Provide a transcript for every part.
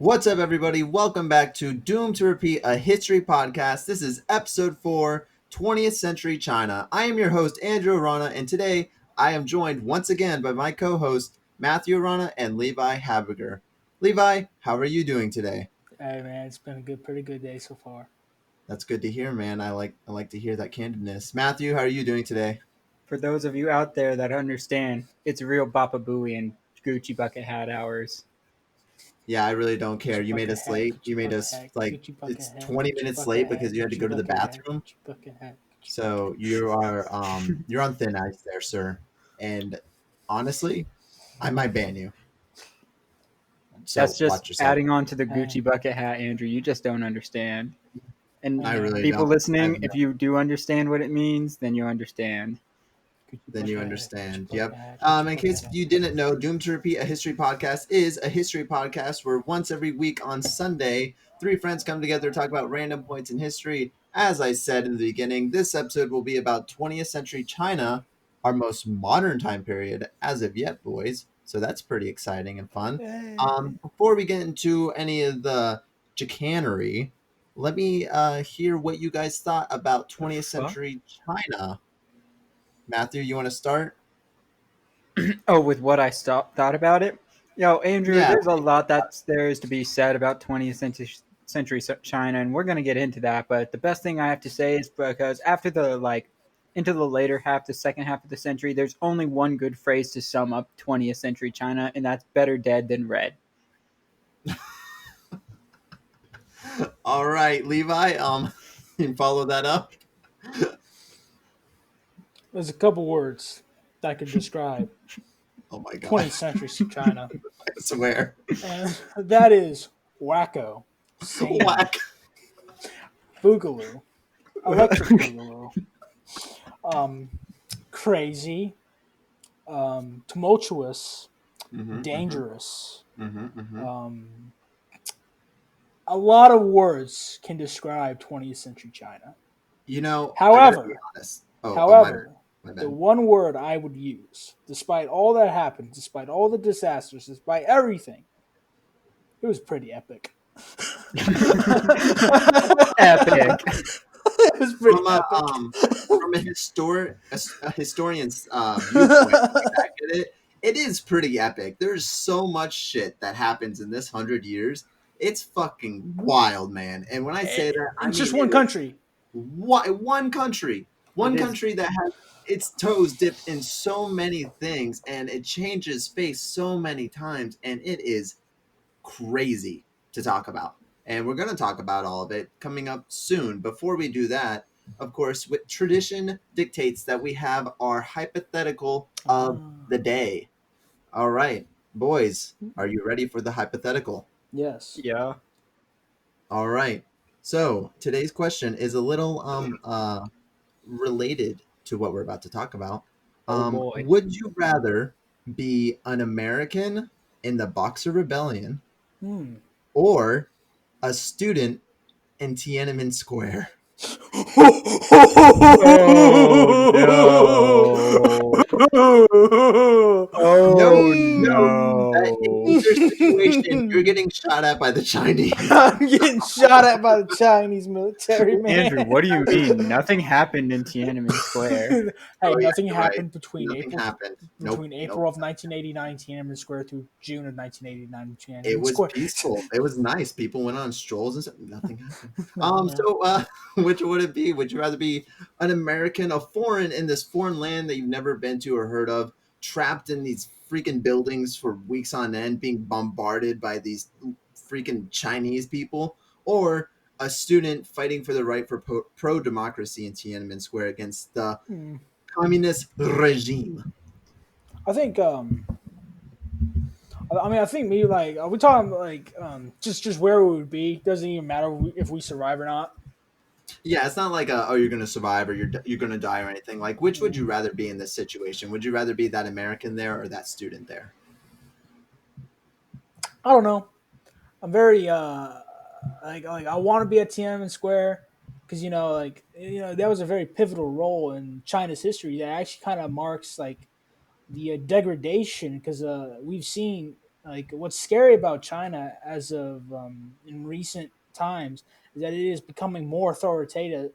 What's up, everybody? Welcome back to Doomed to Repeat, a history podcast. This is episode 4, 20th Century China. I am your host, Andrew Arana, and today I am joined once again by my co-host, Matthew Arana and Levi Habiger. Levi, how are you doing today? Hey man, it's been a pretty good day so far. That's good to hear, man. I like to hear that candidness. Matthew, how are you doing today? For those of you out there that understand, it's real Bapa Booey and Gucci bucket hat hours. Yeah, I really don't care. Gucci You made bucket us hat, late. You Gucci made bucket us hat, like Gucci bucket it's hat, 20 Gucci minutes bucket late hat, because you had to Gucci go to the bucket hat, bathroom. Gucci bucket hat, Gucci So you're on thin ice there, sir. And honestly, I might ban you. So That's just watch yourself. adding on to the Hey. Gucci bucket hat, Andrew. You just don't understand. And I really people don't. listening, if you do understand what it means, then you understand. Gucci Then bucket you hat, understand. Gucci Yep. bucket hat, Gucci In bucket case hat. you didn't know, Doomed to Repeat, a history podcast, is a history podcast where once every week on Sunday, three friends come together to talk about random points in history. As I said in the beginning, this episode will be about 20th century China, our most modern time period as of yet, boys. So that's pretty exciting and fun. Hey. Before we get into any of the chicanery, let me hear what you guys thought about 20th century China. Matthew, you want to start? Oh, with what I thought about it? Andrew, Yeah. there's a lot there is to be said about 20th century China, and we're going to get into that. But the best thing I have to say is because after into the later half, the second half of the century, there's only one good phrase to sum up 20th century China, and that's better dead than red. All right, Levi. You follow that up. There's a couple words that could describe Oh my god! 20th century China, I swear. and that is wacko, sane, Whack. boogaloo, electric boogaloo, um, crazy, tumultuous, dangerous. Um, a lot of words can describe 20th century China. You know, I gotta be However, honest. however, My the bad. one word I would use, despite all that happened, despite all the disasters, despite everything, it was pretty epic. Epic. It was pretty From epic. a historian's viewpoint, back at it, it is pretty epic. There's so much shit that happens in this 100 years. It's fucking wild, man. And when I say that, I It's mean just one country. one country, It is. country that has its toes dipped in so many things, and it changes face so many times, and it is crazy to talk about. And we're going to talk about all of it coming up soon. Before we do that, of course, with tradition dictates that we have our hypothetical of the day. All right, boys, are you ready for the hypothetical? Yes. Yeah. All right. So today's question is a little related to what we're about to talk about. Oh boy. Would you rather be an American in the Boxer Rebellion Hmm. or a student in Tiananmen Square? Oh Note that in no. either situation, you're getting shot at by the Chinese. I'm getting shot at by the Chinese military, man. Andrew, what do you mean? Nothing happened in Tiananmen Square. Hey, Oh, yeah, nothing you're happened right. between Nothing April happened. between Nope. April of 1989 Tiananmen Square to June of 1989 It Tiananmen was Square. peaceful. It was nice. People went on strolls and stuff. Nothing happened. No. So which would it be? Would you rather be an American, a foreign in this foreign land that you've never been to or heard of, trapped in these freaking buildings for weeks on end, being bombarded by these freaking Chinese people, or a student fighting for the right for pro democracy in Tiananmen Square against the communist regime? I think I think me like are we talking like just where we would be? Doesn't even matter if we survive or not. Yeah, it's not like you're gonna survive or you're gonna die or anything. Like, which would you rather be in this situation? Would you rather be that American there or that student there? I don't know. I'm very like I want to be at Tiananmen Square because that was a very pivotal role in China's history that actually kind of marks like the degradation because we've seen Like what's scary about China as of in recent times is that it is becoming more authoritative.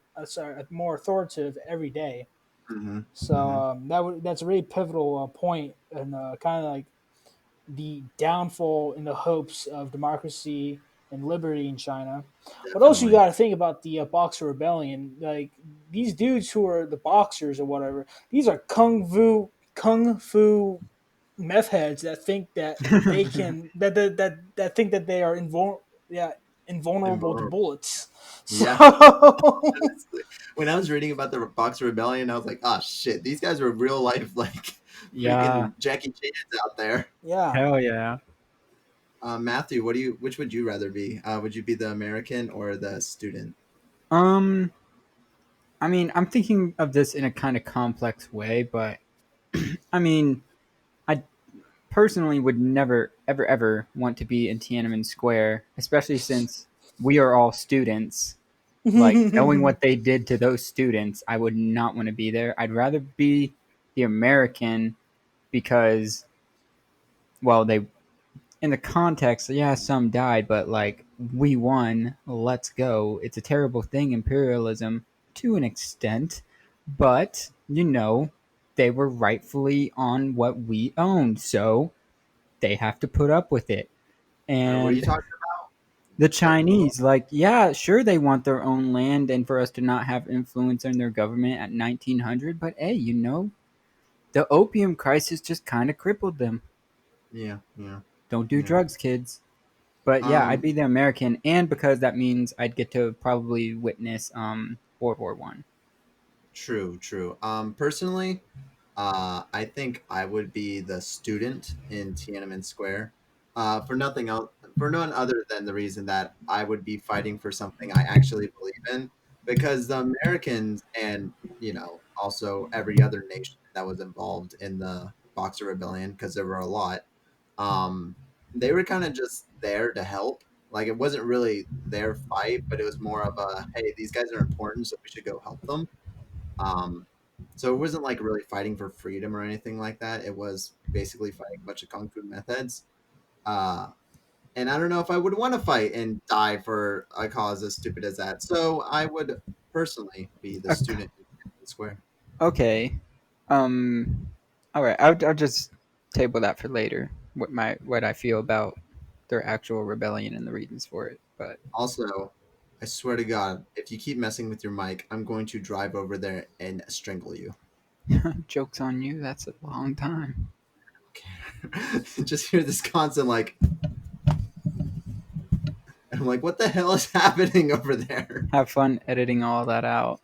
More authoritative every day. Mm-hmm. So Mm-hmm. that's a really pivotal point and kind of like the downfall in the hopes of democracy and liberty in China. But also, you Definitely. got to think about the Boxer Rebellion. Like these dudes who are the boxers or whatever, these are kung fu meth heads that think that they can that think that they are invulnerable to Invulnerable. bullets. So Yeah. Honestly, when I was reading about the Boxer Rebellion, I was like, "Oh shit, these guys were real life like Yeah, freaking Jackie Chan's out there." yeah. hell yeah. Matthew, which would you rather be? Would you be the American or the student? Um, I mean, I'm thinking of this in a kind of complex way, but I mean, I personally would never, ever, ever want to be in Tiananmen Square, especially since we are all students. Like, knowing what they did to those students, I would not want to be there. I'd rather be the American because, well, they, in the context, yeah, some died, but like, we won, let's go. It's a terrible thing, imperialism, to an extent, but, they were rightfully on what we owned, so they have to put up with it. What are you And talking the about? Chinese, like, yeah, sure, they want their own land and for us to not have influence in their government at 1900, but hey, the opium crisis just kind of crippled them. Yeah, yeah, Don't do yeah. drugs, kids. But yeah, I'd Um, be the American, and because that means I'd get to probably witness World War One. True, true. Personally, I think I would be the student in Tiananmen Square. For nothing else, for none other than the reason that I would be fighting for something I actually believe in. Because the Americans and also every other nation that was involved in the Boxer Rebellion, because there were a lot, um, they were kind of just there to help. Like it wasn't really their fight, but it was more of a hey, these guys are important, so we should go help them. So it wasn't like really fighting for freedom or anything like that. It was basically fighting a bunch of kung fu methods. Uh, and I don't know if I would want to fight and die for a cause as stupid as that. So I would personally be the student in the square. Okay, um, all right, I'll just table that for later. What I feel about their actual rebellion and the reasons for it, but Also, I swear to God, if you keep messing with your mic, I'm going to drive over there and strangle you. jokes on you. That's a long time. Okay. Just hear this constant like, I'm like, what the hell is happening over there? Have fun editing all that out.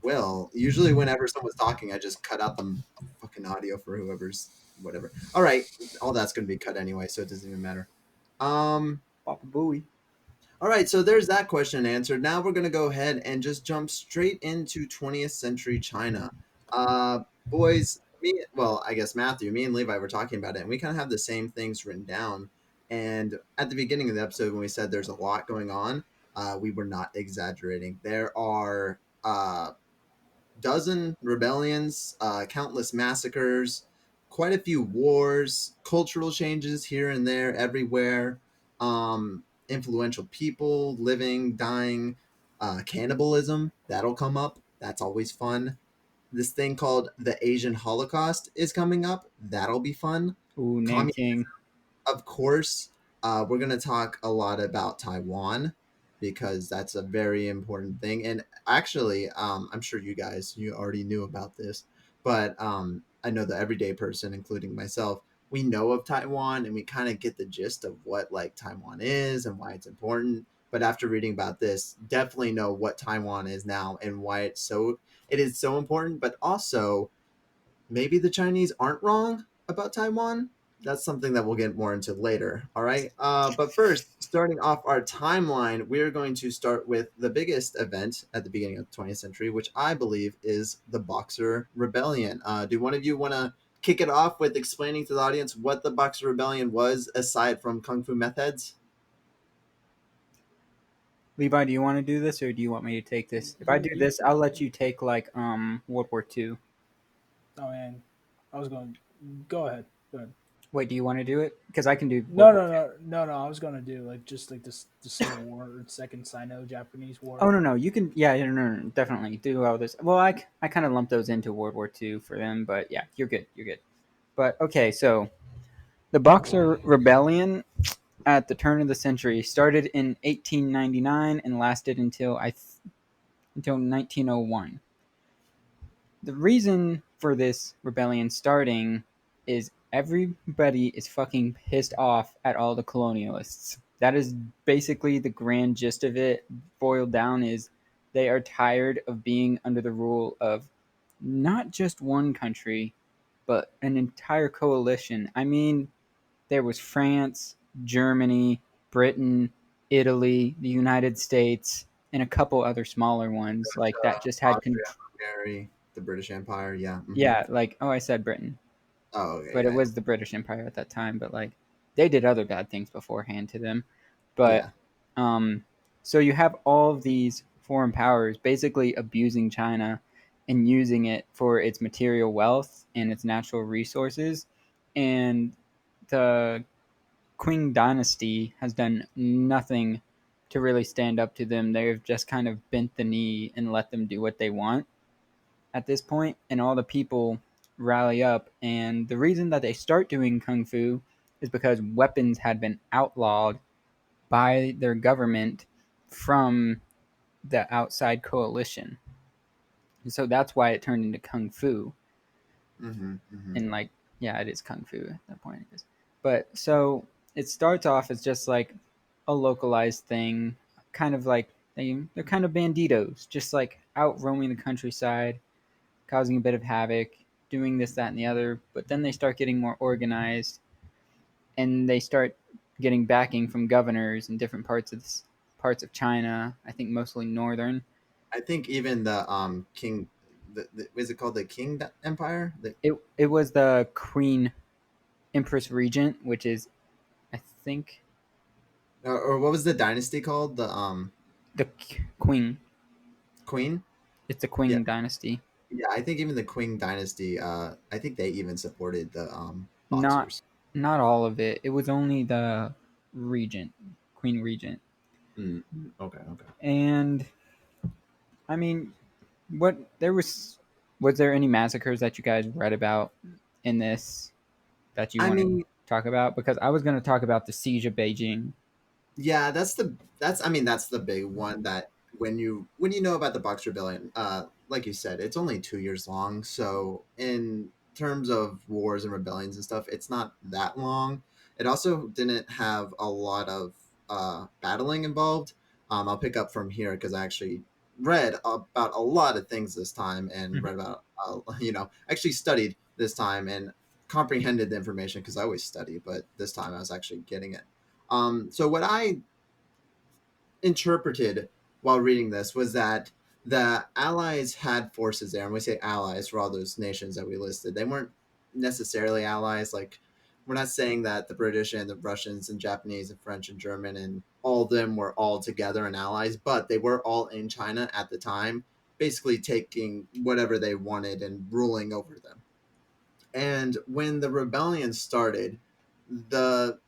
Will. Usually, whenever someone's talking, I just cut out the fucking audio for whoever's whatever. All right, all that's going to be cut anyway, so it doesn't even matter. Um. Papa Booey. All right, so there's that question answered. Now we're going to go ahead and just jump straight into 20th century China. Uh, boys, well, I guess Matthew, me and Levi were talking about it, and we kind of have the same things written down. And at the beginning of the episode, when we said there's a lot going on, we were not exaggerating. There are dozen rebellions, countless massacres, quite a few wars, cultural changes here and there, everywhere, influential people living, dying, cannibalism, that'll come up. That's always fun. This thing called the Asian Holocaust is coming up. That'll be fun. Ooh, Nanking. Of course, we're going to talk a lot about Taiwan because that's a very important thing. And actually, I'm sure you already knew about this, but I know the everyday person, including myself, we know of Taiwan and we kind of get the gist of what like Taiwan is and why it's important. But after reading about this, definitely know what Taiwan is now and why it is so important. But also, maybe the Chinese aren't wrong about Taiwan. That's something that we'll get more into later. All right. But first, starting off our timeline, we're going to start with the biggest event at the beginning of the 20th century, which I believe is the Boxer Rebellion. Do one of you want to kick it off with explaining to the audience what the Boxer Rebellion was aside from Kung Fu methods? Levi, do you want to do this or do you want me to take this? If I do You, this, I'll let you take like World War II. oh man, I was going. Go ahead. Go ahead. Wait, do you want to do it? Because I can do No, World War no, II. no, no, no. I was gonna do like just like this the Civil War or Second Sino-Japanese War. Oh no, no, you can. Yeah, no, no, no, definitely do all this. Well, I kind of lumped those into World War II for them, but yeah, you're good. You're good. But okay, so the Boxer Rebellion at the turn of the century started in 1899 and lasted until 1901. The reason for this rebellion starting is everybody is fucking pissed off at all the colonialists. That is basically the grand gist of it. Boiled down is they are tired of being under the rule of not just one country, but an entire coalition. I mean, there was France, Germany, Britain, Italy, the United States, and a couple other smaller ones like that just had Austria, Hungary, the British Empire. Yeah. yeah, like I said Britain, Oh, okay. but it Yeah. was the British Empire at that time. But like they did other bad things beforehand to them. But Yeah. um, so you have all of these foreign powers basically abusing China and using it for its material wealth and its natural resources, and the Qing dynasty has done nothing to really stand up to them. They've just kind of bent the knee and let them do what they want at this point, and all the people rally up. And the reason that they start doing kung fu is because weapons had been outlawed by their government from the outside coalition. And so that's why it turned into kung fu. Mm-hmm. Mm-hmm. And like, yeah, it is kung fu at that point. It is. But so it starts off as just like a localized thing, kind of like they're kind of banditos, just like out roaming the countryside, causing a bit of havoc, doing this, that, and the other. But then they start getting more organized, and they start getting backing from governors in different parts of China. I think mostly northern. I think even the king, the is it called the King Empire? It was the Queen Empress Regent, which is I think Or what was the dynasty called? The the Queen. Queen. It's the Yeah. Qing dynasty. Yeah. I think even the Qing dynasty. I think they even supported the Not boxers. not all of it. It was only the regent, Queen Regent. Mm. Okay. Okay. And I mean, what there was there any massacres that you guys read about in this that you I want to mean, talk about? Because I was going to talk about the siege of Beijing. yeah, that's I mean that's the big one that when you know about the Box Rebellion, like you said, it's only 2 years long. So in terms of wars and rebellions and stuff, it's not that long. It also didn't have a lot of battling involved. I'll pick up from here because I actually read about a lot of things this time and Mhm. read about actually studied this time and comprehended the information because I always study, but this time I was actually getting it. So what I interpreted while reading this was that the Allies had forces there, and we say allies for all those nations that we listed. They weren't necessarily allies. Like we're not saying that the British and the Russians and Japanese and French and German and all of them were all together and allies, but they were all in China at the time, basically taking whatever they wanted and ruling over them. And when the rebellion started, the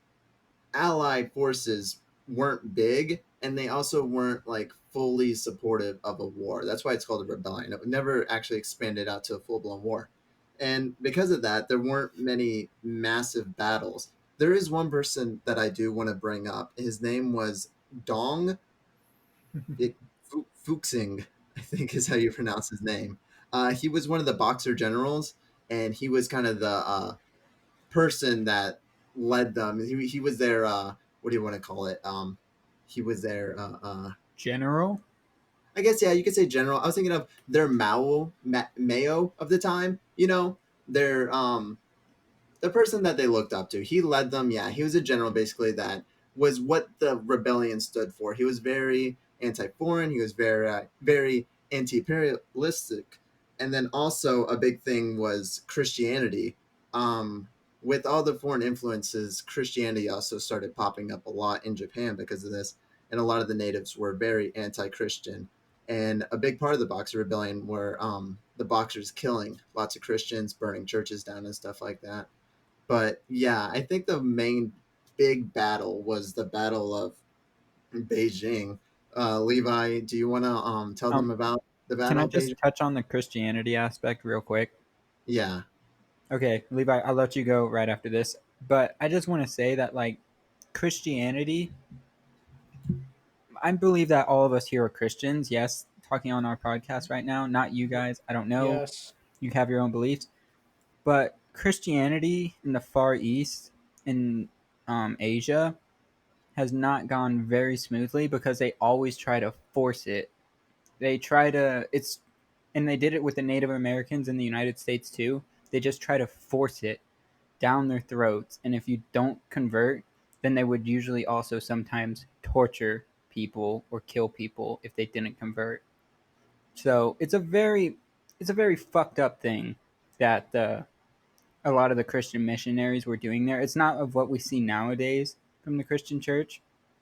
allied forces weren't big and they also weren't like fully supportive of a war. That's why it's called a rebellion. It never actually expanded out to a full-blown war. And because of that, there weren't many massive battles. There is one person that I do want to bring up. His name was Dong it, Fuxing, I think is how you pronounce his name. He was one of the Boxer generals, and he was kind of the person that led them. He was their what do you want to call it? He was their General? I guess yeah, you could say general. I was thinking of their Mayo of the time. You know, their the person that they looked up to. He led them. Yeah, he was a general basically that was what the rebellion stood for. He was very anti-foreign. He was very anti-imperialistic, and then also a big thing was Christianity. Um, with all the foreign influences, Christianity also started popping up a lot in Japan because of this, and a lot of the natives were very anti-Christian. And a big part of the Boxer Rebellion were the Boxers killing lots of Christians, burning churches down, and stuff like that. But yeah, I think the main big battle was the Battle of Beijing. Levi, do you want to tell them Um, about the can Battle I of Beijing? just touch on the Christianity aspect real quick? Yeah, Okay, Levi, I'll let you go right after this. But I just want to say that, like, Christianity, I believe that all of us here are Christians. Yes, talking on our podcast right now, not you guys. I don't know. Yes. You have your own beliefs. But Christianity in the Far East, in Asia, has not gone very smoothly because they always try to force it. They try to, and they did it with the Native Americans in the United States too. They just try to force it down their throats. And if you don't convert, then they would usually also sometimes torture people or kill people if they didn't convert. So it's a very fucked up thing that a lot of the Christian missionaries were doing there. It's not of what we see nowadays from the Christian church.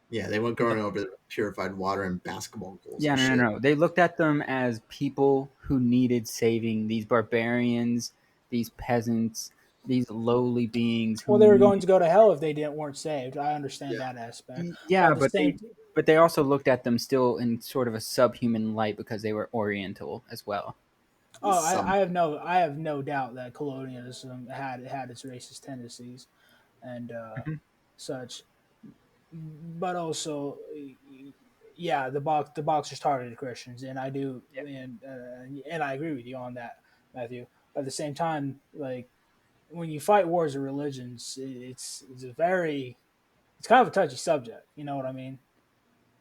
yeah, they went But going over the purified water and basketball goals yeah, and no, no, shit. no. They looked at them as people who needed saving. These barbarians, these peasants, these lowly beings who Well, they were going needed. to go to hell if they didn't weren't saved. I understand Yeah, that aspect, but Yeah, at the same, but they also looked at them still in sort of a subhuman light because they were Oriental as well. oh, some I have no doubt that colonialism had its racist tendencies and Mhm. such, but also, yeah, the boxers targeted Christians, and I do, Yeah. and I agree with you on that, Matthew. But at the same time, like when you fight wars of religions, it's a very it's kind of a touchy subject. You know what I mean?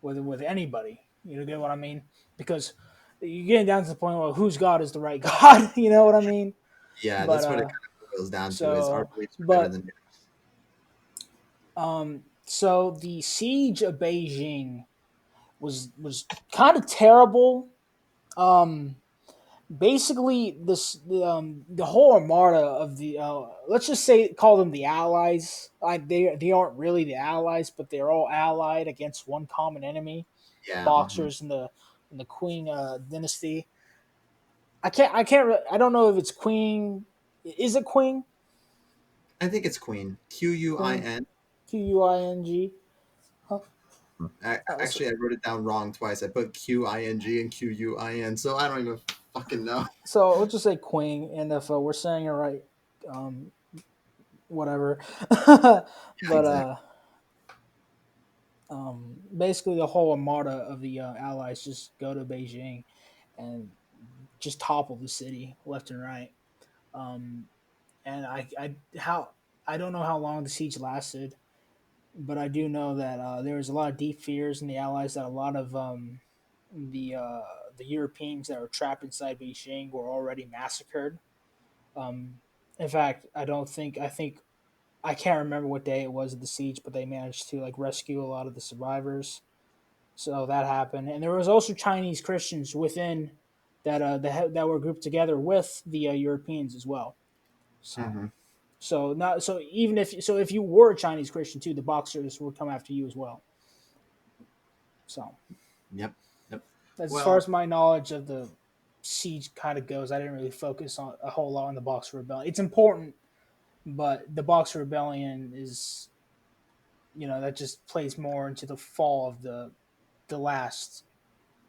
With anybody, you get what I mean? Because you're getting down to the point where whose God is the right God. You know what I mean? yeah, But that's what it kind of boils down to is our so beliefs are better but than yours. so the siege of Beijing was kind of terrible. Um, Basically, the whole armada of the let's just say call them the Allies. They aren't really the Allies, but they're all allied against one common enemy. The Yeah, Boxers and the Qing dynasty. I don't know if it's Qing. Is it Qing? I think it's Queen, Qing. Quin. Quing. Huh? So, Actually, I wrote it down wrong twice. I put Qing and Quin, so I don't even fucking know. so let's just say Qing, and if we're saying it right, um, whatever. Yeah, But exactly. basically, the whole armada of the Allies just go to Beijing and just topple the city left and right. Um, and I don't know how long the siege lasted, but I do know that there was a lot of deep fears in the Allies that a lot of the uh, the Europeans that were trapped inside Beijing were already massacred. Um, in fact, I think I can't remember what day it was of the siege, but they managed to like rescue a lot of the survivors. So that happened, and there was also Chinese Christians within that were grouped together with the Europeans as well. So Hmm. not so even if you were a Chinese Christian too, the Boxers would come after you as well. So Yep. Yep. as far Well, as my knowledge of the siege kind of goes, I didn't really focus on a whole lot on the Boxer Rebellion. It's important, but the Boxer Rebellion is that just plays more into the fall of the last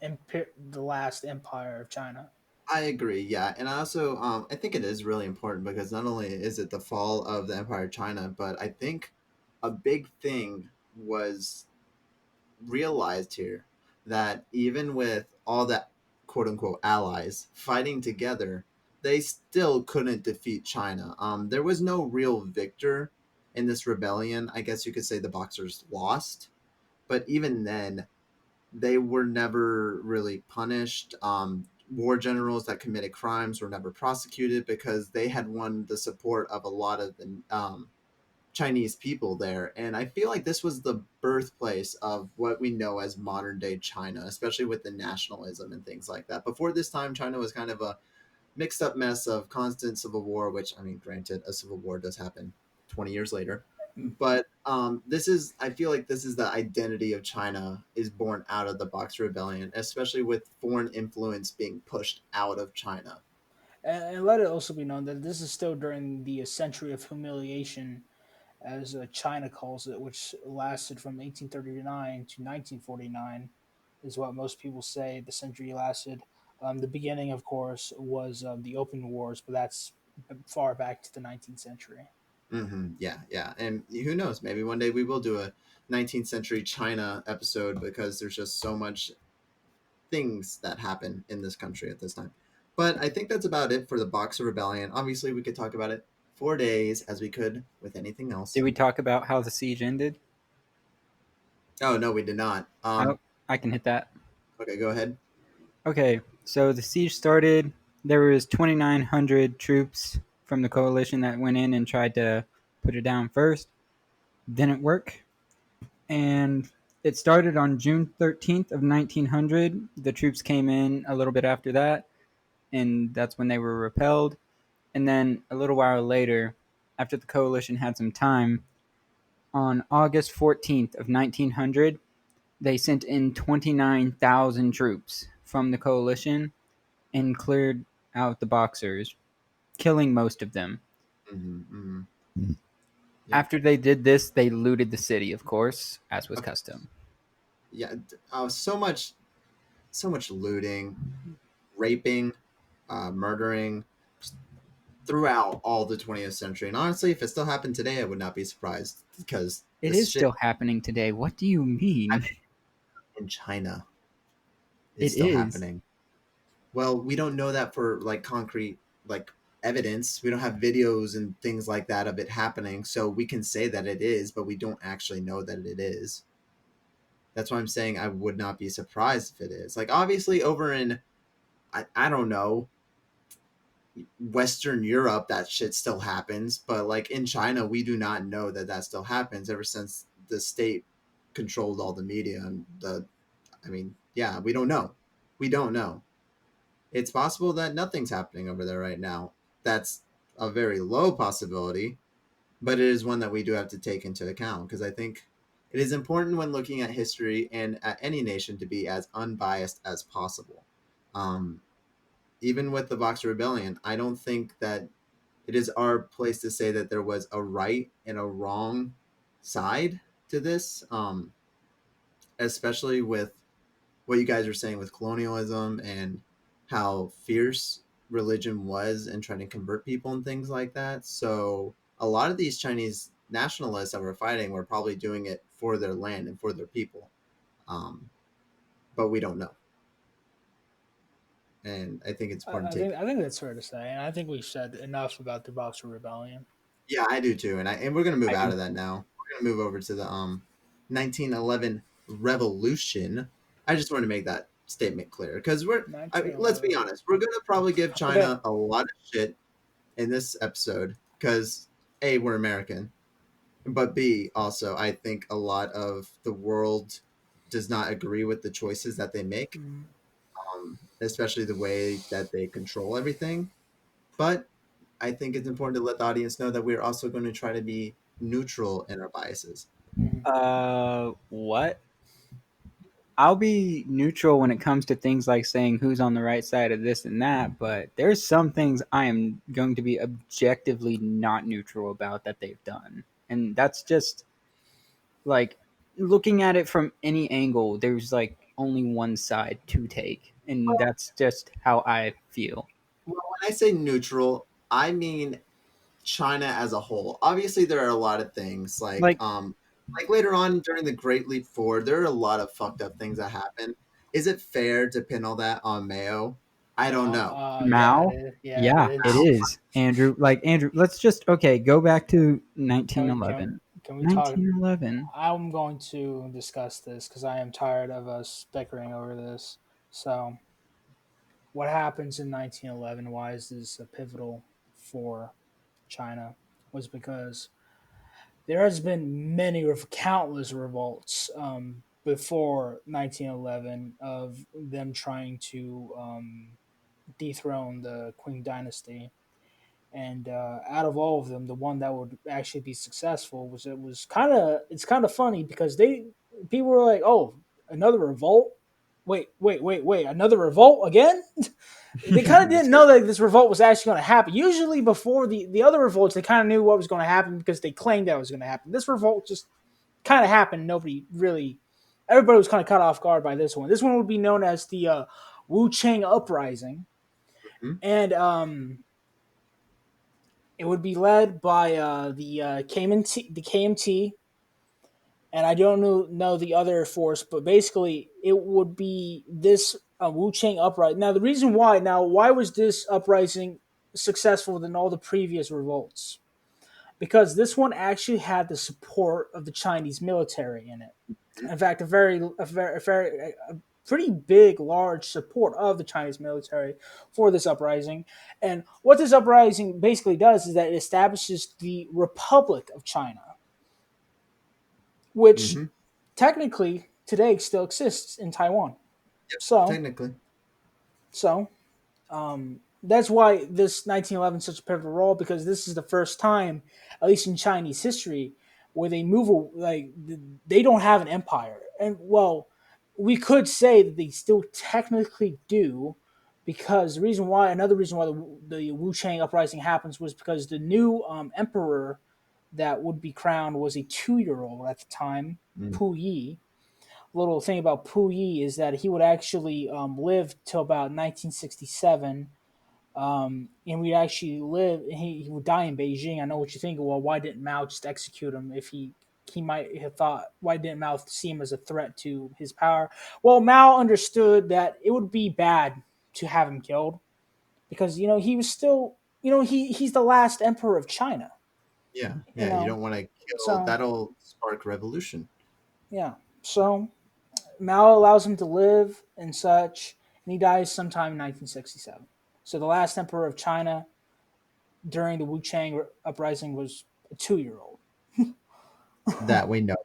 the last empire of China. I agree. Yeah, and I also I think it is really important because not only is it the fall of the Empire of China, but I think a big thing was realized here that even with all the quote unquote allies fighting together, they still couldn't defeat China. There was no real victor in this rebellion. I guess you could say the Boxers lost, but even then, they were never really punished. War generals that committed crimes were never prosecuted because they had won the support of a lot of the Chinese people there. And I feel like this was the birthplace of what we know as modern day China, especially with the nationalism and things like that. Before this time, China was kind of a mixed up mess of constant civil war, which, I mean, granted, a civil war does happen 20 years later. But I feel like this is the identity of China is born out of the Boxer Rebellion, especially with foreign influence being pushed out of China. And let it also be known that this is still during the century of humiliation, as China calls it, which lasted from 1839 to 1949, is what most people say the century lasted. The beginning, of course, was the Opium Wars, but that's far back to the 19th century. Yeah, yeah. And who knows? Maybe one day we will do a 19th century China episode because there's just so much things that happen in this country at this time. But I think that's about it for the Boxer Rebellion. Obviously, we could talk about it for days as we could with anything Did else. we talk about how the siege ended? Oh no, we did not. Oh, I can hit that. Okay, go ahead. Okay, so the siege started. There was 2,900 troops from the coalition that went in and tried to put it down first. Didn't work, and it started on June 13th of 1900. The troops came in a little bit after that, and that's when they were repelled. And then a little while later, after the coalition had some time, on August 14th of 1900, they sent in 29,000 troops from the coalition and cleared out the Boxers, killing most of them. Mm-hmm. Yeah. After they did this, they looted the city, of course, as was Okay. custom. Yeah. So much looting, raping, murdering throughout all the 20th century. And honestly, if it still happened today, I would not be surprised because It this is shit still happening today. What do you mean? in China is It still is. happening. Well, we don't know that for like concrete like evidence. We don't have videos and things like that of it happening. So we can say that it is, but we don't actually know that it is. That's why I'm saying I would not be surprised if it is. Like obviously over in I don't know, Western Europe that shit still happens, but like in China we do not know that that still happens ever since the state controlled all the media and the I mean, yeah, we don't know. We don't know. It's possible that nothing's happening over there right now. That's a very low possibility, but it is one that we do have to take into account because I think it is important when looking at history and at any nation to be as unbiased as possible. Um, Even with the Boxer Rebellion, I don't think that it is our place to say that there was a right and a wrong side to this, especially with what you guys are saying with colonialism and how fierce religion was and trying to convert people and things like that. So a lot of these Chinese nationalists that were fighting were probably doing it for their land and for their people. Um, but we don't know. And I think it's important I to take. think I think that's fair to say, and I think we've said enough about the Boxer Rebellion. Yeah, I do too. And we're gonna move I out do. of that now. We're gonna move over to the 1911 revolution. I just want to make that statement clear because I mean, let's be 1911. honest, we're gonna probably give Okay. China a lot of shit in this episode because A, we're American, but B, also I think a lot of the world does not agree with the choices that they make, Mm, especially the way that they control everything. But I think it's important to let the audience know that we're also going to try to be neutral in our biases. mhm. What? I'll be neutral when it comes to things like saying who's on the right side of this and that, but there's some things I am going to be objectively not neutral about that they've done. And that's just like looking at it from any angle, there's like only one side to take. And that's just how I feel. Well, when I say neutral, I mean China as a whole. Obviously, there are a lot of things Like like later on during the Great Leap Forward, there are a lot of fucked up things that happen. Is it fair to pin all that on Mayo? I don't know. Yeah, it Mao, is. Yeah, it yeah, it is. is. Andrew, like Andrew, let's just okay, go back to Can we 1911. can we talk? 1911. I'm going to discuss this because I am tired of us bickering over this. So, what happens in 1911? Why is this a pivotal for China? Was because there has been countless revolts before 1911 of them trying to dethrone the Qing dynasty. And out of all of them, the one that would actually be successful was it's kind of funny because they people were like, oh, another revolt. Wait, another revolt again? They kind of That's didn't good. know that this revolt was actually going to happen. Usually, before the other revolts, they kind of knew what was going to happen because they claimed that it was going to happen. This revolt just kind of happened. Nobody really, everybody was kind of caught off guard by this one. This one would be known as the Wu Chang Uprising, Mhm. and it would be led by the KMT, and I don't know the other force, but basically it would be this Wu Chang uprising. Now, the reason why, why was this uprising successful than all the previous revolts? Because this one actually had the support of the Chinese military in it. In fact, a pretty big, large support of the Chinese military for this uprising. And what this uprising basically does is that it establishes the Republic of China, which Mm-hmm. technically today still exists in Taiwan. Yep. So, Technically. so that's why this 1911 is such a pivotal role because this is the first time, at least in Chinese history, where they move like they don't have an empire. And well, we could say that they still technically do, because another reason why the Wu Chang uprising happens was because the new emperor that would be crowned was a 2 year old at the time, Mm. Pu Yi. Little thing about Pu Yi is that he would actually live till about 1967, and we actually live. He would die in Beijing. I know what you think. Well, why didn't Mao just execute him? If he might have thought, why didn't Mao see him as a threat to his power? Well, Mao understood that it would be bad to have him killed because he was still he's the last emperor of China. Yeah. You Yeah. You know, don't want to kill. so That'll spark revolution. yeah, so Mao allows him to live and such, and he dies sometime in 1967. So the last emperor of China during the Wu Chang uprising was a 2 year old. That we know.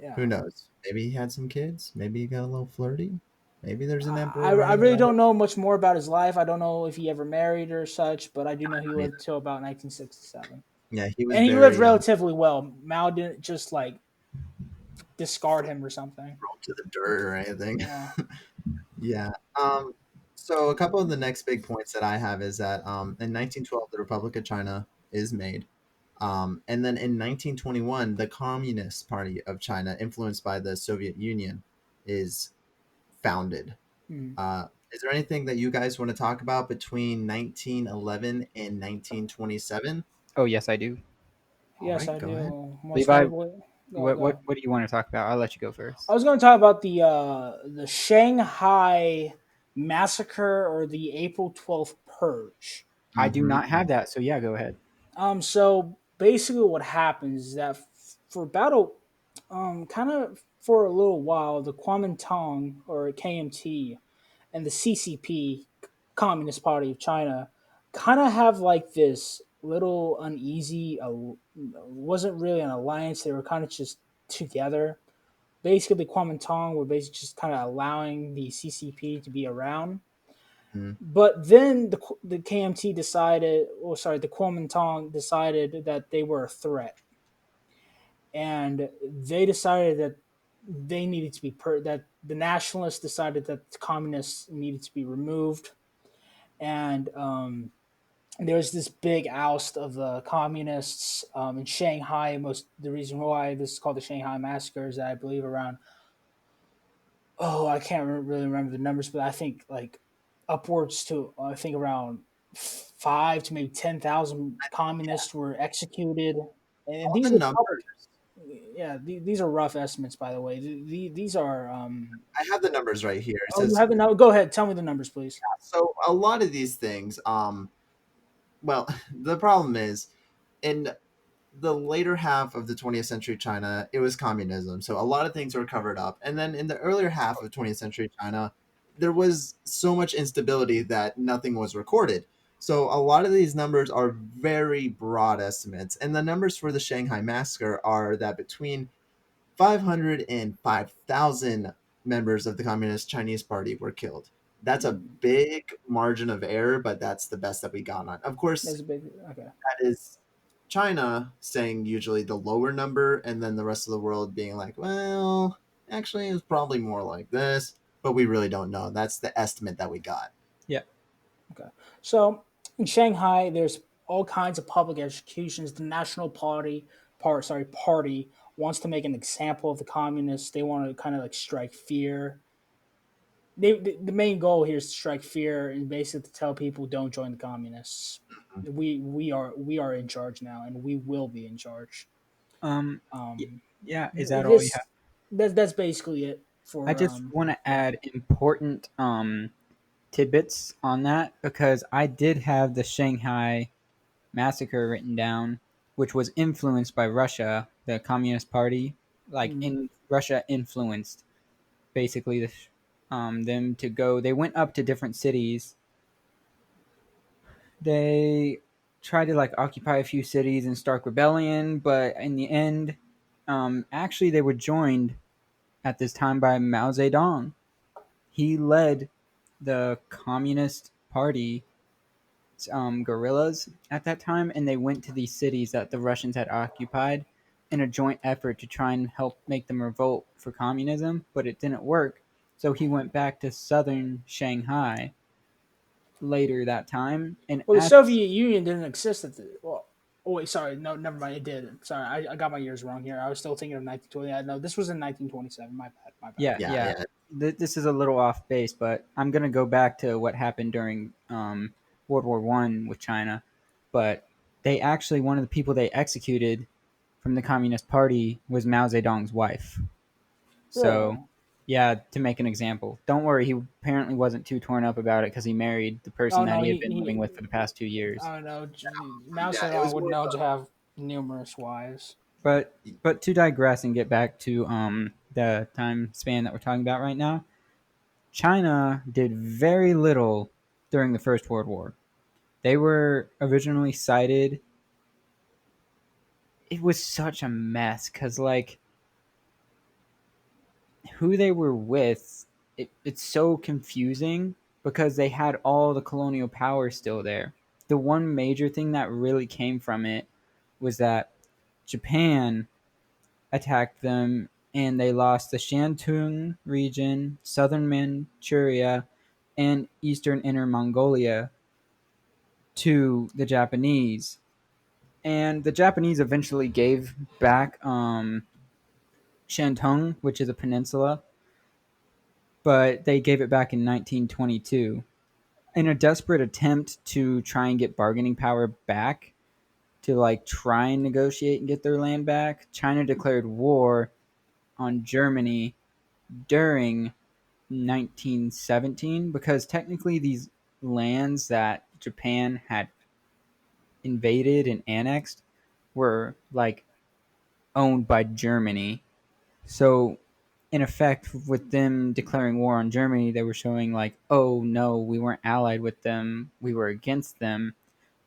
Yeah. Who knows? Maybe he had some kids. Maybe he got a little flirty. Maybe there's an I, emperor I running really around. don't know much more about his life. I don't know if he ever married or such, but I do know he I mean, lived till about 1967. yeah, he was And he lived very relatively well. Mao didn't just like discard him or something. thrown to the dirt or anything. Yeah. Yeah. Um, so a couple of the next big points that I have is that in 1912, the Republic of China is made. And then in 1921, the Communist Party of China, influenced by the Soviet Union, is founded. Hmm. Is there anything that you guys want to talk about between 1911 and 1927? Oh, yes, I do. All Yes, right, I go ahead. do. Most Levi, notably, go what go. what what do you want to talk about? I'll let you go I first. was going to talk about the Shanghai massacre or the April 12th purge. I do Mm-hmm. not have that, so yeah, go ahead. So basically, what happens is that for about kind of for a little while, the Kuomintang or KMT and the CCP, Communist Party of China, kind of have like this little uneasy. Wasn't really an alliance; they were kind of just together. Basically, the Kuomintang were basically just kind of allowing the CCP to be around. Mm-hmm. But then the KMT decided, or sorry, the Kuomintang decided that they were a threat, and they decided that they needed to be that the nationalists decided that the communists needed to be removed, and there was this big oust of the communists in Shanghai. The reason why this is called the Shanghai massacre is that I believe around I can't really remember the numbers, but I think like upwards to I think around 5 to maybe 10,000 communists were executed, and All the these are numbers. yeah these are rough estimates by the way. These are I have the numbers right here. It oh you says have the number. Go ahead, tell me the numbers, please. so. A lot of these things. Well, the problem is in the later half of the 20th century China, it was communism. So a lot of things were covered up. And then in the earlier half of 20th century China, there was so much instability that nothing was recorded. So a lot of these numbers are very broad estimates. And the numbers for the Shanghai massacre are that between 500 and 5,000 members of the Communist Chinese Party were killed. That's a Mm, big margin of error, but that's the best that we got on. Of course, that's a big okay. that is China saying usually the lower number, and then the rest of the world being like, well, actually, it's probably more like this, but we really don't know. That's the estimate that we got. Yeah. Okay. So in Shanghai, there's all kinds of public executions. The National Party wants to make an example of the communists. They want to kind of like strike fear. The main goal here is to strike fear and basically to tell people don't join the communists. We are in charge now, and we will be in charge. Um, y- Um, yeah, is that all you have? this that's basically it I for just want to yeah. add important tidbits on that because I did have the Shanghai massacre written down, which was influenced by Russia, the Communist Party. Like Mm. in Russia, influenced basically them to go. They went up to different cities. They tried to like occupy a few cities and start rebellion, but in the end, actually they were joined at this time by Mao Zedong. He led the Communist Party guerrillas at that time, and they went to these cities that the Russians had occupied in a joint effort to try and help make them revolt for communism, but it didn't work. So he went back to southern Shanghai later that time, and Well, the at Soviet Union didn't exist at the well. Oh wait, sorry, no, never mind. It did. Sorry, I got my years wrong here. I was still thinking of 1920. No, this was in 1927. My bad. My bad. yeah, Yeah, yeah, yeah. this is a little off base, but I'm gonna go back to what happened during World War One with China. But they actually one of the people they executed from the Communist Party was Mao Zedong's wife. Really? So, yeah, to make an example. Don't worry, he apparently wasn't too torn up about it because he married the person Oh that no, he had he, been living with for the he past 2 years. I don't know. Mao Yeah, it was Zedong would more know to have numerous wives. But of but to digress and get back to the time span that we're talking about right now, China did very little during the First World War. They were originally cited. It was such a mess because like who they were with, it's so confusing because they had all the colonial power still there. The one major thing that really came from it was that Japan attacked them and they lost the Shantung region, southern Manchuria, and eastern Inner Mongolia to the Japanese. And the Japanese eventually gave back Shantung, which is a peninsula, but they gave it back in 1922 in a desperate attempt to try and get bargaining power back to like try and negotiate and get their land back. China declared war on Germany during 1917 because technically these lands that Japan had invaded and annexed were like owned by Germany. So in effect, with them declaring war on Germany, they were showing like, oh no, we weren't allied with them, we were against them.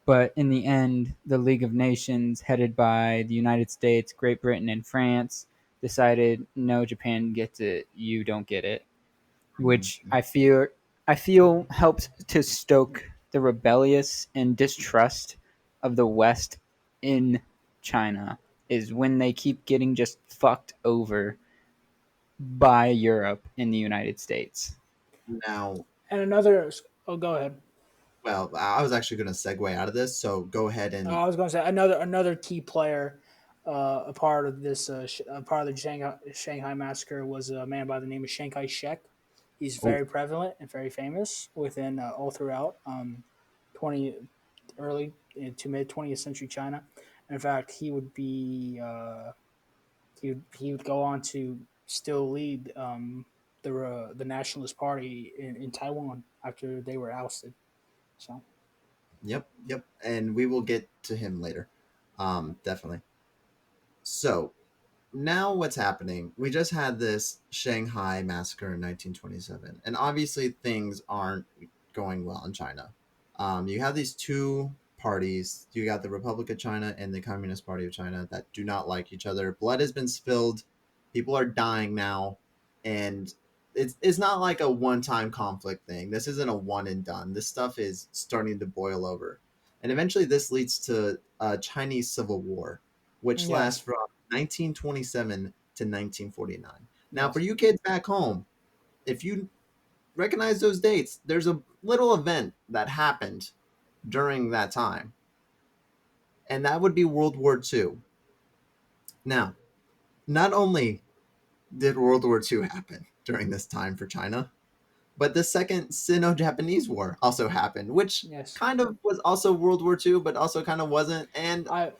But in the end, the League of Nations, headed by the United States, Great Britain, and France, decided no, Japan gets it, you don't get it, which I feel helps to stoke the rebellious and distrust of the West in China. Is when they keep getting just fucked over by Europe and the United States. now. And another. Oh, go ahead. Well, I was actually going to segue out of this, so go ahead I was going to say another key player, a part of this, a part of the Shanghai massacre was a man by the name of Chiang Kai Shek. He's Oh, very prevalent and very famous within all throughout 20 early to mid 20th century China. In fact, he would go on to still lead the Nationalist Party in Taiwan after they were ousted. So yep, yep, and we will get to him later. Definitely. So now what's happening? We just had this Shanghai massacre in 1927, and obviously things aren't going well in China. You have these two parties. You got the Republic of China and the Communist Party of China that do not like each other. Blood has been spilled. People are dying now, and it's not like a one-time conflict thing. This isn't a one and done. This stuff is starting to boil over, and eventually this leads to a Chinese Civil War, which lasts yes, from 1927 to 1949. Now, for yes. you kids back home, if you recognize those dates. There's a little event that happened during that time, and that would be World War II. Now, not only did World War II happen during this time for China, but the Second Sino-Japanese War also happened, which Yes. kind of was also World War II, but also kind of wasn't. And I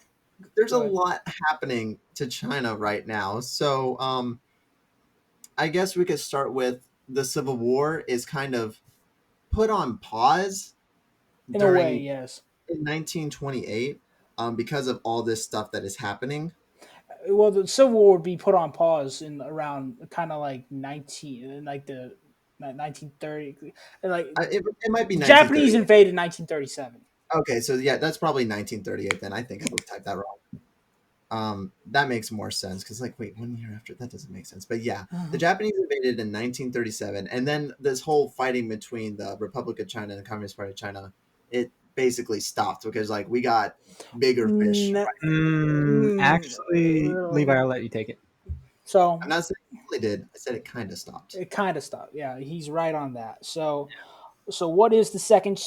there's a Go ahead. lot happening to China right now. So I guess we could start with the Civil War is kind of put on pause In a way, during yes. in 1928 because of all this stuff that is happening. Well, the Civil War would be put on pause in around kind of like 19, like the 1930, like It might be the Japanese 1938. invaded 1937. Okay, so yeah, that's probably 1938 then. I think I typed that wrong. That makes more sense because, like, wait, 1 year after that doesn't make sense. But yeah, the Mhm. Japanese invaded in 1937, and then this whole fighting between the Republic of China and the Communist Party of China, it basically stopped because, like, we got bigger fish. N- Right? Actually, Levi, I'll let you take it. so I'm not saying it really did. I said it kind of stopped. it kind of stopped. Yeah, he's right on that. So what is the second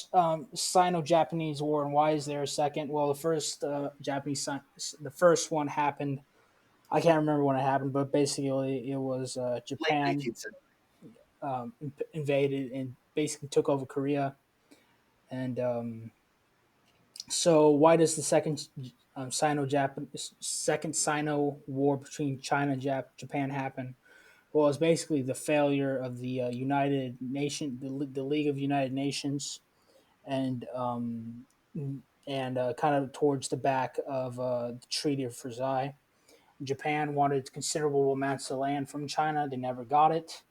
Sino-Japanese War, and why is there a second? Well, the first the first one happened. I can't remember when it happened, but basically it was Late Japan 19th century. invaded and basically took over Korea. And so, why does the second Sino War between China and Japan happen? Well, it's basically the failure of the United Nation, the League of United Nations, and kind of towards the back of the Treaty of Versailles. Japan wanted considerable amounts of land from China. They never got it.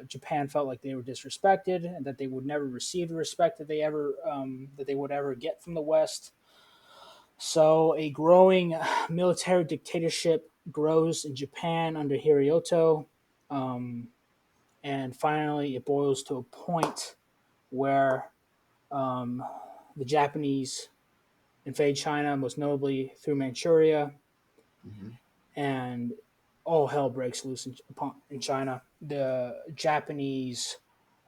Japan felt like they were disrespected and that they would never receive the respect that they would ever get from the West. So a growing military dictatorship grows in Japan under Hirohito, um, and finally it boils to a point where um, the Japanese invade China, most notably through Manchuria, Hmm. and all hell breaks loose in China. The Japanese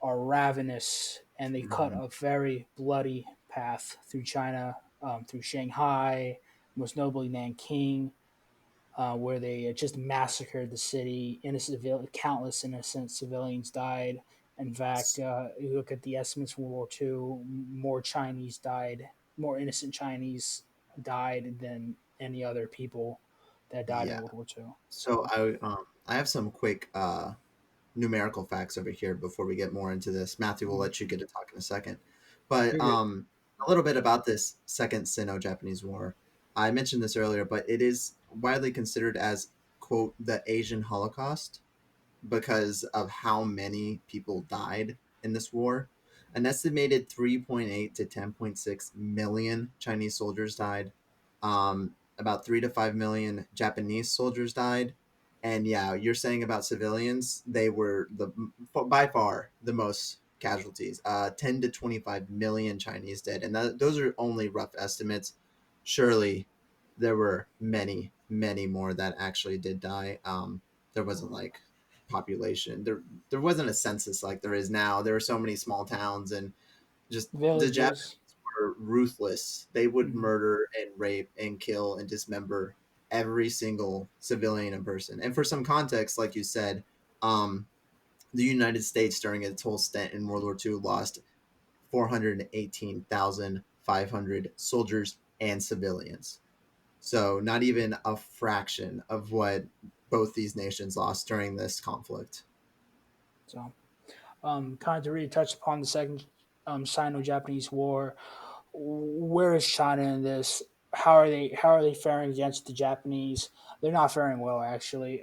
are ravenous, and they cut Hmm. a very bloody path through China, through Shanghai, most notably Nanking, where they just massacred the city. Countless innocent civilians died. In fact, you look at the estimates for World War II, more Chinese died, more innocent Chinese died than any other people that died in Yeah. World War II. So So, I have some quick numerical facts over here before we get more into this. Matthew, we'll mm, let you get to talk in a second. But you're good. a little bit about this Second Sino-Japanese War. I mentioned this earlier, but it is widely considered as, quote, the Asian Holocaust because of how many people died in this war. An estimated 3.8 to 10.6 million Chinese soldiers died. About 3 to 5 million Japanese soldiers died. And yeah, you're saying about civilians, they were by far the most casualties. 10 to 25 million Chinese dead. And those are only rough estimates. Surely there were many, many more that actually did die. There wasn't like population. There wasn't a census like there is now. There were so many small towns and just the Japanese Villages. were ruthless. They would Mm, murder and rape and kill and dismember every single civilian and person. And for some context, like you said, um, the United States during its whole stint in World War II lost 418,500 soldiers and civilians. So not even a fraction of what both these nations lost during this conflict. so, kind of to really touch upon the second Sino-Japanese War. Where is China in this? How are they faring against the Japanese? They're not faring well, actually.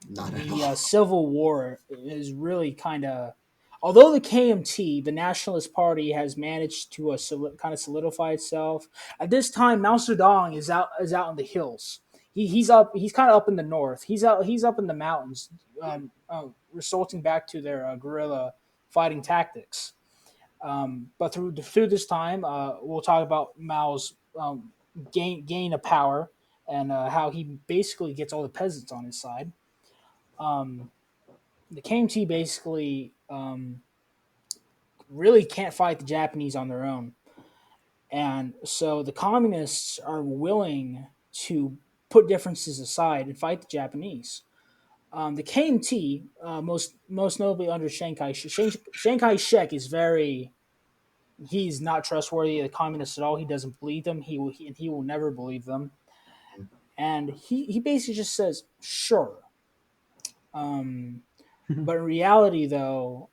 Not at The all. Civil War is really kind of, although the KMT, the Nationalist Party, has managed to kind of solidify itself. At this time, Mao Zedong is out in the hills. He's up. He's kind of up in the north. He's up in the mountains, resulting back to their guerrilla fighting tactics. But through this time, we'll talk about Mao's gain of power and how he basically gets all the peasants on his side. Um, the KMT basically really can't fight the Japanese on their own, and so the communists are willing to put differences aside and fight the Japanese. The KMT, most notably under Chiang Kai-shek, is very he's not trustworthy of the communists at all. He doesn't believe them. He will never believe them, and he basically just says sure. Um, but in reality, though,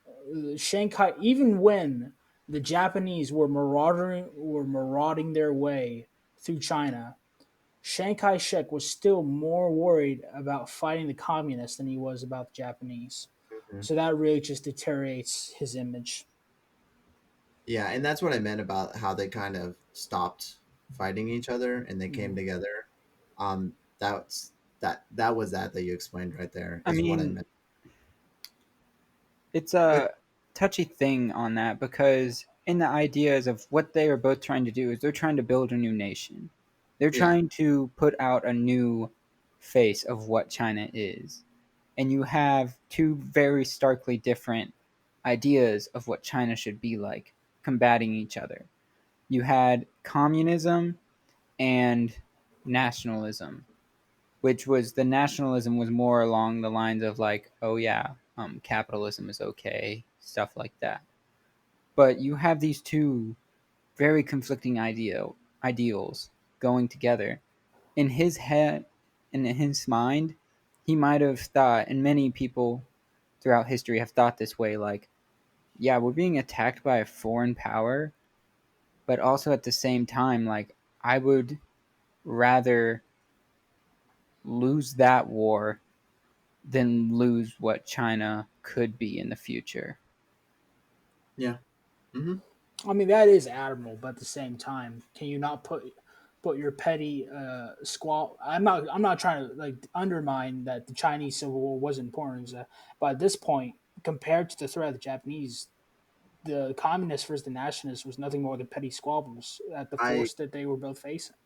Shanghai, even when the Japanese were marauding their way through China, Chiang Kai-shek was still more worried about fighting the communists than he was about the Japanese. Mhm. So that really just deteriorates his image. Yeah, and that's what I meant about how they kind of stopped fighting each other and they came Mm. together. That's that was that you explained right there I is what I mean, meant. it's But a touchy thing on that because in the ideas of what they are both trying to do is they're trying to build a new nation. They're yeah, trying to put out a new face of what China is. And you have two very starkly different ideas of what China should be like combating each other. You had communism and nationalism, which was the nationalism was more along the lines of like, oh yeah, capitalism is okay, stuff like that. But you have these two very conflicting ideals going together. In his head, in his mind, he might have thought, and many people throughout history have thought this way, like, yeah, we're being attacked by a foreign power, but also at the same time, like, I would rather lose that war than lose what China could be in the future. yeah. Hmm. I mean, that is admirable, but at the same time, can you not put your petty squall? I'm not trying to like undermine that the Chinese Civil War was important, but at this point, compared to the threat of the Japanese, the communists versus the nationalists was nothing more than petty squabbles at the I force that they were both facing.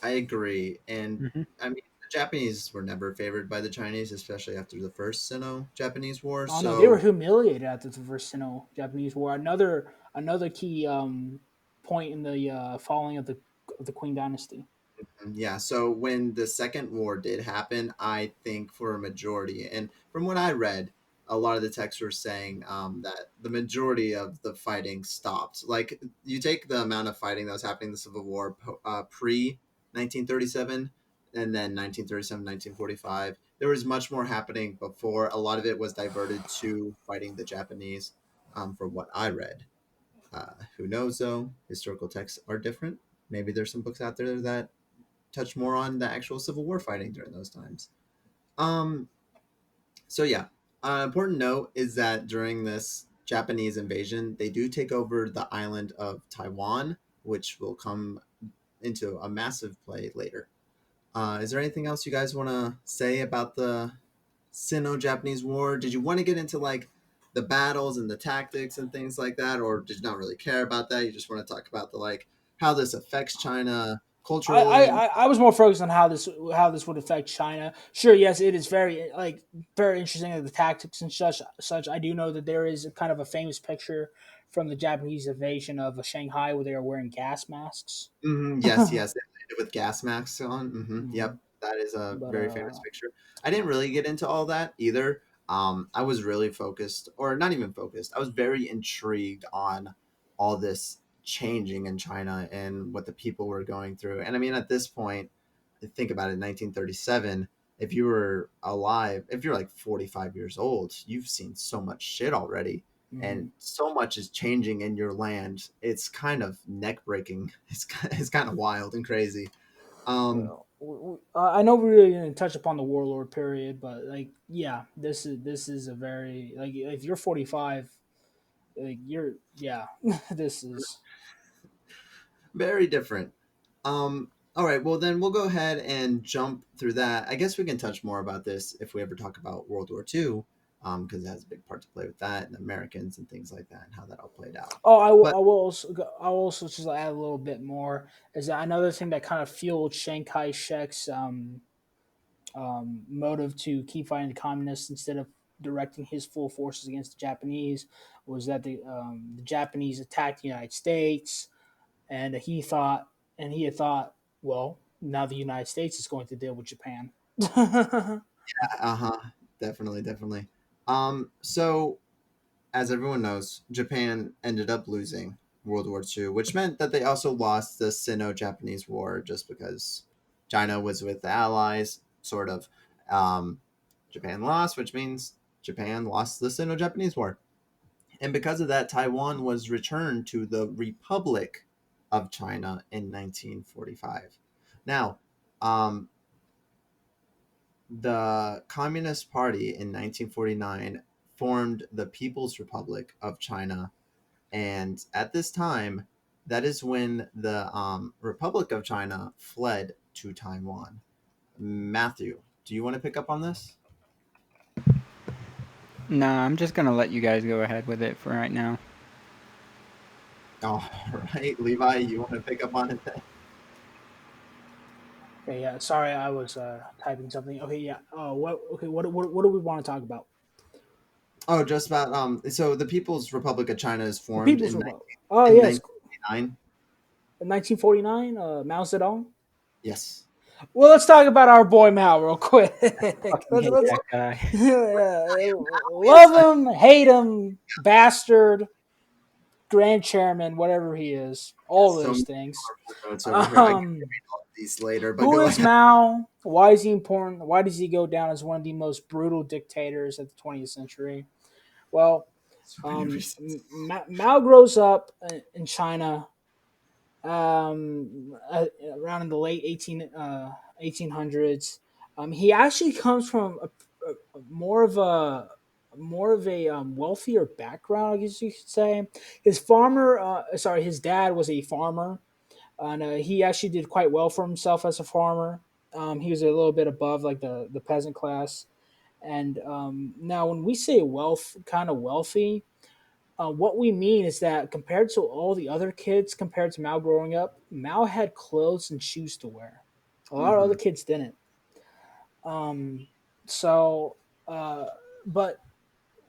I agree, and Mm-hmm. I mean the Japanese were never favored by the Chinese, especially after the first Sino-Japanese War. Oh no, they were So humiliated after the first Sino-Japanese War. Another key point in the falling of the Qing dynasty. yeah, so when the second war did happen, I think for a majority, and from what I read, a lot of the texts were saying that the majority of the fighting stopped. Like, you take the amount of fighting that was happening in the Civil War pre 1937, and then 1937, 1945. There was much more happening before. A lot of it was diverted to fighting the Japanese, from what I read. Who knows, though? Historical texts are different. Maybe there's some books out there that touch more on the actual Civil War fighting during those times. Um, so yeah, important note is that during this Japanese invasion, they do take over the island of Taiwan, which will come into a massive play later. Is there anything else you guys want to say about the Sino-Japanese War? Did you want to get into like the battles and the tactics and things like that, or did you not really care about that? You just want to talk about the like how this affects China I, I, culturally? I I was more focused on how this would affect China. Sure, yes, it is very interesting the tactics and such. I do know that there is a kind of a famous picture from the Japanese invasion of Shanghai where they are wearing gas masks. Yes, yes, they played it with gas masks on. Yep, Mhm. that is a But very famous picture. I didn't really get into all that either. I was really focused, or not even focused. I was very intrigued on all this changing in China and what the people were going through. And I mean, at this point, think about it, 1937. If you were alive, if you're like 45 years old, you've seen so much shit already and mhm. so much is changing in your land. It's kind of neck breaking. It's kind of wild and crazy. Um, Well, I know we really didn't touch upon the warlord period, but like, yeah, this is a very like if you're 45, like yeah, this is. Very different. All right, well then we'll go ahead and jump through that. I guess we can touch more about this if we ever talk about World War II, because it has a big part to play with that and Americans and things like that and how that all played out. Oh, I will. But I will also just add a little bit more. Is that another thing that kind of fueled Chiang Kai Shek's motive to keep fighting the communists instead of directing his full forces against the Japanese was that the Japanese attacked the United States, and he had thought, well, now the United States is going to deal with Japan. Uh-huh. Definitely, definitely. So as everyone knows, Japan ended up losing World War II, which meant that they also lost the Sino-Japanese War just because China was with the Allies, sort of. Um, Japan lost, which means Japan lost the Sino-Japanese War. And because of that, Taiwan was returned to the Republic of China in 1945. Now, um, the Communist Party in 1949 formed the People's Republic of China, and at this time, that is when the Republic of China fled to Taiwan. Matthew, do you want to pick up on this? Nah, I'm just gonna let you guys go ahead with it for right now. All right, Levi, you want to pick up on it then? Okay, yeah. Sorry, I was typing something. Okay, yeah. What? Okay, what do we want to talk about? Oh, just about so the People's Republic of China is The formed People's in Republic. Oh in yes, 1989. in 1949, Mao Zedong. Yes. Well, let's talk about our boy Mao real quick. Fucking let's, hate let's that guy. Yes, love him, hate him, bastard, grand chairman, whatever he is, all so those many things. notes over here. I can Um, read all of these later, but who go is ahead. Mao? Why is he important? Why does he go down as one of the most brutal dictators of the 20th century? Well, So many reasons. Mao grows up in China around in the late 1800s. He actually comes from more of a wealthier background, I guess you could say. His dad was a farmer, and he actually did quite well for himself as a farmer. He was a little bit above like the peasant class. And now, when we say kind of wealthy, what we mean is that compared to all the other kids, compared to Mao growing up, Mao had clothes and shoes to wear. A lot of Mm-hmm. other kids didn't. Um, so, uh, but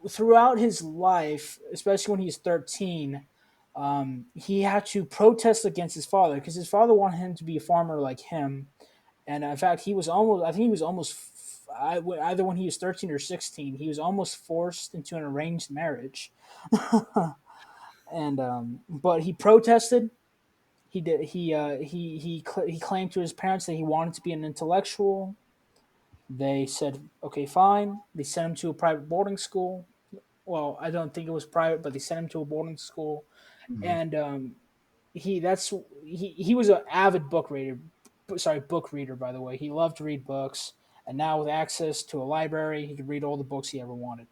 throughout his life, especially when he's 13, he had to protest against his father because his father wanted him to be a farmer like him. And in fact, I think he was almost, either when he was 13 or 16, he was almost forced into an arranged marriage. And but he protested. He did. He claimed to his parents that he wanted to be an intellectual. They said, "Okay, fine." They sent him to a private boarding school. Well, I don't think it was private, but they sent him to a boarding school, Mm-hmm. and he was an avid book reader. By the way, he loved to read books, and now with access to a library, he could read all the books he ever wanted.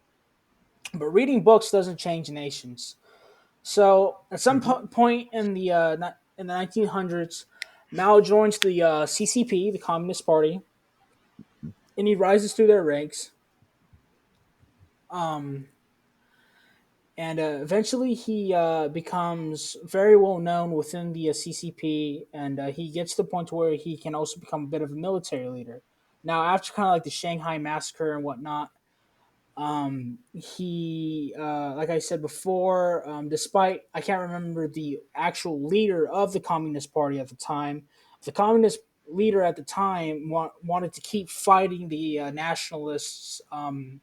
But reading books doesn't change nations. So at some Mm-hmm. point in the 1900s, Mao joins the CCP, the Communist Party, and he rises through their ranks. Um, and eventually, he becomes very well known within the CCP, and he gets to the point where he can also become a bit of a military leader. Now, after kind of like the Shanghai massacre and whatnot, he like I said before, despite I can't remember the actual leader of the Communist Party at the time, the communist leader at the time wanted to keep fighting the nationalists in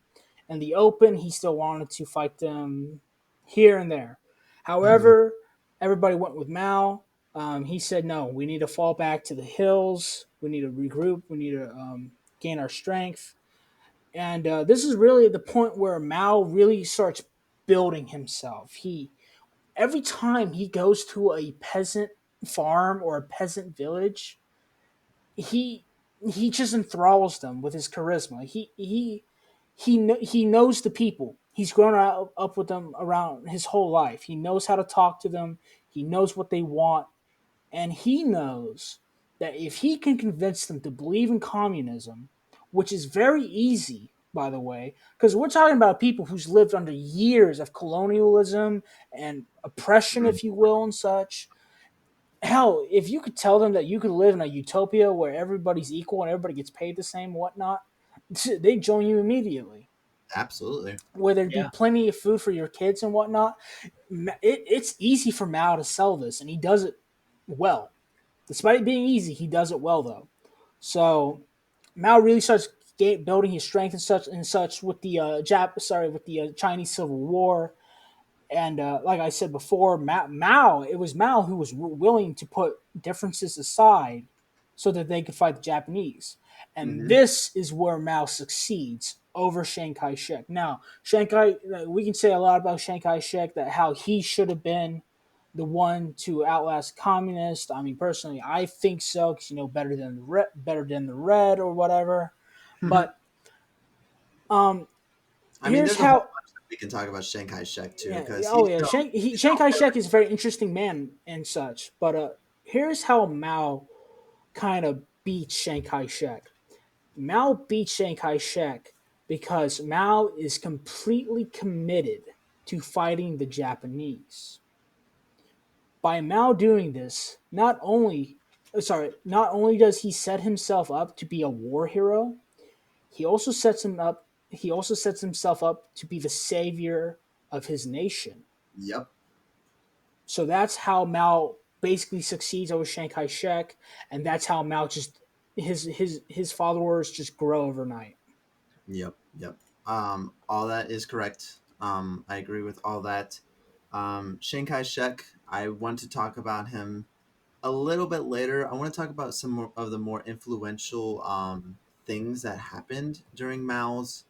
the open. He still wanted to fight them here and there. Mm-hmm. However, everybody went with Mao. He said, no, we need to fall back to the hills, we need to regroup, we need to gain our strength. And this is really the point where Mao really starts building himself. He Every time he goes to a peasant farm or a peasant village, he he just enthralls them with his charisma. He knows the people. He's grown up with them around his whole life. He knows how to talk to them. He knows what they want, and he knows that if he can convince them to believe in communism, which is very easy, by the way, because we're talking about people who's lived under years of colonialism and oppression, if you will, and such. Hell, if you could tell them that you could live in a utopia where everybody's equal and everybody gets paid the same, whatnot, they join you immediately. Absolutely. where there'd be Yeah. plenty of food for your kids and whatnot. It's easy for Mao to sell this, and he does it well. Despite it being easy, he does it well though. So Mao really starts building his strength and such with the with the Chinese Civil War. And like I said before, it was Mao who was willing to put differences aside so that they could fight the Japanese. And Hmm. this is where Mao succeeds over Chiang Kai shek. Now, we can say a lot about Chiang Kai shek, that how he should have been the one to outlast communists. I mean, personally, I think so because better than the red or whatever. But um, I mean, here's there's a whole how bunch that we can talk about Chiang Kai-shek too, yeah, because oh yeah, he's Chiang shown Kai shek very is a very interesting man and such. But here's how Mao kind of beats Chiang Kai shek. Mao beats Chiang Kai shek because Mao is completely committed to fighting the Japanese. By Mao doing this, not only does he set himself up to be a war hero, he also sets himself up to be the savior of his nation. Yep, So that's how Mao basically succeeds over Chiang Kai shek, and that's how Mao just his followers just grow overnight. yep. All that is correct. I agree with all that. Chiang Kai-shek, I want to talk about him a little bit later. I want to talk about some more of the more influential things that happened during Mao's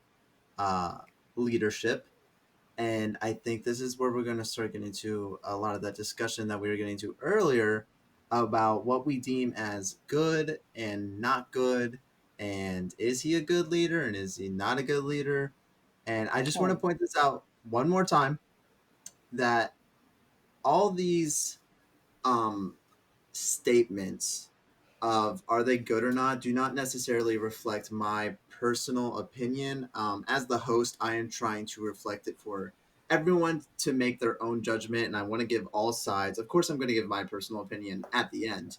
uh, leadership. And I think this is where we're going to start getting into a lot of that discussion that we were getting to earlier about what we deem as good and not good. And is he a good leader and is he not a good leader? And I just want to Oh, point this out one more time that all these um, statements of are they good or not do not necessarily reflect my personal opinion. As the host, I am trying to reflect it for everyone to make their own judgment, and I want to give all sides. Of course, I'm going to give my personal opinion at the end.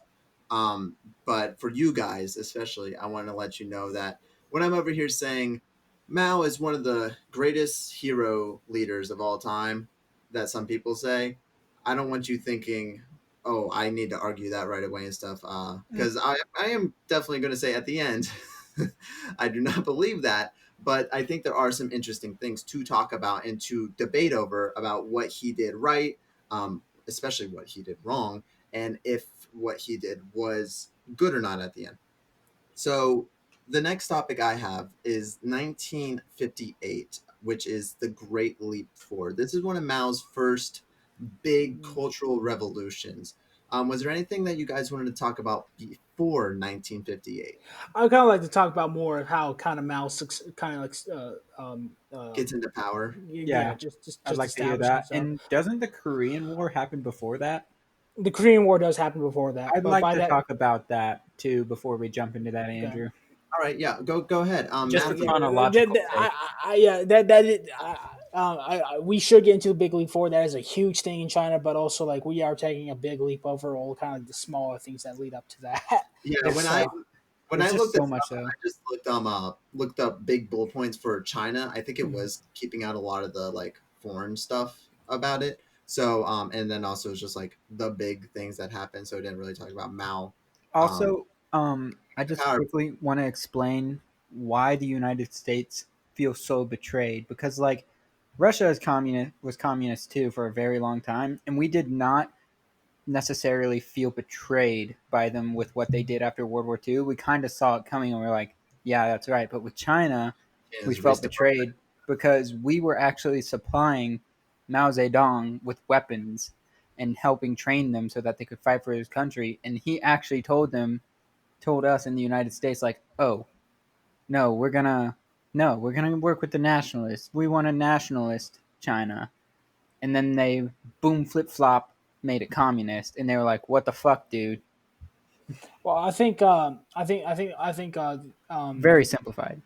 Um, but for you guys, especially, I want to let you know that when I'm over here saying Mao is one of the greatest hero leaders of all time, that some people say, I don't want you thinking, oh, I need to argue that right away and stuff. Because I am definitely going to say at the end, I do not believe that. But I think there are some interesting things to talk about and to debate over about what he did right, especially what he did wrong, and if what he did was good or not at the end. So the next topic I have is 1958, which is the Great Leap Forward. This is one of Mao's first big cultural revolutions. Was there anything that you guys wanted to talk about before 1958? I kind of like to talk about more of how kind of kind of like Gets into power. yeah, Yeah, I'd just like to hear establishing that. himself. And doesn't the Korean War happen before that? The Korean War does happen before that, I'd but like by to that, talk about that too before we jump into that, okay. Andrew. All right, yeah, go ahead. Just for Matthew. chronological sake. Yeah, that is, we should get into the big leap forward. That is a huge thing in China, but also like we are taking a big leap over all kind of the smaller things that lead up to that. Yeah, It's So when I it's just looked so this much up, so. I just looked up big bullet points for China. I think it mhm. was keeping out a lot of the like foreign stuff about it. So and then also it's just like the big things that happened. So it didn't really talk about Mao. Um, Also, I just Power. quickly want to explain why the United States feels so betrayed because like Russia is communist was communist too for a very long time, and we did not necessarily feel betrayed by them with what they did after World War II. We kind of saw it coming and we are like, yeah, that's right. But with China, we Is felt Rista. betrayed because we were actually supplying Mao Zedong with weapons and helping train them so that they could fight for his country. And he actually told us in the United States, like, oh, no, we're gonna work with the nationalists. We want a nationalist China. And then they boom flip flop made it communist, and they were like, "What the fuck, dude?" well, I think Very simplified.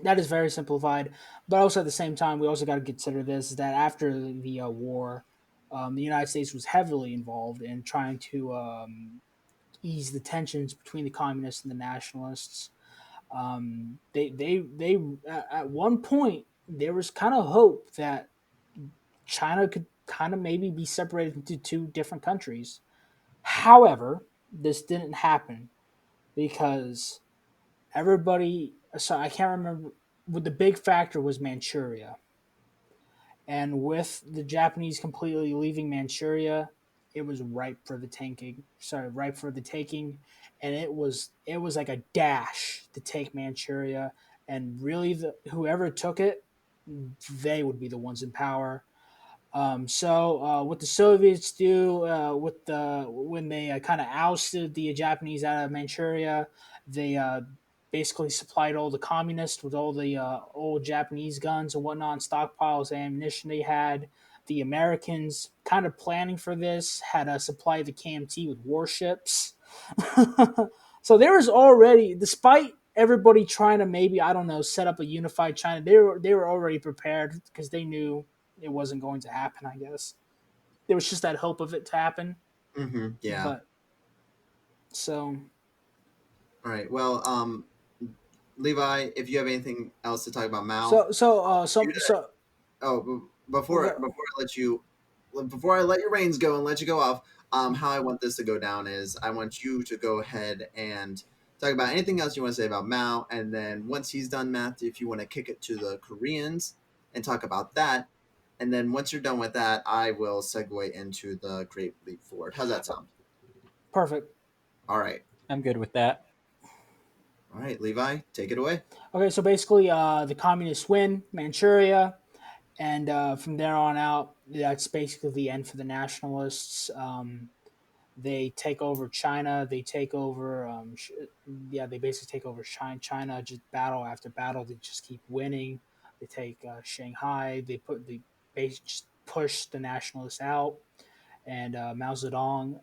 that is very simplified. But also at the same time, we also got to consider this that after the war, the United States was heavily involved in trying to ease the tensions between the communists and the nationalists. They at one point. there was kind of hope that China could kind of maybe be separated into two different countries. However, this didn't happen because everybody. So I can't remember. What the big factor was Manchuria, and with the Japanese completely leaving Manchuria, it was ripe for the tanking. Sorry, ripe for the taking, and it was like a dash to take Manchuria, and really, whoever took it, they would be the ones in power. What the Soviets do with the when they kind of ousted the Japanese out of Manchuria, they basically supplied all the communists with all the old Japanese guns and whatnot, and stockpiles of ammunition they had. The Americans, kind of planning for this, had supplied the KMT with warships. So there was already, despite everybody trying to maybe I don't know set up a unified China, they were already prepared because they knew it wasn't going to happen. I guess there was just that hope of it to happen, Yeah. but so All right. Well, Levi, if you have anything else to talk about Mao, so so shoot it. so Oh, before I let your reins go and let you go off, how I want this to go down is I want you to go ahead and talk about anything else you want to say about Mao, and then once he's done, Matthew, if you want to kick it to the Koreans and talk about that, and then once you're done with that, I will segue into the Great Leap Forward. How's that sound? perfect. All right. I'm good with that. All right, Levi, take it away. Okay, so basically, the communists win Manchuria, and from there on out, that's basically the end for the nationalists. They take over China. They take over, yeah, they basically take over China. China just battle after battle. They just keep winning. They take Shanghai. They just push the nationalists out, and Mao Zedong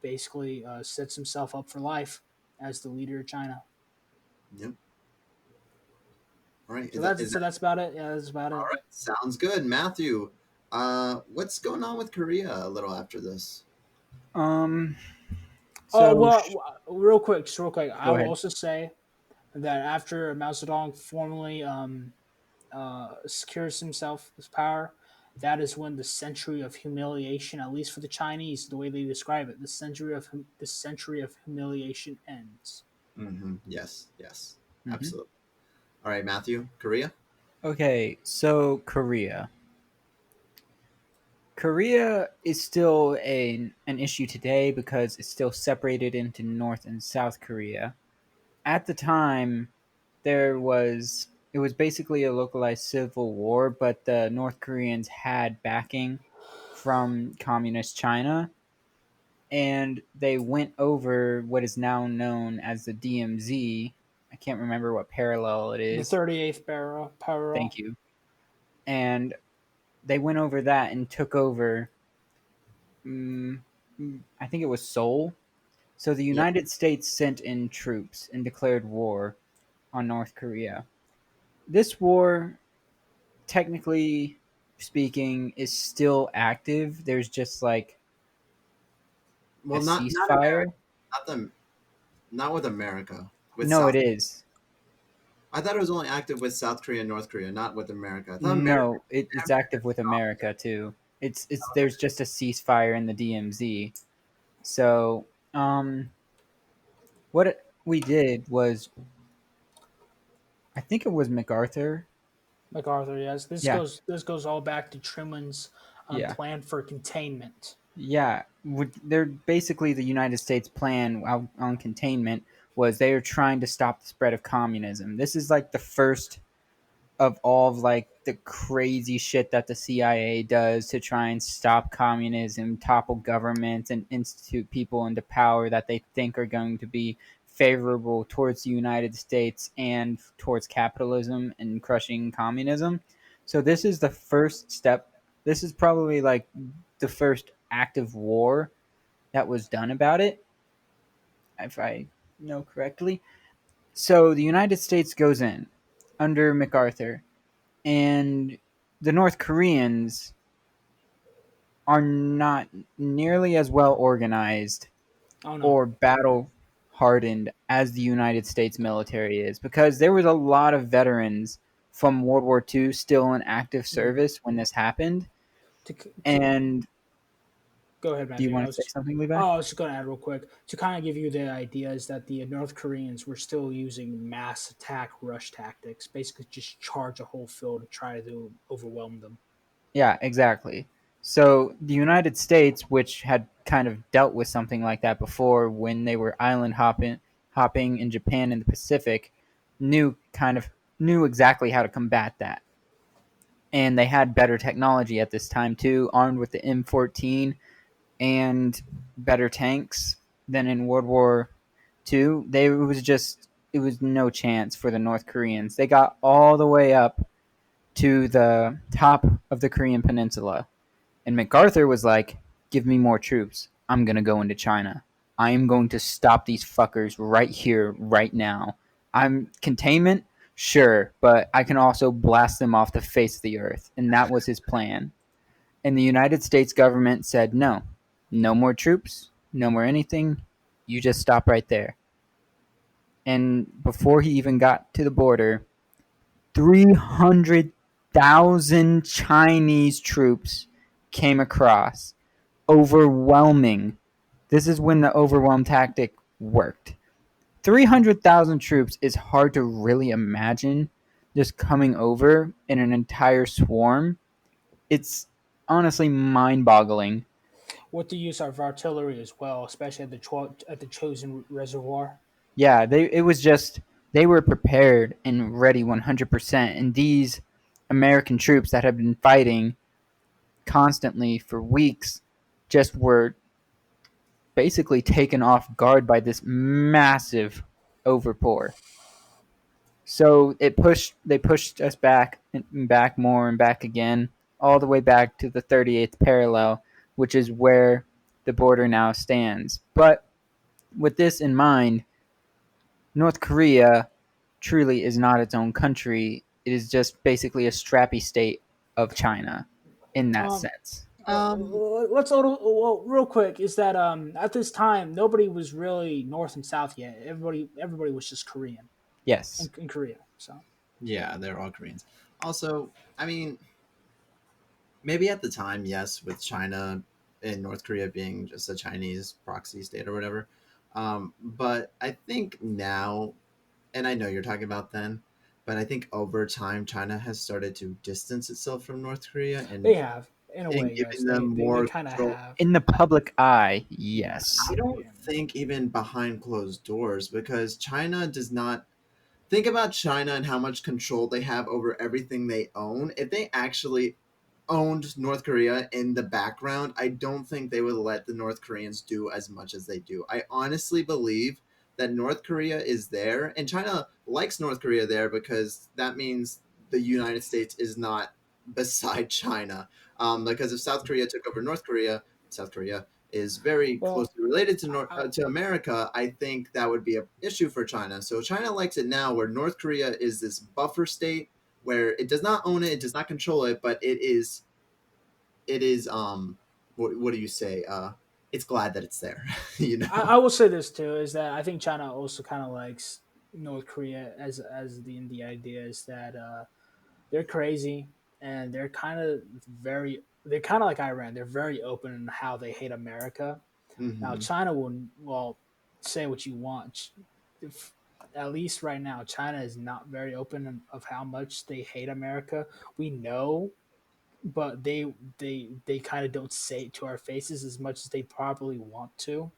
basically sets himself up for life as the leader of China. Yep. All right. So Is that that's is so that that's about it. Yeah, that's about all it. right? Sounds good, Matthew. What's going on with Korea a little after this? Um. Oh So real quick, just real quick. I go will ahead. also say that after Mao Zedong formally secures himself his power, that is when the century of humiliation, at least for the Chinese, the way they describe it, the century of humiliation ends. Yes. Yes. Hmm. Absolutely. All right, Matthew. Korea. Okay, so Korea. Korea is still an issue today because it's still separated into North and South Korea. At the time, it was basically a localized civil war, but the North Koreans had backing from communist China, and they went over what is now known as the DMZ. I can't remember what parallel it The is. 38th parallel. Thank you. And they went over that and took over. Mm, I think it was Seoul. So the Yep. United States sent in troops and declared war on North Korea. This war, technically speaking, is still active. There's just like a Well, not America. ceasefire. Not the not with America. With No, it South. is. I thought it was only active with South Korea and North Korea, not with America. I thought America. No, it's active with America too. It's there's just a ceasefire in the DMZ. So, what we did was, I think it was MacArthur. MacArthur, yes. This Yeah, goes this goes all back to Truman's yeah, plan for containment. yeah. They're basically the United States plan on containment was they are trying to stop the spread of communism. This is like the first of all of like the crazy shit that the CIA does to try and stop communism, topple governments, and institute people into power that they think are going to be favorable towards the United States and towards capitalism and crushing communism. So this is the first step. This is probably like the first active war that was done about it, if I know correctly. So the United States goes in under MacArthur, and the North Koreans are not nearly as well organized Oh no. or battle hardened as the United States military is because there was a lot of veterans from World War II still in active Mhm. service when this happened. To And go ahead, do you Matthew. want to say something, Levi? I was just going to add real quick to kind of give you the idea is that the North Koreans were still using mass attack rush tactics, basically just charge a whole field to try to overwhelm them. Yeah, exactly. So the United States, which had kind of dealt with something like that before when they were island hopping in Japan and the Pacific, knew kind of knew exactly how to combat that. And they had better technology at this time too, armed with the M14 and better tanks than in World War II. It was no chance for the North Koreans. They got all the way up to the top of the Korean Peninsula. And MacArthur was like, give me more troops. I'm going to go into China. I am going to stop these fuckers right here, right now. I'm containment, sure, but I can also blast them off the face of the earth. And that was his plan. And the United States government said, no, no more troops, no more anything. You just stop right there. And before he even got to the border, 300,000 Chinese troops came across. Overwhelming. This is when the overwhelm tactic worked. 300,000 troops is hard to really imagine just coming over in an entire swarm. It's honestly mind boggling. With the use of artillery as well, especially at the chosen reservoir. Yeah, it was just they were prepared and ready 100%. And these American troops that have been fighting constantly for weeks just were basically taken off guard by this massive overpour. So they pushed us back and back more and back again, all the way back to the 38th parallel, which is where the border now stands. But with this in mind, North Korea truly is not its own country. It is just basically a strappy state of China in that Um, sense. Um, let's well, real quick is that at this time nobody was really North and South yet. Everybody was just Korean Yes. in Korea. So yeah, they're all Koreans. Also, I mean, maybe at the time, yes, with China and North Korea being just a Chinese proxy state or whatever. But I think now, and I know you're talking about then, but I think over time, China has started to distance itself from North Korea they have, in a way, and yes, giving them they more kind of control. have. In the public eye, Yeah, yes. I don't yeah. think even behind closed doors because China does not think about China and how much control they have over everything they own. If they actually owned North Korea in the background, I don't think they would let the North Koreans do as much as they do. I honestly believe that North Korea is there, and China likes North Korea there because that means the United States is not beside China. Because if South Korea took over North Korea, South Korea is very Well, closely related to I, to America. I think that would be an issue for China. So China likes it now, where North Korea is this buffer state where it does not own it, it does not control it, but it is what do you say? It's glad that it's there, you know. I will say this too is that I think China also kind of likes North Korea as the idea is that they're crazy and they're kind of like Iran. They're very open in how they hate America. Now Hmm. China will say what you want. If, at least right now, China is not very open of how much they hate America. We know, but they kind of don't say it to our faces as much as they probably want to.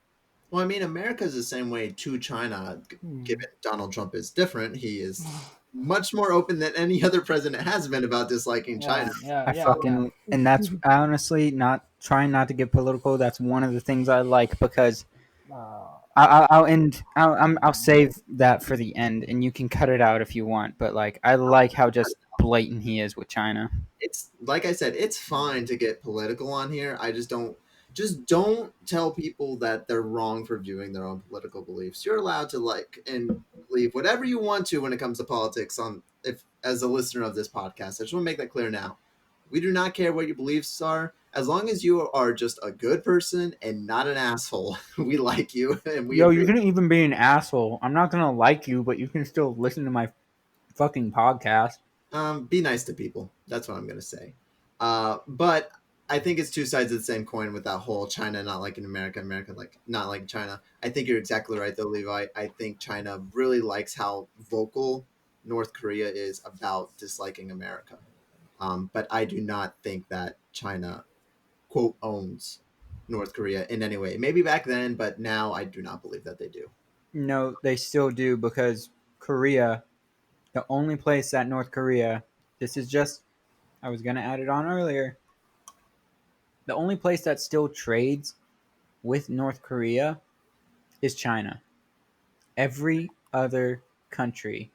Well, I mean, America is the same way to China. Hmm. Given Donald Trump is different, he is much more open than any other president has been about disliking China. Yeah, yeah, I yeah, yeah. fucking and that's honestly not trying not to get political. That's one of the things I like because Uh, I'll end. I'll save that for the end, and you can cut it out if you want. But like, I like how just blatant he is with China. It's like I said, it's fine to get political on here. I just don't tell people that they're wrong for viewing their own political beliefs. You're allowed to like and believe whatever you want to when it comes to politics on if as a listener of this podcast. I just want to make that clear now. We do not care what your beliefs are. As long as you are just a good person and not an asshole, we like you and we Yo, you appreciate. can even be an asshole. I'm not gonna like you, but you can still listen to my fucking podcast. Be nice to people. That's what I'm gonna say. But I think it's two sides of the same coin with that whole China not liking America, America like not liking China. I think you're exactly right though, Levi. I think China really likes how vocal North Korea is about disliking America. But I do not think that China quote owns North Korea in any way. Maybe back then, but now I do not believe that they do. No, they still do because Korea, the only place that North Korea, this is just, I was going to add it on earlier, the only place that still trades with North Korea is China. Every other country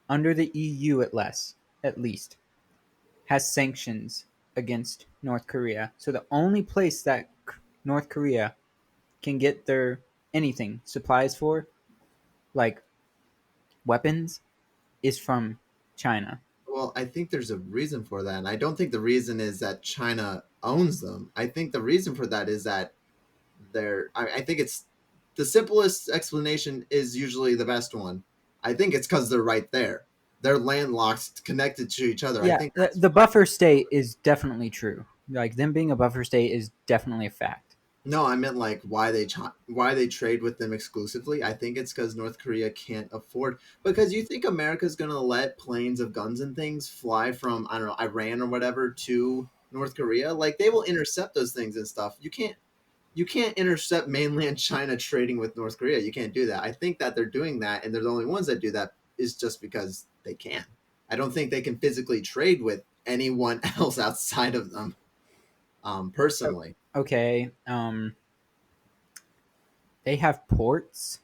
under the EU at least has sanctions against North Korea. So the only place that North Korea can get their anything supplies for, like weapons, is from China. Well, I think there's a reason for that. And I don't think the reason is that China owns them. I think the reason for that is that I think it's the simplest explanation is usually the best one. I think it's because they're right there. They're landlocked, connected to each other. I Yeah, think the, that's the why. buffer state is definitely true. Like them being a buffer state is definitely a fact. No, I meant like why they trade with them exclusively. I think it's because North Korea can't afford. Because you think America's gonna let planes of guns and things fly from I don't know Iran or whatever to North Korea? Like they will intercept those things and stuff. You can't intercept mainland China trading with North Korea. You can't do that. I think that they're doing that, and they're the only ones that do that is just because they can. I don't think they can physically trade with anyone else outside of them. Personally, Okay, they have ports.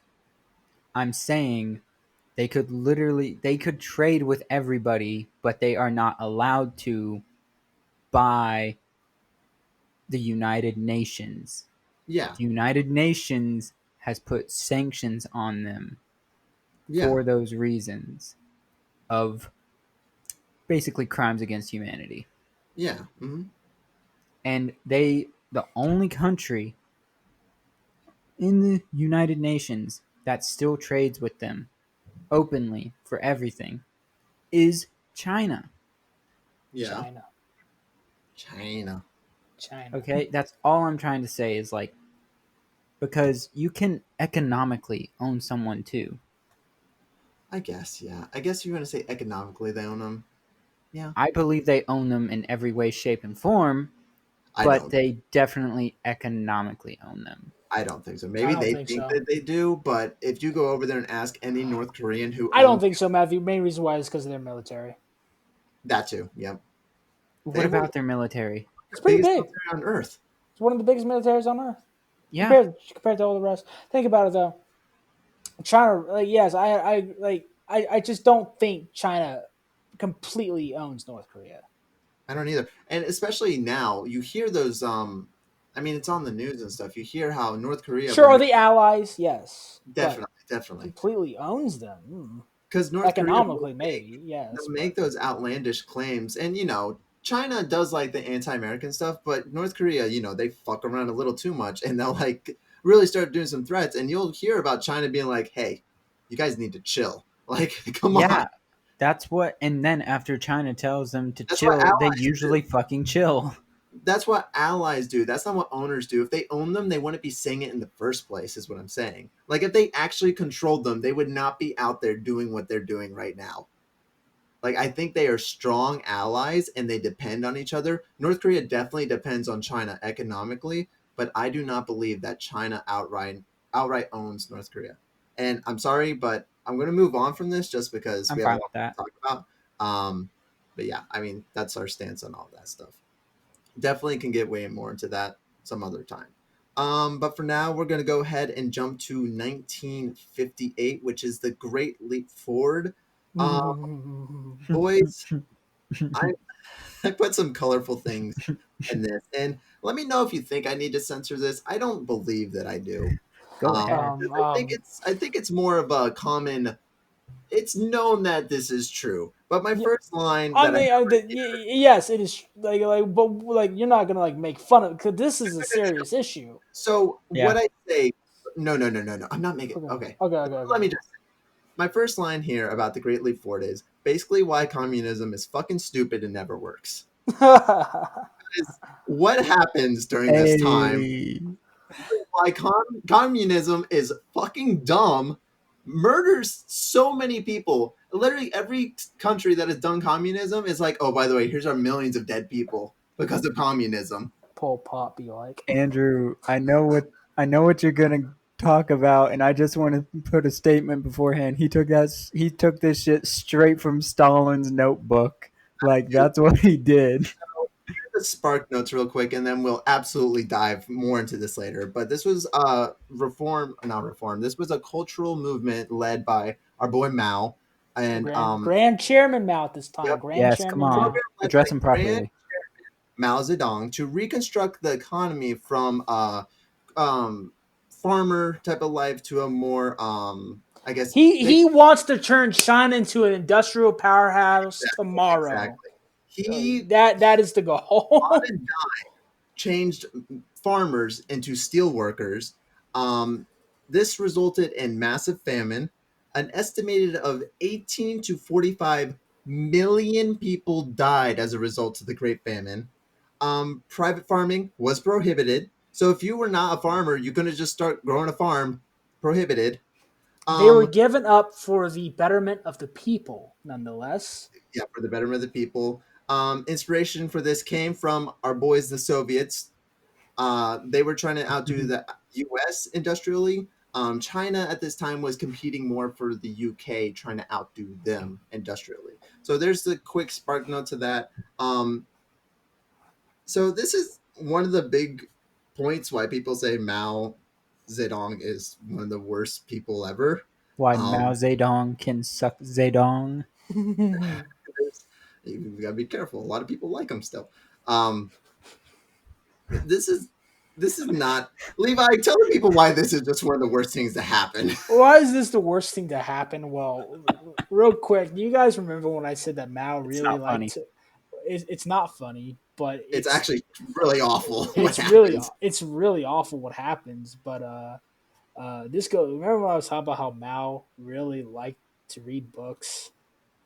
I'm saying they could trade with everybody, but they are not allowed to by the United Nations. yeah, The United Nations has put sanctions on them yeah, for those reasons of basically crimes against humanity. yeah, hmm And the only country in the United Nations that still trades with them openly for everything is China. yeah. China, China. China. Okay, that's all I'm trying to say is like because you can economically own someone too. I guess, yeah. I guess you're gonna say economically they own them. Yeah, I believe they own them in every way, shape, and form, I but don't. they definitely economically own them. I don't think so. I Maybe don't they think think so. that they do, but if you go over there and ask any North Korean who I don't owns think so, Matthew. Main reason why is because of their military. that too, yep, they What have one of about their military? It's the pretty biggest big. military on Earth. It's one of the biggest militaries on earth Yeah, compared to all the rest. Think about it though. China, like, yes, I just don't think China completely owns North Korea. I don't either. And especially now, you hear those. I mean, it's on the news and stuff. You hear how North Korea Sure, will are the allies? Yes, but definitely, definitely, completely owns them. because North Korea will Economically, maybe they'll yes, make but those outlandish claims, and China does like the anti-American stuff, but North Korea, they fuck around a little too much, and they'll like really start doing some threats, and you'll hear about China being like, "Hey, you guys need to chill. Like, come on." yeah, that's what. And then after China tells them to That's what chill, they allies do. usually fucking chill. That's what allies do. That's not what owners do. If they own them, they wouldn't be saying it in the first place, is what I'm saying. Like, if they actually controlled them, they would not be out there doing what they're doing right now. Like, I think they are strong allies and they depend on each other. North Korea definitely depends on China economically, but I do not believe that China outright owns North Korea. And I'm sorry, but I'm going to move on from this just because I'm we have a fine lot with that. to talk about. But yeah, I mean, that's our stance on all that stuff. Definitely can get way more into that some other time. But for now, we're going to go ahead and jump to 1958, which is the Great Leap Forward. Um, Boys, I I put some colorful things in this, and let me know if you think I need to censor this. I don't believe that I do. Go ahead. 'Cause I think it's more of a common. It's known that this is true, but my yeah, first line I that I have mean, right here. yes, it is but like you're not gonna like make fun of because this is a serious issue. So what Yeah. I say? No, no, no, no, no. I'm not making. Okay, Okay, okay, okay, let okay. me just. My first line here about the Great Leap Forward is basically why communism is fucking stupid and never works. Is what happens during this time, Hey, why communism is fucking dumb, murders so many people. Literally every country that has done communism is like, oh, by the way, here's our millions of dead people because of communism. Pol Pot be like. Andrew, I know what you're gonna talk about, and I just want to put a statement beforehand. He took this shit straight from Stalin's notebook. Like that's what he did. The spark notes real quick, and then we'll absolutely dive more into this later. But this was reform, not reform. This was a cultural movement led by our boy Mao, and Grand Chairman Mao at this time. yep, Grand Yes, come Chairman on, Mao. program led by address him Grand properly. Mao Zedong to reconstruct the economy from um, farmer type of life to a more I guess He wants to turn China into an industrial powerhouse tomorrow. exactly. He That is the goal. changed farmers into steel workers. Um, this resulted in massive famine. An estimated of 18 to 45 million people died as a result of the Great Famine. Private farming was prohibited. So if you were not a farmer, you couldn't just start growing a farm. Prohibited. They were Um, given up for the betterment of the people, nonetheless. yeah, for the betterment of the people. Inspiration for this came from our boys, the Soviets. They were trying to outdo the U.S. industrially. China at this time was competing more for the UK, trying to outdo them industrially. So there's the quick spark note to that. So this is one of the big points why people say Mao Zedong is one of the worst people ever. Why Mao Um, Zedong can suck Zedong? you gotta be careful. A lot of people like him still. Um, this is this is not Levi. Tell the people why this is just one of the worst things to happen. Why is this the worst thing to happen? Well, real quick, do you guys remember when I said that Mao It's really not liked funny. to? It's not funny, but It's actually really awful what it's really happens. it's really awful what happens. But this go. Remember when I was talking about how Mao really liked to read books,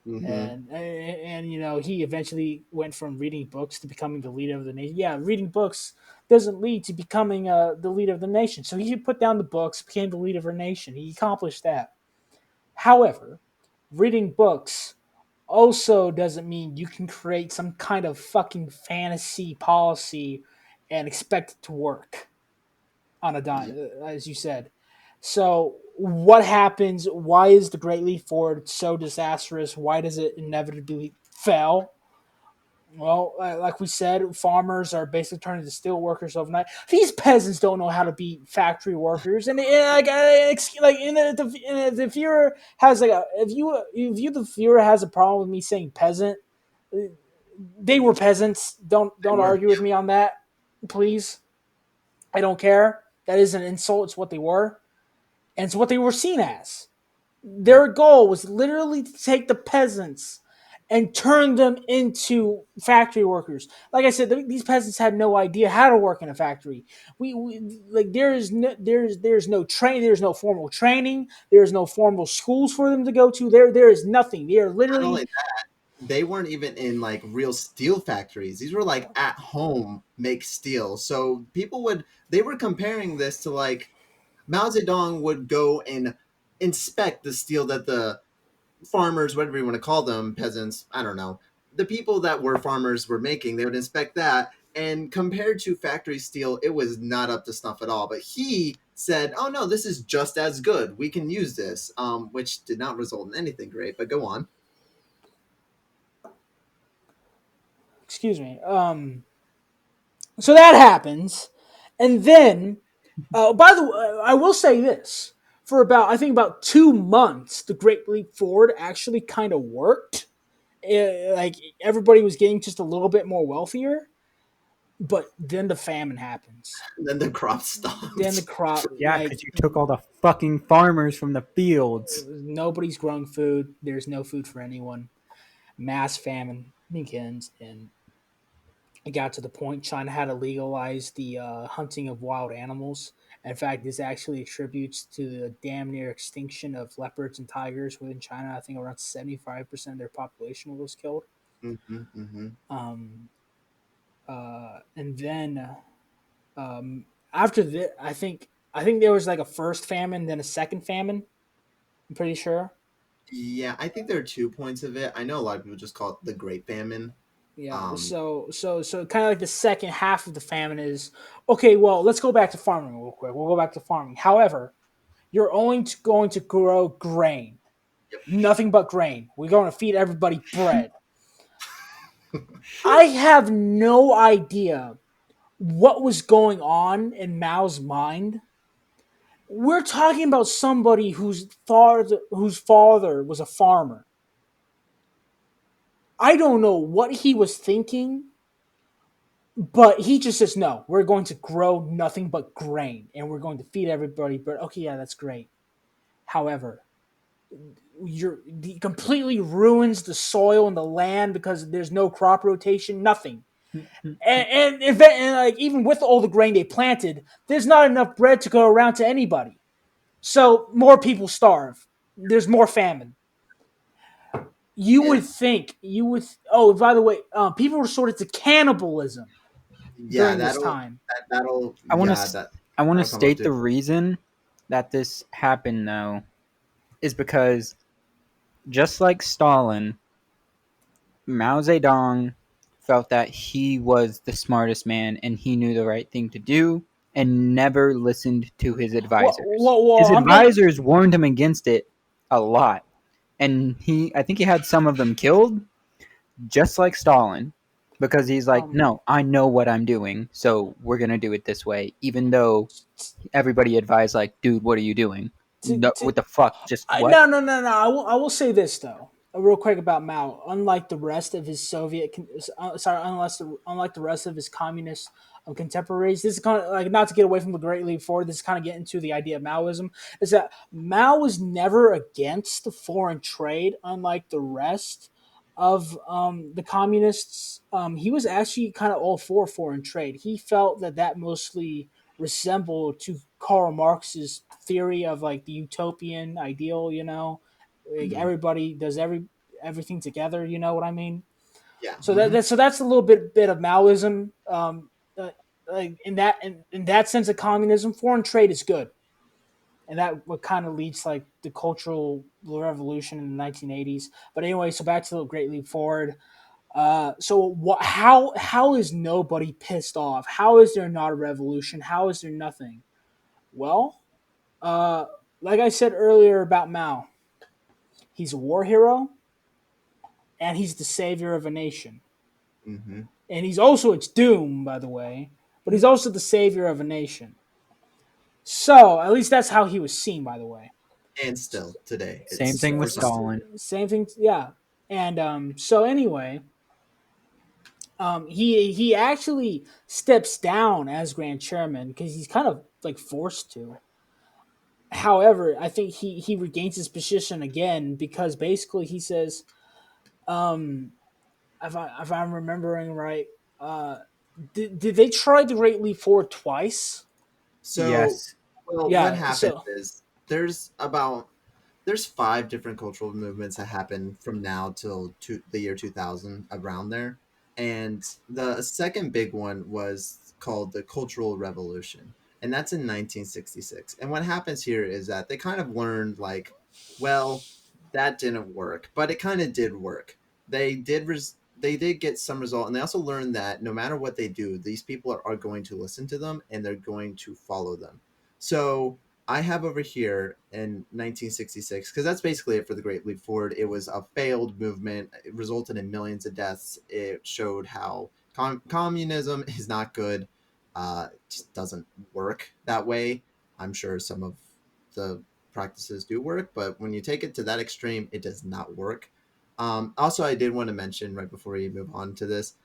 Hmm. and you know he eventually went from reading books to becoming the leader of the nation. Yeah, reading books doesn't lead to becoming the leader of the nation. So he put down the books, became the leader of our nation. He accomplished that. However, reading books also doesn't mean you can create some kind of fucking fantasy policy and expect it to work on a Yeah. dime, as you said. So, what happens? Why is the Great Leap Forward so disastrous? Why does it inevitably fail? Well, like we said, farmers are basically turning to steel workers overnight. These peasants don't know how to be factory workers, and like the Führer has like a if you the Führer has a problem with me saying peasant, they were peasants. Don't We're argue with me on that, please. I don't care. That is an insult. It's what they were, and it's what they were seen as. Their goal was literally to take the peasants and turn them into factory workers. Like I said, these peasants had no idea how to work in a factory. We like there's no train, there's no formal training, there's no formal schools for them to go to. There is nothing. They are not only literally they weren't even in like real steel factories. These were like at home make steel. So people would they were comparing this to like Mao Zedong would go and inspect the steel that the farmers, whatever you want to call them, peasants, I don't know, the people that were farmers were making, they would inspect that. And compared to factory steel, it was not up to snuff at all. But he said, oh no, this is just as good. We can use this, which did not result in anything great, but go on. excuse me. So that happens, and then by the way, I will say this: for about I think about 2 months, the Great Leap Forward actually kind of worked. Like everybody was getting just a little bit more wealthier, but then the famine happens. And then the crop Then the stopped. crop, Yeah, like because you took all the fucking farmers from the fields. nobody's growing food. There's no food for anyone. Mass famine begins, and it got to the point China had to legalize the hunting of wild animals. In fact, this actually attributes to the damn near extinction of leopards and tigers within China. I think around 75% of their population was killed. Mm-hmm, mm-hmm. Um, and then after that, I think there was like a first famine, then a second famine. I'm pretty sure. Yeah, I think there are 2 points of it. I know a lot of people just call it the Great Famine. Yeah. Um, So kind of like the second half of the famine is okay. Well, let's go back to farming real quick. We'll go back to farming. However, you're only going to grow grain, yep. nothing but grain. We're going to feed everybody bread. I have no idea what was going on in Mao's mind. We're talking about somebody whose father was a farmer. I don't know what he was thinking, but he just says no. We're going to grow nothing but grain, and we're going to feed everybody bread. Okay, yeah, that's great. However, completely ruins the soil and the land because there's no crop rotation, nothing. And like even with all the grain they planted, there's not enough bread to go around to anybody. So more people starve. There's more famine. You would And think you would. Oh, by the way, people resorted to cannibalism yeah, during this time. that'll I want yeah to that I want to that'll come up state too. the reason that this happened though is because just like Stalin, Mao Zedong felt that he was the smartest man and he knew the right thing to do and never listened to his advisors. His I'm in. advisors warned him against it a lot, and I think he had some of them killed, just like Stalin, because he's like, Um, no, I know what I'm doing, so we're gonna do it this way, even though everybody advised, like, dude, what are you doing? to, No, to what the fuck? Just what? no, no, no, no. I will say this though, real quick about Mao. Unlike the rest of his unlike the rest of his communist contemporaries, this is kind of like not to get away from the Great Leap Forward. This is kind of getting to the idea of Maoism. Is that Mao was never against the foreign trade, unlike the rest of the communists. He was actually kind of all for foreign trade. He felt that mostly resemble to Karl Marx's theory of like the utopian ideal, like Mhm. everybody does everything together, you know what I mean? Yeah. So that's a little bit of Maoism. Like in that sense of communism, foreign trade is good, and that what kind of leads to, like the cultural revolution in the 1980s. But anyway, so back to the Great Leap Forward. So what? How is nobody pissed off? How is there not a revolution? How is there nothing? Well, uh, like I said earlier about Mao, he's a war hero and he's the savior of a nation. Mm-hmm. And he's also its doom, by the way, but he's also the savior of a nation. So at least that's how he was seen, by the way. And still today, Same it's thing for with some. Stalin. Same thing, yeah. And so anyway, he actually steps down as grand chairman because he's kind of like forced to. However, I think he regains his position again because basically he says, um, if I'm remembering right, uh, did they try the Great Leap Forward twice? So, Yes. well, what Yeah. happens So is there's 5 different cultural movements that happen from now till the year 2000 around there, and the second big one was called the Cultural Revolution, and that's in 1966. And what happens here is that they kind of learned like, well, that didn't work, but it kind of did work. They did get some result, and they also learned that no matter what they do, these people are going to listen to them and they're going to follow them. So I have over here in 1966, because that's basically it for the Great Leap Forward. It was a failed movement. It resulted in millions of deaths. It showed how communism is not good. It just doesn't work that way. I'm sure some of the practices do work, but when you take it to that extreme, it does not work. Also, I did want to mention right before we move on to this,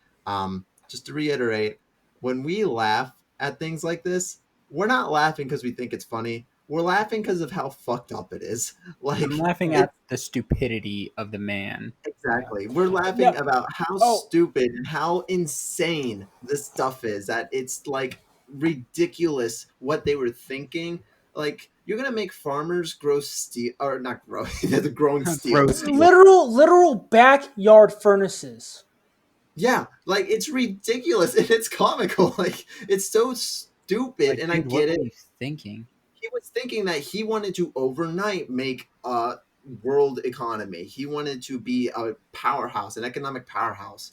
just to reiterate, when we laugh at things like this, we're not laughing because we think it's funny. we're laughing because of how fucked up it is. I'm Like laughing it at the stupidity of the man. Yeah. exactly. We're laughing No. about how Oh, stupid and how insane this stuff is. That it's like ridiculous what they were thinking. Like you're gonna make farmers grow steel or not grow? They're growing Grow steel. steel. literal backyard furnaces. Yeah, like it's ridiculous and it's comical. Like it's so stupid, Like, and I dude, what get were it. you thinking? He was thinking that he wanted to overnight make a world economy. He wanted to be a powerhouse, an economic powerhouse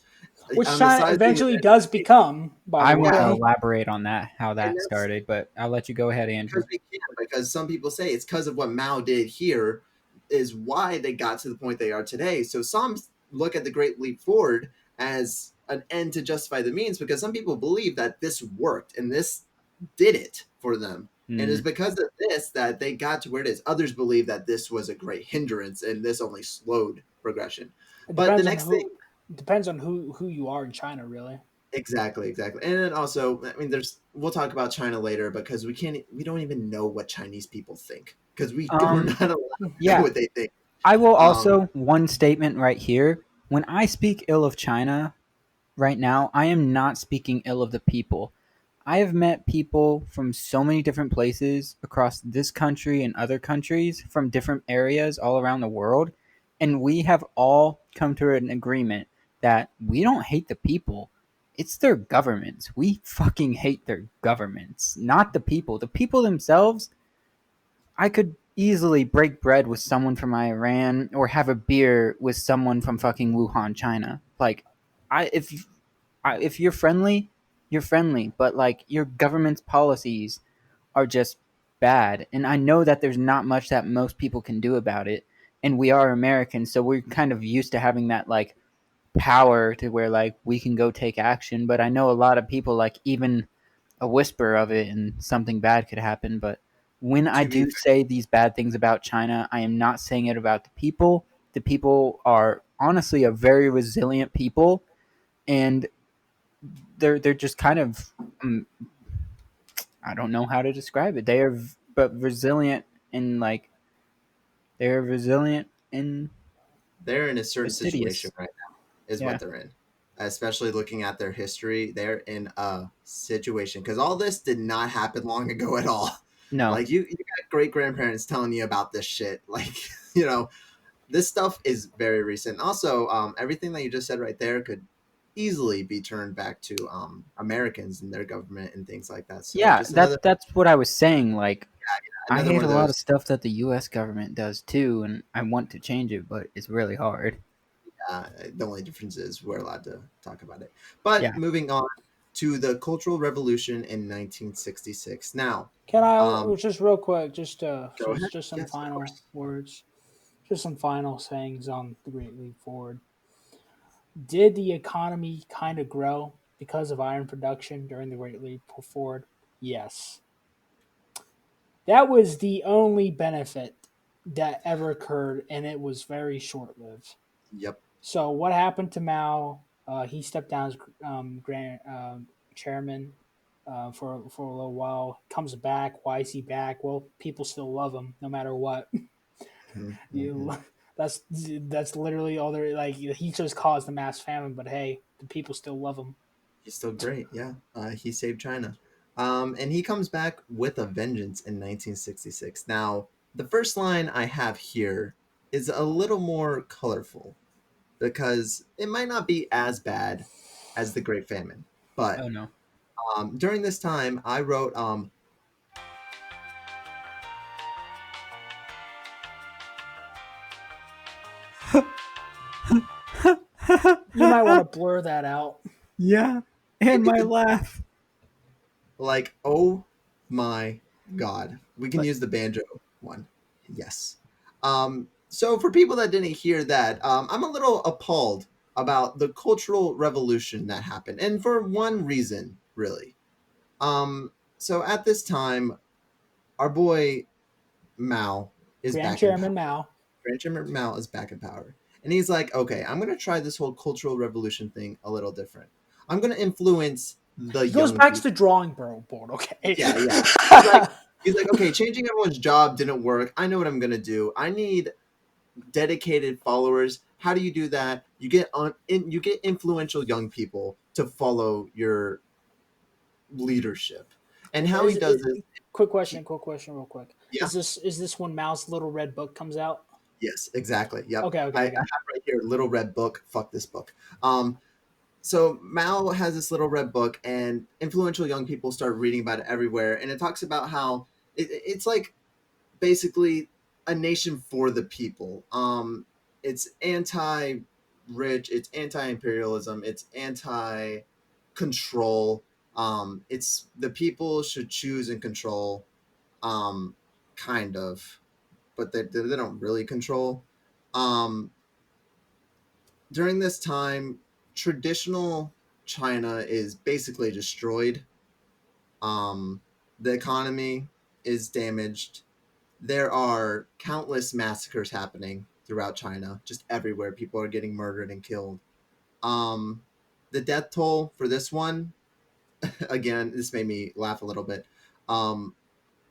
Which on the China size of the eventually United does States. become, by I the want to Yeah, way. elaborate on that, how and that that's started, but I'll let you go ahead, Andrew. because they can. Because some people say it's because of what Mao did here is why they got to the point they are today. So some look at the Great Leap Forward as an end to justify the means because some people believe that this worked and this did it for them. And it's Mm. because of this that they got to where it is. Others believe that this was a great hindrance and this only slowed progression. It But the depends on next thing, who. Depends on who you are in China, really. exactly, exactly. And then also, I mean, we'll talk about China later because we don't even know what Chinese people think because we're Um, not allowed to know yeah, what they think. I will Um, also, one statement right here. When I speak ill of China right now, I am not speaking ill of the people. I have met people from so many different places across this country and other countries from different areas all around the world. And we have all come to an agreement that we don't hate the people. It's their governments. We fucking hate their governments, not the people. The people themselves, I could easily break bread with someone from Iran or have a beer with someone from fucking Wuhan, China. Like, I if you're friendly, you're friendly, but like your government's policies are just bad. And I know that there's not much that most people can do about it. And we are Americans, so we're kind of used to having that like power to where like we can go take action. But I know a lot of people like even a whisper of it and something bad could happen. But when I to be do say these bad things about China, I am not saying it about the people. The people are honestly a very resilient people, and they're just kind of I don't know how to describe it. They are but resilient and like they're resilient and they're in a certain situation fastidious. right now, is Yeah. what they're in. Especially looking at their history, they're in a situation because all this did not happen long ago at all. No. Like you got great grandparents telling you about this shit. Like you know, this stuff is very recent. Also, everything that you just said right there could easily be turned back to Americans and their government and things like that. So Yeah, just another that's what I was saying. Like I another hate one a of lot of those. stuff that the U.S. government does too, and I want to change it, but it's really hard. The only difference is we're allowed to talk about it. But Yeah. moving on to the Cultural Revolution in 1966. Now, Can I um, just real quick, go ahead. just some Yes, of final course. words, just some final sayings on the Great Leap Forward. Did the economy kind of grow because of iron production during the Great Leap Forward? Yes. That was the only benefit that ever occurred, and it was very short lived. Yep. So, what happened to Mao? He stepped down as grand chairman for a little while. Comes back. Why is he back? Well, people still love him no matter what. Mm-hmm. you, that's literally all there. Like he just caused the mass famine, but hey, the people still love him. He's still great. Yeah. He saved China. And he comes back with a vengeance in 1966. Now, the first line I have here is a little more colorful because it might not be as bad as the Great Famine. But Oh no. during this time, I wrote You might want to blur that out. Yeah. And my laugh. like, oh my god. We can But use the banjo one. Yes. So for people that didn't hear that, I'm a little appalled about the cultural revolution that happened. And for one reason, really. So at this time, our boy Mao is Grand back in power. Chairman Mao. Grand Chairman Mao is back in power. And he's like, okay, I'm going to try this whole cultural revolution thing a little different. I'm going to influence the He goes young back to people. the drawing board. Okay. Yeah, yeah. He's like, He's like, okay, changing everyone's job didn't work. I know what I'm gonna do. I need dedicated followers. How do you do that? You get influential young people to follow your leadership. And how he Is does it, this, he, quick question, real quick. yeah, Is this when Mao's little red book comes out? yes, exactly. Yep. Okay, I okay, okay. have right here, Little Red Book. Fuck this book. Um, so Mao has this little red book, and influential young people start reading about it everywhere. And it talks about how it's like basically a nation for the people. It's anti-rich, it's anti-imperialism, it's anti-control. It's the people should choose and control, um, kind of, but they don't really control. Um, During this time, traditional China is basically destroyed. Um, the economy is damaged. There are countless massacres happening throughout China, just everywhere. People are getting murdered and killed. Um, the death toll for this one, again, this made me laugh a little bit. Um,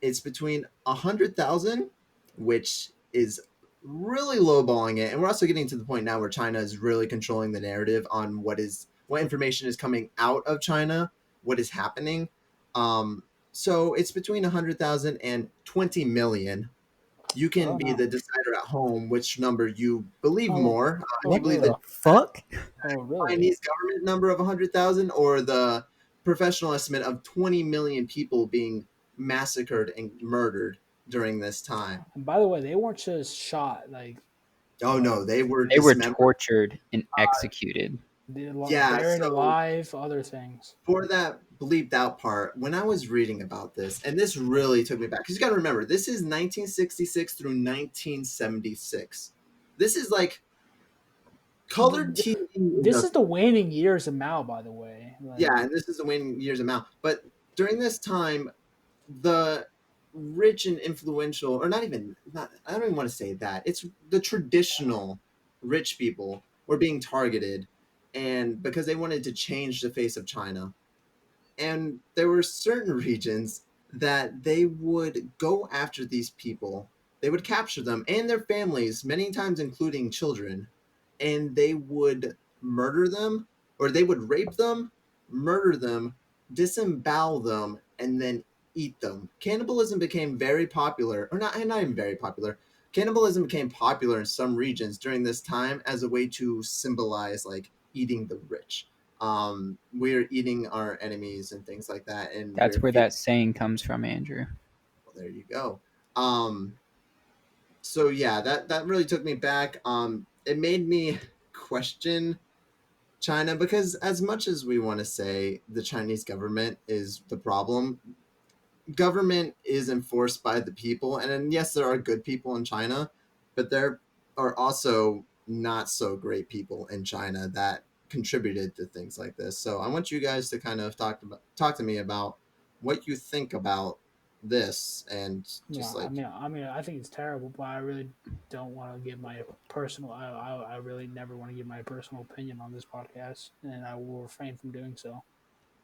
it's between 100,000, which is really lowballing it, and we're also getting to the point now where China is really controlling the narrative on what information is coming out of China, what is happening. So it's between 100,000 and 20 million. You can Oh be no. the decider at home which number you believe Oh, more. If you What believe oh, the the fuck? oh, really? Chinese government number of 100,000 or the professional estimate of 20 million people being massacred and murdered during this time. And by the way, they weren't just shot. Like, Oh no, they were They were dismembered. tortured and executed. they Yeah, buried so alive, other things. for that bleeped out part, when I was reading about this, and this really took me back, because you got to remember, this is 1966 through 1976. This is like colored TV in This the is the waning years of Mao, by the way. yeah, Like, and this is the waning years of Mao. But during this time, the rich and influential, or not even not, I don't even want to say that. It's the traditional rich people were being targeted, and because they wanted to change the face of China, and there were certain regions that they would go after these people. They would capture them and their families, many times including children, and they would murder them, or they would rape them, murder them, disembowel them, and then eat them. Cannibalism became very popular, or not even very popular. Cannibalism became popular in some regions during this time as a way to symbolize like eating the rich. We're eating our enemies and things like that, and That's we're where feeding. that saying comes from, Andrew. Well, there you go. Um, so yeah, that really took me back. It made me question China because as much as we want to say the Chinese government is the problem, government is enforced by the people, and then, yes, there are good people in China, but there are also not so great people in China that contributed to things like this. So I want you guys to kind of talk to me about what you think about this and yeah, just like I think it's terrible, but I really don't want to give my personal. I really never want to give my personal opinion on this podcast, and I will refrain from doing so.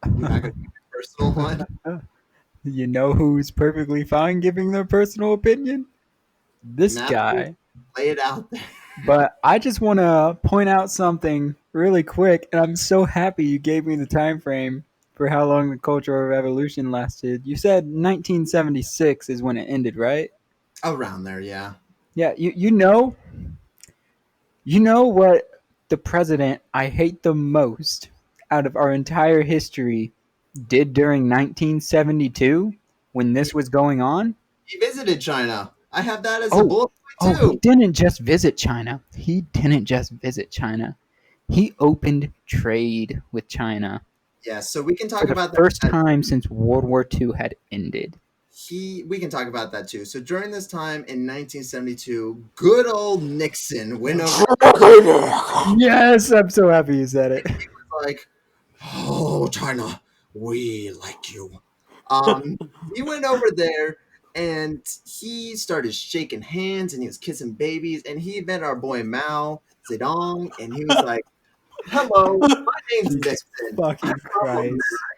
you're not going to keep your personal one. You know who's perfectly fine giving their personal opinion? This Matthew, guy. lay it out there. But I just want to point out something really quick, and I'm so happy you gave me the time frame for how long the Cultural Revolution lasted. You said 1976 is when it ended, right? Around there, yeah. Yeah, you know what the president I hate the most out of our entire history did during 1972 when He, this was going on? he visited China. I have that as a Oh, bullet oh, point he too. didn't just visit China. He didn't just visit China. He opened trade with China Yeah, so we can for talk the about that. first time since World War II had ended. We can talk about that too. So during this time in 1972, good old Nixon went over Yes, I'm so happy you said it. like, "Oh, China, we like you." He went over there and he started shaking hands and he was kissing babies and he met our boy Mao Zedong and he was like, Hello, my name's Jesus Nixon. I'm fucking from Christ.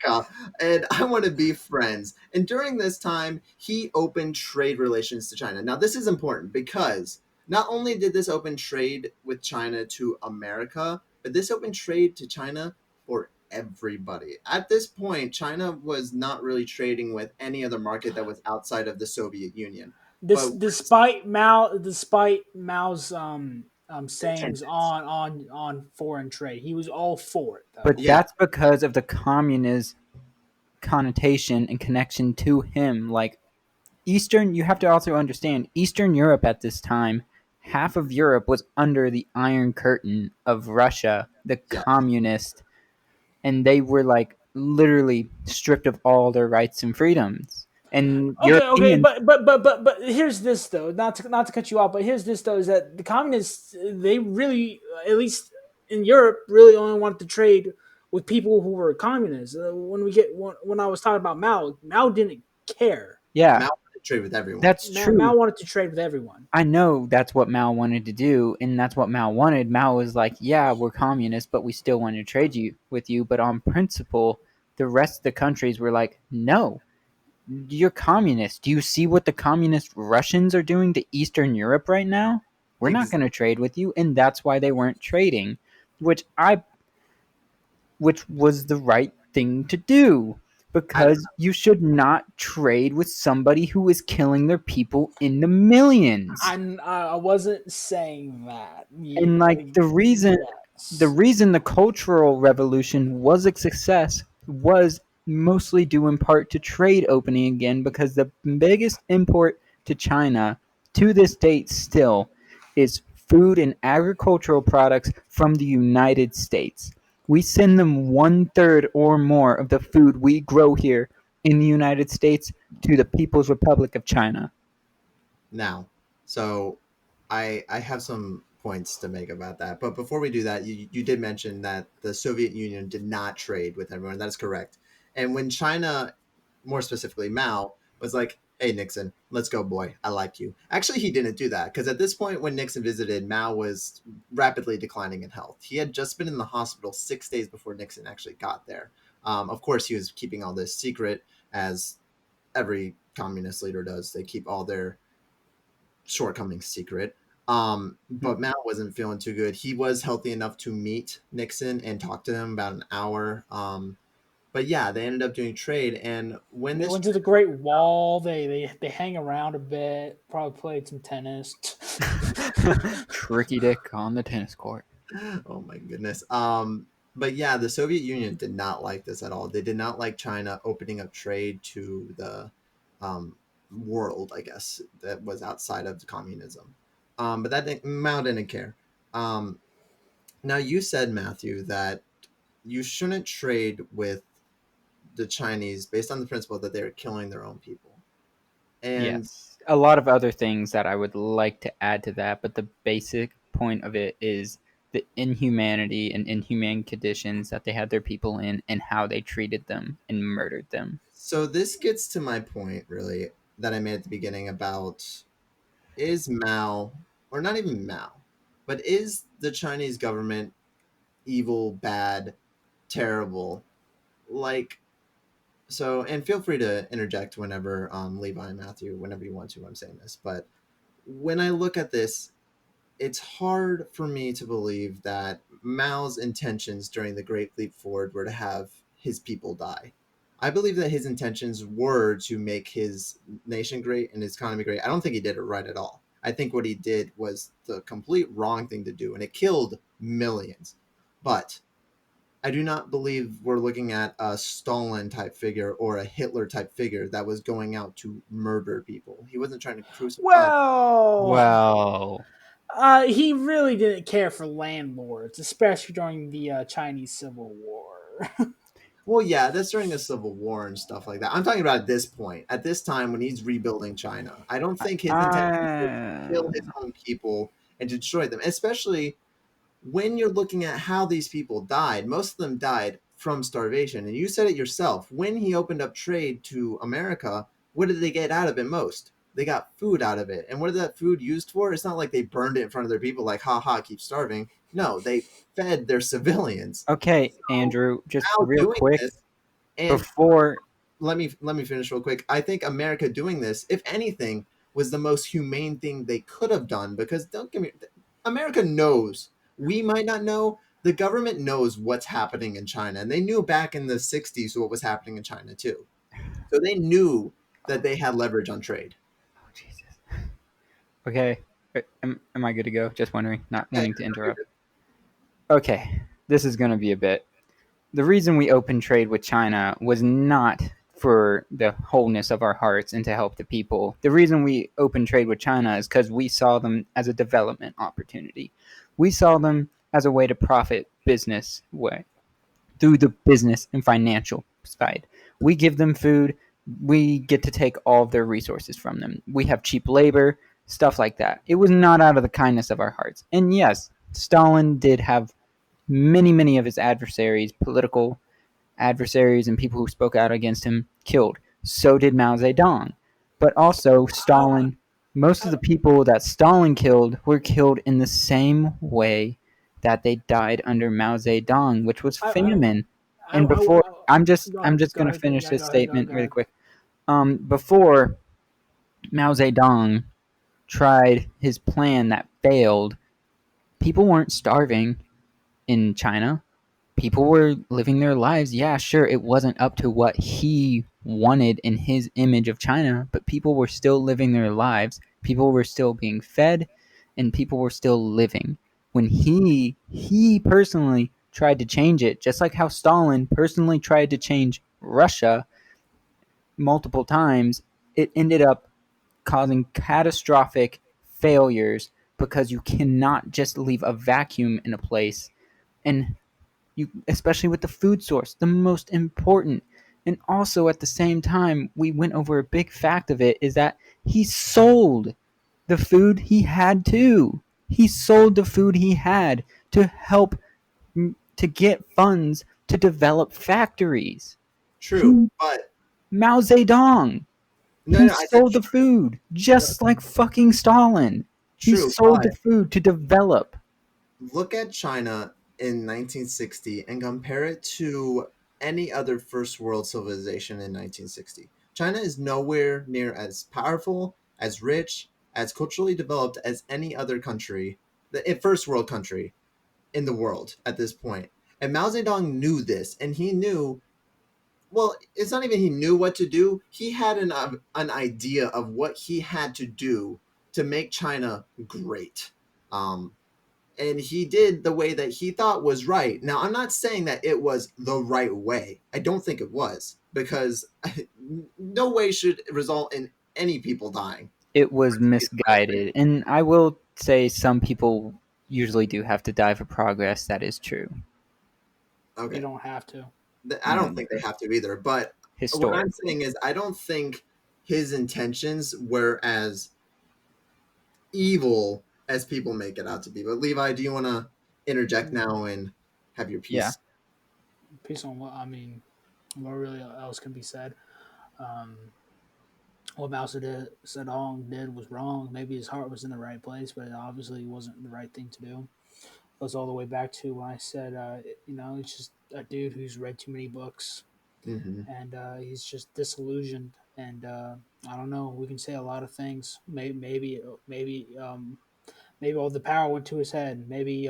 America, and I want to be friends. And during this time, he opened trade relations to China. Now, this is important because not only did this open trade with China to America, but this opened trade to China for everybody. At this point, China was not really trading with any other market that was outside of the Soviet Union. This, But despite Mao's sayings intentions, on foreign trade, he was all for it But though. yeah, that's because of the communist connotation and connection to him. Like Eastern, you have to also understand Eastern Europe at this time, half of Europe was under the Iron Curtain of Russia, the yeah, communist, and they were like literally stripped of all their rights and freedoms. And Okay, Europeans, but here's this though. Not to cut you off, but here's this though: is that the communists, they really, at least in Europe, really only wanted to trade with people who were communists. When I was talking about Mao, Mao didn't care. yeah, Mao wanted to trade with everyone. that's Mao true. wanted to trade with everyone. I know that's what Mao wanted to do, and that's what Mao wanted. Mao was like, "Yeah, we're communists, but we still want to trade you with you." But on principle, the rest of the countries were like, "No, you're communist. Do you see what the communist Russians are doing to Eastern Europe right now? We're not Exactly. going to trade with you," and that's why they weren't trading, which I, which was the right thing to do. I don't Because you should not trade with somebody who is killing their people in the millions. I wasn't saying that. And like the Yes. reason the cultural revolution was a success was mostly due in part to trade opening again, because the biggest import to China to this date still is food and agricultural products from the United States. We send them one third or more of the food we grow here in the United States to the People's Republic of China. now. So I have some points to make about that. But before we do that, you did mention that the Soviet Union did not trade with everyone. That is correct. And when China, more specifically Mao, was like, "Hey Nixon, let's go, boy. I like you." Actually, he didn't do that because at this point, when Nixon visited, Mao was rapidly declining in health. He had just been in the hospital 6 days before Nixon actually got there. Of course, he was keeping all this secret, as every communist leader does. They keep all their shortcomings secret. But Mao wasn't feeling too good. He was healthy enough to meet Nixon and talk to him about an hour. But yeah, they ended up doing trade. And when They this, went to the Great Wall. They hang around a bit. Probably played some tennis. Tricky Dick on the tennis court. oh my goodness. But yeah, the Soviet Union did not like this at all. They did not like China opening up trade to the um, world, I guess, that was outside of communism. But Mao didn't care. Um, Now, you said, Matthew, that you shouldn't trade with the Chinese based on the principle that they're killing their own people. And Yes. A lot of other things that I would like to add to that, but the basic point of it is the inhumanity and inhumane conditions that they had their people in and how they treated them and murdered them. so this gets to my point, really, that I made at the beginning about, is Mao, or not even Mao, but is the Chinese government evil, bad, terrible? Like, so, and feel free to interject whenever, Levi and Matthew, whenever you want to, I'm saying this. But when I look at this, it's hard for me to believe that Mao's intentions during the Great Leap Forward were to have his people die. I believe that his intentions were to make his nation great and his economy great. I don't think he did it right at all. I think what he did was the complete wrong thing to do, and it killed millions. But I do not believe we're looking at a Stalin type figure or a Hitler type figure that was going out to murder people. He wasn't trying to crucify. Well, Well, he really didn't care for landlords, especially during the Chinese Civil War. Well, yeah, that's during a civil war and stuff like that. I'm talking about at this point, at this time when he's rebuilding China. I don't think his intention was to kill his own people and to destroy them, especially when you're looking at how these people died. Most of them died from starvation. And you said it yourself. When he opened up trade to America, what did they get out of it most? They got food out of it. And what is that food used for? It's not like they burned it in front of their people, like, ha ha, keep starving. No, they fed their civilians. Okay, So Andrew, just Mao real doing quick this, and before. let me finish real quick. I think America doing this, if anything, was the most humane thing they could have done, because don't get me, America knows. We might not know. The government knows what's happening in China, and they knew back in the 60s what was happening in China too. So they knew that they had leverage on trade. Oh, Jesus. Okay, am I good to go? Just wondering, not Yeah, wanting to interrupt. Okay, this is going to be a bit. The reason we opened trade with China was not for the wholeness of our hearts and to help the people. The reason we opened trade with China is because we saw them as a development opportunity. We saw them as a way to profit business way through the business and financial side. We give them food, we get to take all of their resources from them. We have cheap labor, stuff like that. It was not out of the kindness of our hearts. And yes, Stalin did have many of his adversaries, political adversaries, and people who spoke out against him killed. So did Mao Zedong. But also, Stalin, most of the people that Stalin killed were killed in the same way that they died under Mao Zedong, which was I, famine. I, And before, go I'm ahead, just go gonna ahead, finish yeah, this go ahead, statement go really ahead. quick. Before Mao Zedong tried his plan that failed, people weren't starving in China. People were living their lives. Yeah, sure, it wasn't up to what he wanted in his image of China, but people were still living their lives. People were still being fed, and people were still living. When he personally tried to change it, just like how Stalin personally tried to change Russia multiple times, it ended up causing catastrophic failures because you cannot just leave a vacuum in a place and you, especially with the food source, the most important. And also at the same time, we went over a big fact of it is that he sold the food he had too. He sold the food he had to help to get funds to develop factories. True, He but Mao Zedong, no, he no, I said sold the food no, just like fucking Stalin. He true, sold the but food to develop. look at China in 1960 and compare it to any other first world civilization in 1960. China is nowhere near as powerful, as rich, as culturally developed as any other country, the first world country in the world at this point. And Mao Zedong knew this, and he knew, well, it's not even he knew what to do. He had an idea of what he had to do to make China great. Um, and he did the way that he thought was right. Now, I'm not saying that it was the right way. I don't think it was, because no way should result in any people dying. It was To be the right way. misguided. And I will say some people usually do have to die for progress. That is true. They Okay. don't have to. I don't think they have to either. But what I'm Historically. saying is, I don't think his intentions were as evil as people make it out to be. But Levi, do you want to interject now and have your Yeah. piece? Peace on what I mean. What really else can be said? Um, what Zedong did was wrong. Maybe his heart was in the right place, but it obviously wasn't the right thing to do. It goes all the way back to when I said, it's just a dude who's read too many books Hmm. and he's just disillusioned. And I don't know. We can say a lot of things. Maybe all the power went to his head. Maybe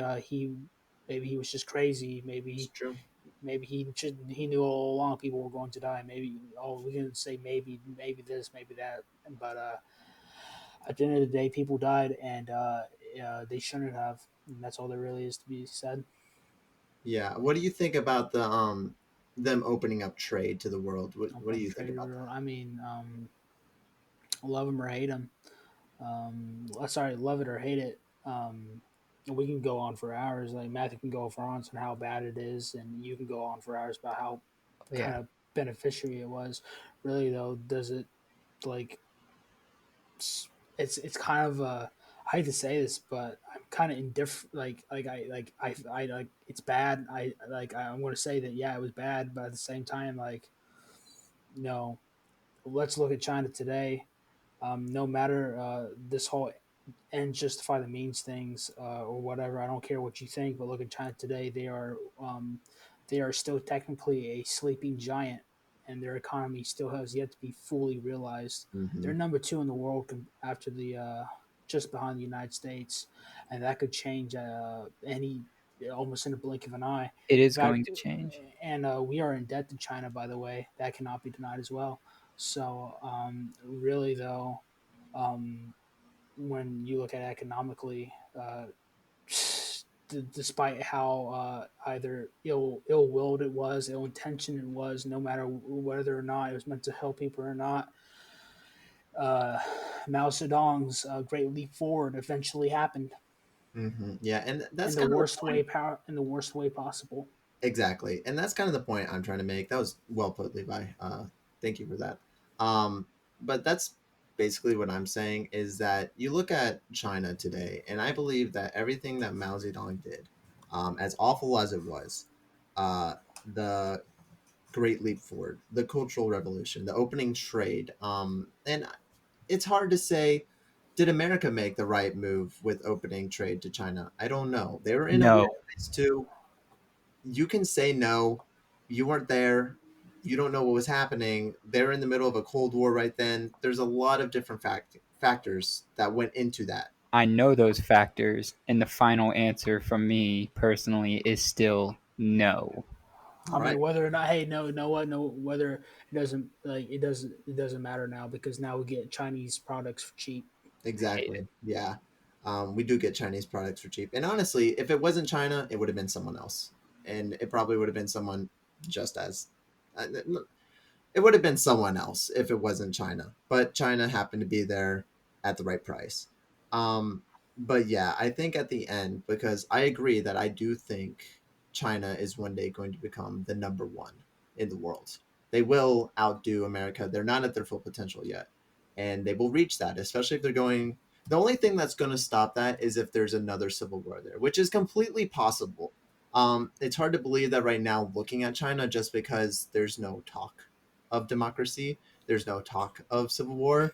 he was just crazy. It's true. Maybe he knew all along people were going to die. Maybe we can say maybe this, maybe that. But at the end of the day, people died, and they shouldn't have. And that's all there really is to be said. Yeah. What do you think about them opening up trade to the world? What Open do up you think trade. about that? I mean, love him or hate him. Sorry, love it or hate it. We can go on for hours. Like Matthew can go for hours on how bad it is, and you can go on for hours about how Yeah. kind of beneficiary it was. Really though, does it like it's kind of I hate to say this, but I'm kind of indifferent. I like it's bad. I'm going to say that yeah, it was bad, but at the same time, no. Let's look at China today. No matter this whole and justify the means things or whatever. I don't care what you think, but look at China today. They are still technically a sleeping giant, and their economy still has yet to be fully realized. Hmm. They're number two in the world after the just behind the United States, and that could change any almost in a blink of an eye. It In is fact, going to change. and we are in debt to China, by the way. That cannot be denied as well. So, really, though, um, when you look at it economically, despite how either ill willed it was, ill intentioned it was, no matter whether or not it was meant to help people or not, uh, Mao Zedong's Great Leap Forward eventually happened Hmm. Yeah, and in that's the kind of the worst point. way in the worst way possible. Exactly. And that's kind of the point I'm trying to make. That was well put, Levi. Thank you for that. Um, but that's basically what I'm saying is that you look at China today, and I believe that everything that Mao Zedong did, as awful as it was, uh, the Great Leap Forward, the Cultural Revolution, the opening trade, and it's hard to say. Did America make the right move with opening trade to China? I don't know. They were in a weird No, place too. You can say no. You weren't there. You don't know what was happening. They're in the middle of a Cold War right then. There's a lot of different factors that went into that. I know those factors, and the final answer from me personally is still no. All I right. mean, whether or not, hey, no, know what, no, whether it doesn't matter now because now we get Chinese products for cheap. Hate it. Exactly. Yeah. We do get Chinese products for cheap. And honestly, if it wasn't China, it would have been someone else. And it probably would have been someone just as. Uh, it would have been someone else if it wasn't China, but China happened to be there at the right price. Um, but yeah, I think at the end, because I agree that I do think China is one day going to become the number one in the world. They will outdo America. They're not at their full potential yet, and they will reach that, especially if they're going. The only thing that's going to stop that is if there's another civil war there, which is completely possible. It's hard to believe that right now, looking at China, just because there's no talk of democracy. There's no talk of civil war,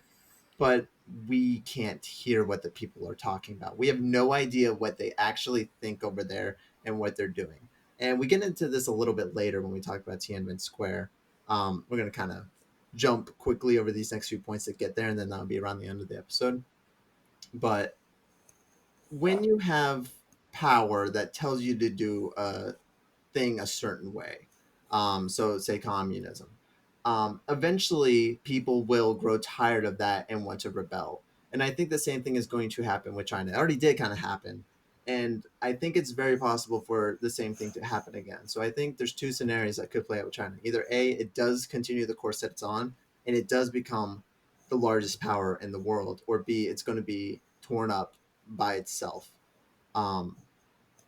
but we can't hear what the people are talking about. We have no idea what they actually think over there and what they're doing. And we get into this a little bit later when we talk about Tiananmen Square. We're going to kind of jump quickly over these next few points to get there, and then that'll be around the end of the episode. But when you have power that tells you to do a thing a certain way. So say communism. Eventually, people will grow tired of that and want to rebel. And I think the same thing is going to happen with China. It already did kind of happen. And I think it's very possible for the same thing to happen again. So I think there's two scenarios that could play out with China. Either A, it does continue the course that it's on and it does become the largest power in the world, or B, it's going to be torn up by itself. Um,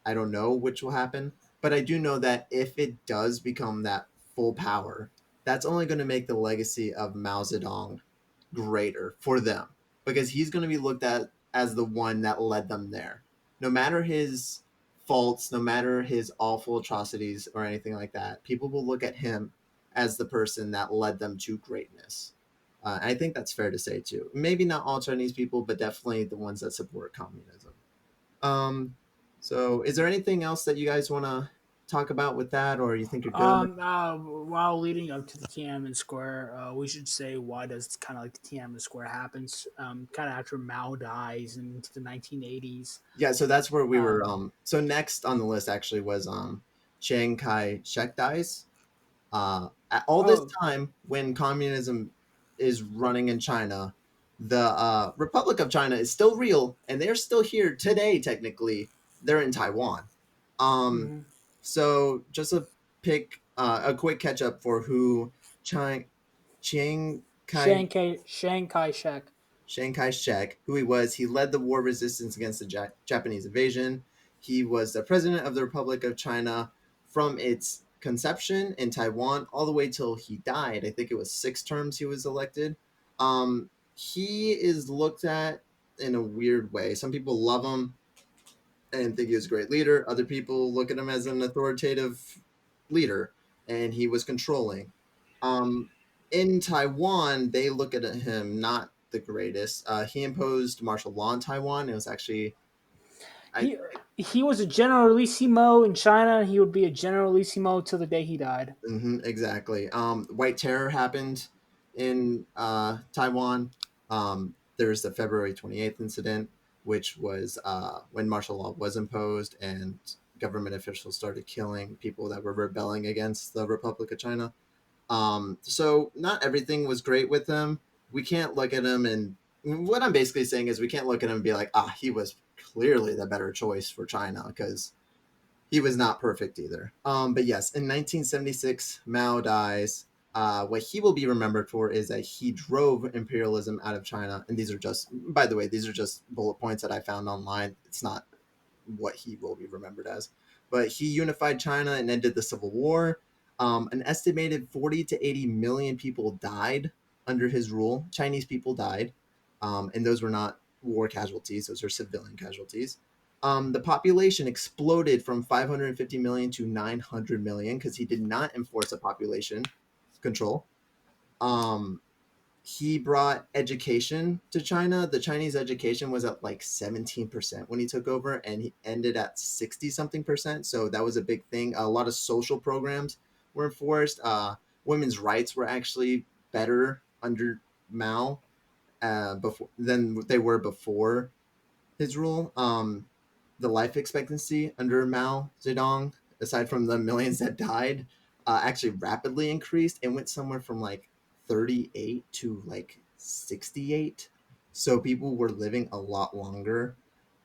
I don't know which will happen, but I do know that if it does become that full power, that's only going to make the legacy of Mao Zedong greater for them because he's going to be looked at as the one that led them there. No matter his faults, no matter his awful atrocities or anything like that, people will look at him as the person that led them to greatness. I think that's fair to say too. Maybe not all Chinese people, but definitely the ones that support communism. Um, so is there anything else that you guys want to talk about with that, or you think you're good? While leading up to the Tiananmen Square, we should say why does kind of like the Tiananmen Square happens? Kind of after Mao dies into the 1980s. Yeah, so that's where we were. Um, So next on the list actually was Chiang Kai Shek dies. At all this oh, time, when communism is running in China, the Republic of China is still real, and they're still here today. Technically, they're in Taiwan. Um, mhm. so just a quick catch up for who Chiang Chiang Kai Chiang Kai Shek. Chiang Kai shek, who he was. He led the war resistance against the Japanese invasion. He was the president of the Republic of China from its conception in Taiwan all the way till he died. I think it was 6 terms he was elected. He is looked at in a weird way. Some people love him and think he was a great leader. Other people look at him as an authoritative leader, and he was controlling. Um, in Taiwan, they look at him not the greatest. He imposed martial law in Taiwan. It was actually I He he was a generalissimo in China. He would be a generalissimo till the day he died. exactly. White Terror happened in Taiwan. There's the February 28th incident, which was when martial law was imposed and government officials started killing people that were rebelling against the Republic of China. So not everything was great with him. We can't look at him and what I'm basically saying is we can't look at him and be like, he was clearly the better choice for China because he was not perfect either. But yes, in 1976, Mao dies. What he will be remembered for is that he drove imperialism out of China. And these are just, by the way, these are just bullet points that I found online. It's not what he will be remembered as. But he unified China and ended the Civil War. An estimated 40 to 80 million people died under his rule. Chinese people died. And those were not war casualties, those are civilian casualties. The population exploded from 550 million to 900 million because he did not enforce a population control. Um, he brought education to China. The Chinese education was at like 17% when he took over, and he ended at 60 something percent. So that was a big thing. A lot of social programs were enforced. Women's rights were actually better under Mao before than they were before his rule. The life expectancy under Mao Zedong, aside from the millions that died, actually rapidly increased and went somewhere from like 38 to like 68. So people were living a lot longer.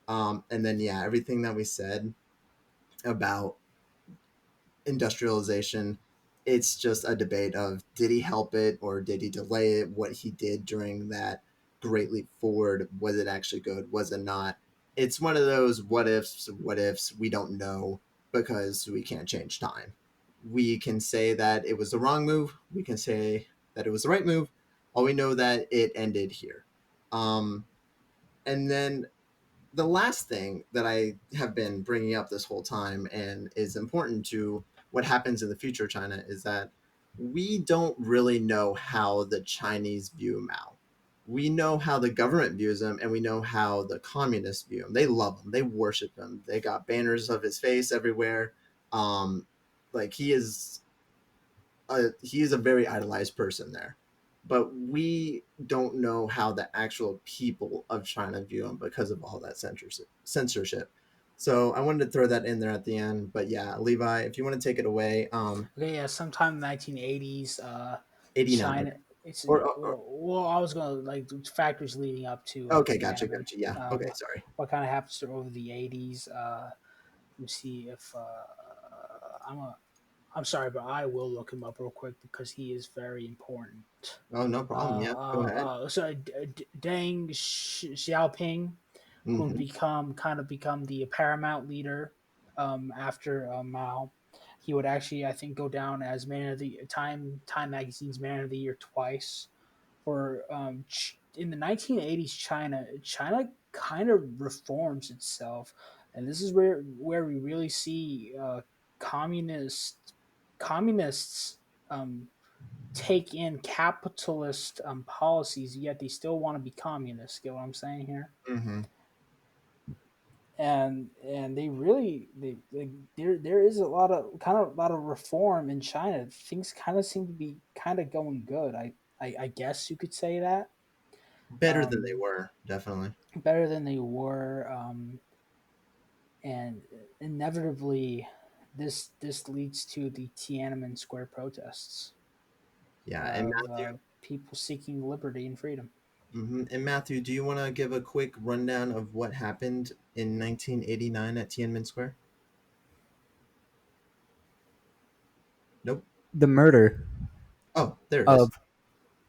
And then, yeah, everything that we said about industrialization, it's just a debate of did he help it or did he delay it? What he did during that great leap forward, was it actually good? Was it not? It's one of those what ifs, what ifs. We don't know because we can't change time. We can say that it was the wrong move. We can say that it was the right move. All we know that it ended here. Um, and then the last thing that I have been bringing up this whole time and is important to what happens in the future of China is that we don't really know how the Chinese view Mao. We know how the government views him and we know how the communists view him. They love him. They worship him. They got banners of his face everywhere. Um, like he is a very idolized person there. But we don't know how the actual people of China view him because of all that censorship. So I wanted to throw that in there at the end. But yeah, Levi, if you want to take it away, Okay, yeah, sometime in the 1980s, 89. China. It's Or well, I was gonna like factors leading up to okay, gotcha, Tiananmen. gotcha. Yeah, okay, sorry. What kind of happens over the 80s? Let me see if I'm a. I'm sorry, but I will look him up real quick because he is very important. Oh, no problem. Yeah, go ahead. Deng Xiaoping, who would Hmm. become kind of become the paramount leader after Mao. He would actually, I think, go down as man of the Time Magazine's man of the year twice. For in the 1980s, China kind of reforms itself, and this is where we really see communist communists um, take in capitalist policies, yet they still want to be communists. Get what I'm saying here? Hmm. And they really there is a lot of reform in China. Things kind of seem to be kind of going good. I guess you could say that Better than they um, were, definitely. better than they were, and inevitably this leads to the Tiananmen Square protests Yeah, and of Matthew. people seeking liberty and freedom. And Matthew, do you want to give a quick rundown of what happened in 1989 at Tiananmen Square? Nope. The murder Oh, there it is. of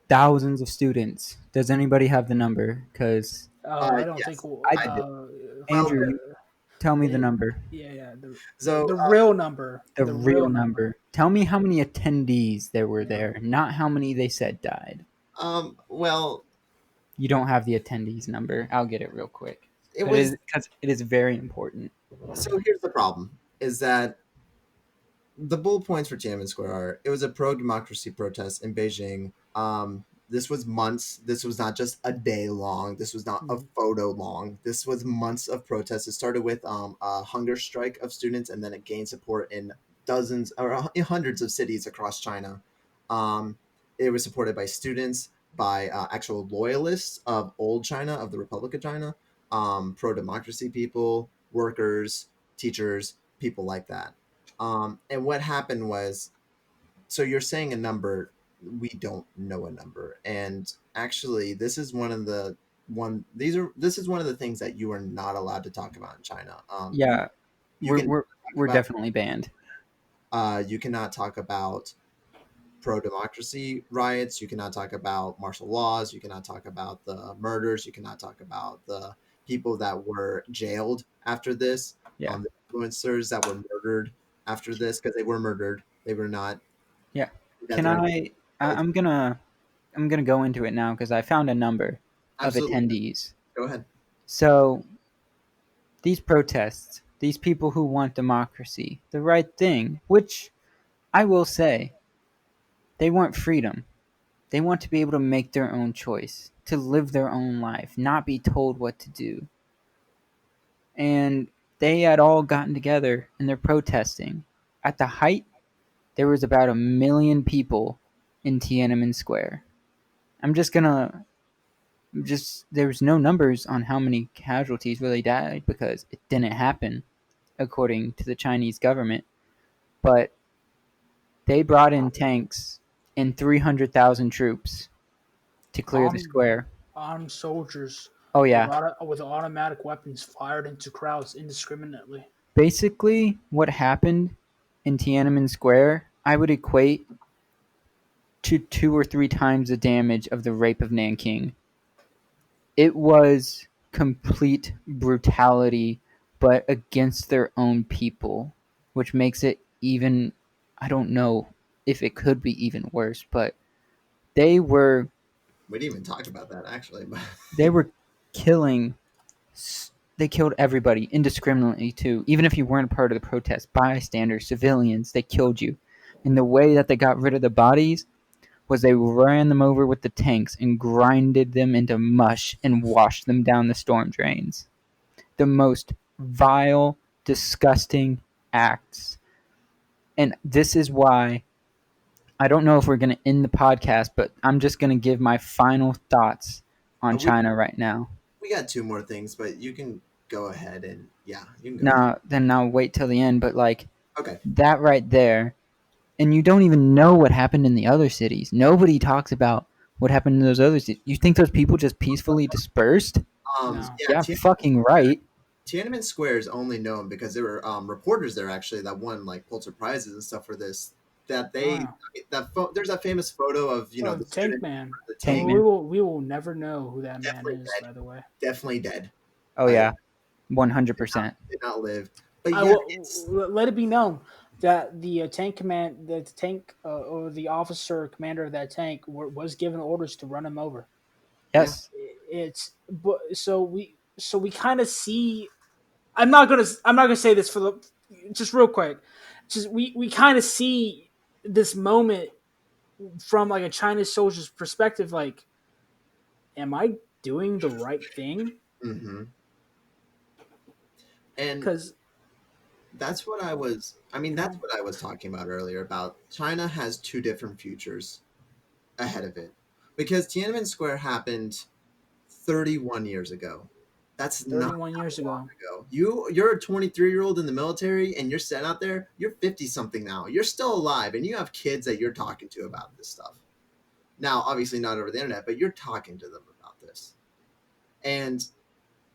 thousands of students. Does anybody have the number? Because I don't think Yes, I did. Well, Andrew, you tell me the it, number, yeah, yeah, so the real number, the the real real number. number. Tell me how many attendees there were Yeah. there, not how many they said died. well, You don't have the attendees number. I'll get it real quick. it was. Because it is very important. So here's the problem: is that the bullet points for Tiananmen Square are it was a pro democracy protest in Beijing. this was months. This was not just a day long. This was not a Mhm. photo long. This was months of protests. It started with a hunger strike of students, and then it gained support in dozens or in hundreds of cities across China. Um, it was supported by students, by actual loyalists of old China, of the Republic of China, pro democracy people, workers, teachers, people like that. And what happened was, so you're saying a number, we don't know a number, and actually this is one of the things that you are not allowed to talk about in China. Yeah, You we're can we're talk we're about, definitely banned. you cannot talk about pro democracy riots, you cannot talk about martial laws, you cannot talk about the murders, you cannot talk about the people that were jailed after this, Yeah, the influencers that were murdered after this, because they were murdered, they were not yeah. death Can or anything. I'm gonna go into it now because I found a number of Absolutely, attendees. go ahead. So these protests, these people who want democracy, the right thing, which I will say, they want freedom. They want to be able to make their own choice, to live their own life, not be told what to do. And they had all gotten together and they're protesting. At the height, there was about 1 million people in Tiananmen Square. I'm just gonna just there's no numbers on how many casualties really died because it didn't happen according to the Chinese government, but they brought in tanks and 300,000 troops to clear the armed square. armed soldiers Oh yeah. with automatic weapons fired into crowds indiscriminately. Basically what happened in Tiananmen Square, I would equate to 2 or 3 times the damage of the rape of Nanking. It was complete brutality, but against their own people, which makes it even, I don't know if it could be even worse, but they were We didn't even talk about that actually, but they were killing they killed everybody indiscriminately too. Even if you weren't part of the protest, bystanders, civilians, they killed you. And the way that they got rid of the bodies was they ran them over with the tanks and grinded them into mush and washed them down the storm drains. The most vile, disgusting acts. And this is why I don't know if we're going to end the podcast, but I'm just going to give my final thoughts on we China right now. we got two more things, but you can go ahead and yeah, you can go ahead. Now, then I'll wait till the end, but like Okay. that right there, and you don't even know what happened in the other cities. Nobody talks about what happened in those other cities. You think those people just peacefully dispersed? No. Yeah, Yeah, fucking right. Tiananmen Square is only known because there were reporters there actually that won like Pulitzer prizes and stuff for this. That they Wow. there's that famous photo of Oh, the Tank student, Man. the Tank tank, Man. We will never know who that man definitely is. dead, By the way, definitely dead. Oh Like yeah, 100%. did not live. But I yeah, will let it be known that the the tank or the officer commander of that tank was given orders to run him over. yeah. Yes, It's but so we kind of see. I'm not gonna say this for the just real quick. Just we kind of see this moment from like a Chinese soldier's perspective. Like, am I doing the right thing? hmm And Because that's what I was. I mean, you that's know, what I was talking about earlier. About China has two different futures ahead of it, because Tiananmen Square happened 31 years ago. That's not 31 years long ago. ago. You're a 23-year-old in the military and you're sent out there. You're 50 something now. You're still alive and you have kids that you're talking to about this stuff. Now, obviously not over the internet, but you're talking to them about this. And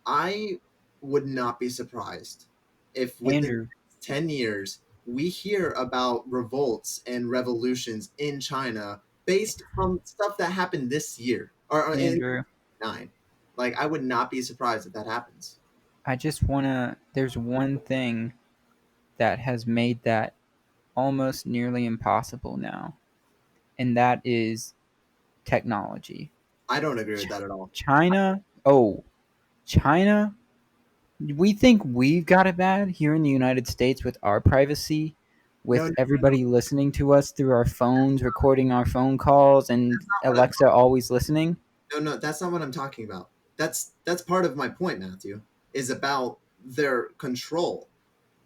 I would not be surprised if within Andrew. 10 years we hear about revolts and revolutions in China based from stuff that happened this year or in Andrew, 9. Like I would not be surprised if that happens. I just wanna. There's one thing that has made that almost nearly impossible now, and that is technology. I don't agree Ch- with that at all. China. Oh, China. We think we've got it bad here in the United States with our privacy, No, with no, everybody listening to us through our phones, recording our phone calls, and what I'm Alexa always listening? no, no, that's not what I'm talking about. That's part of my point, Matthew, is about their control.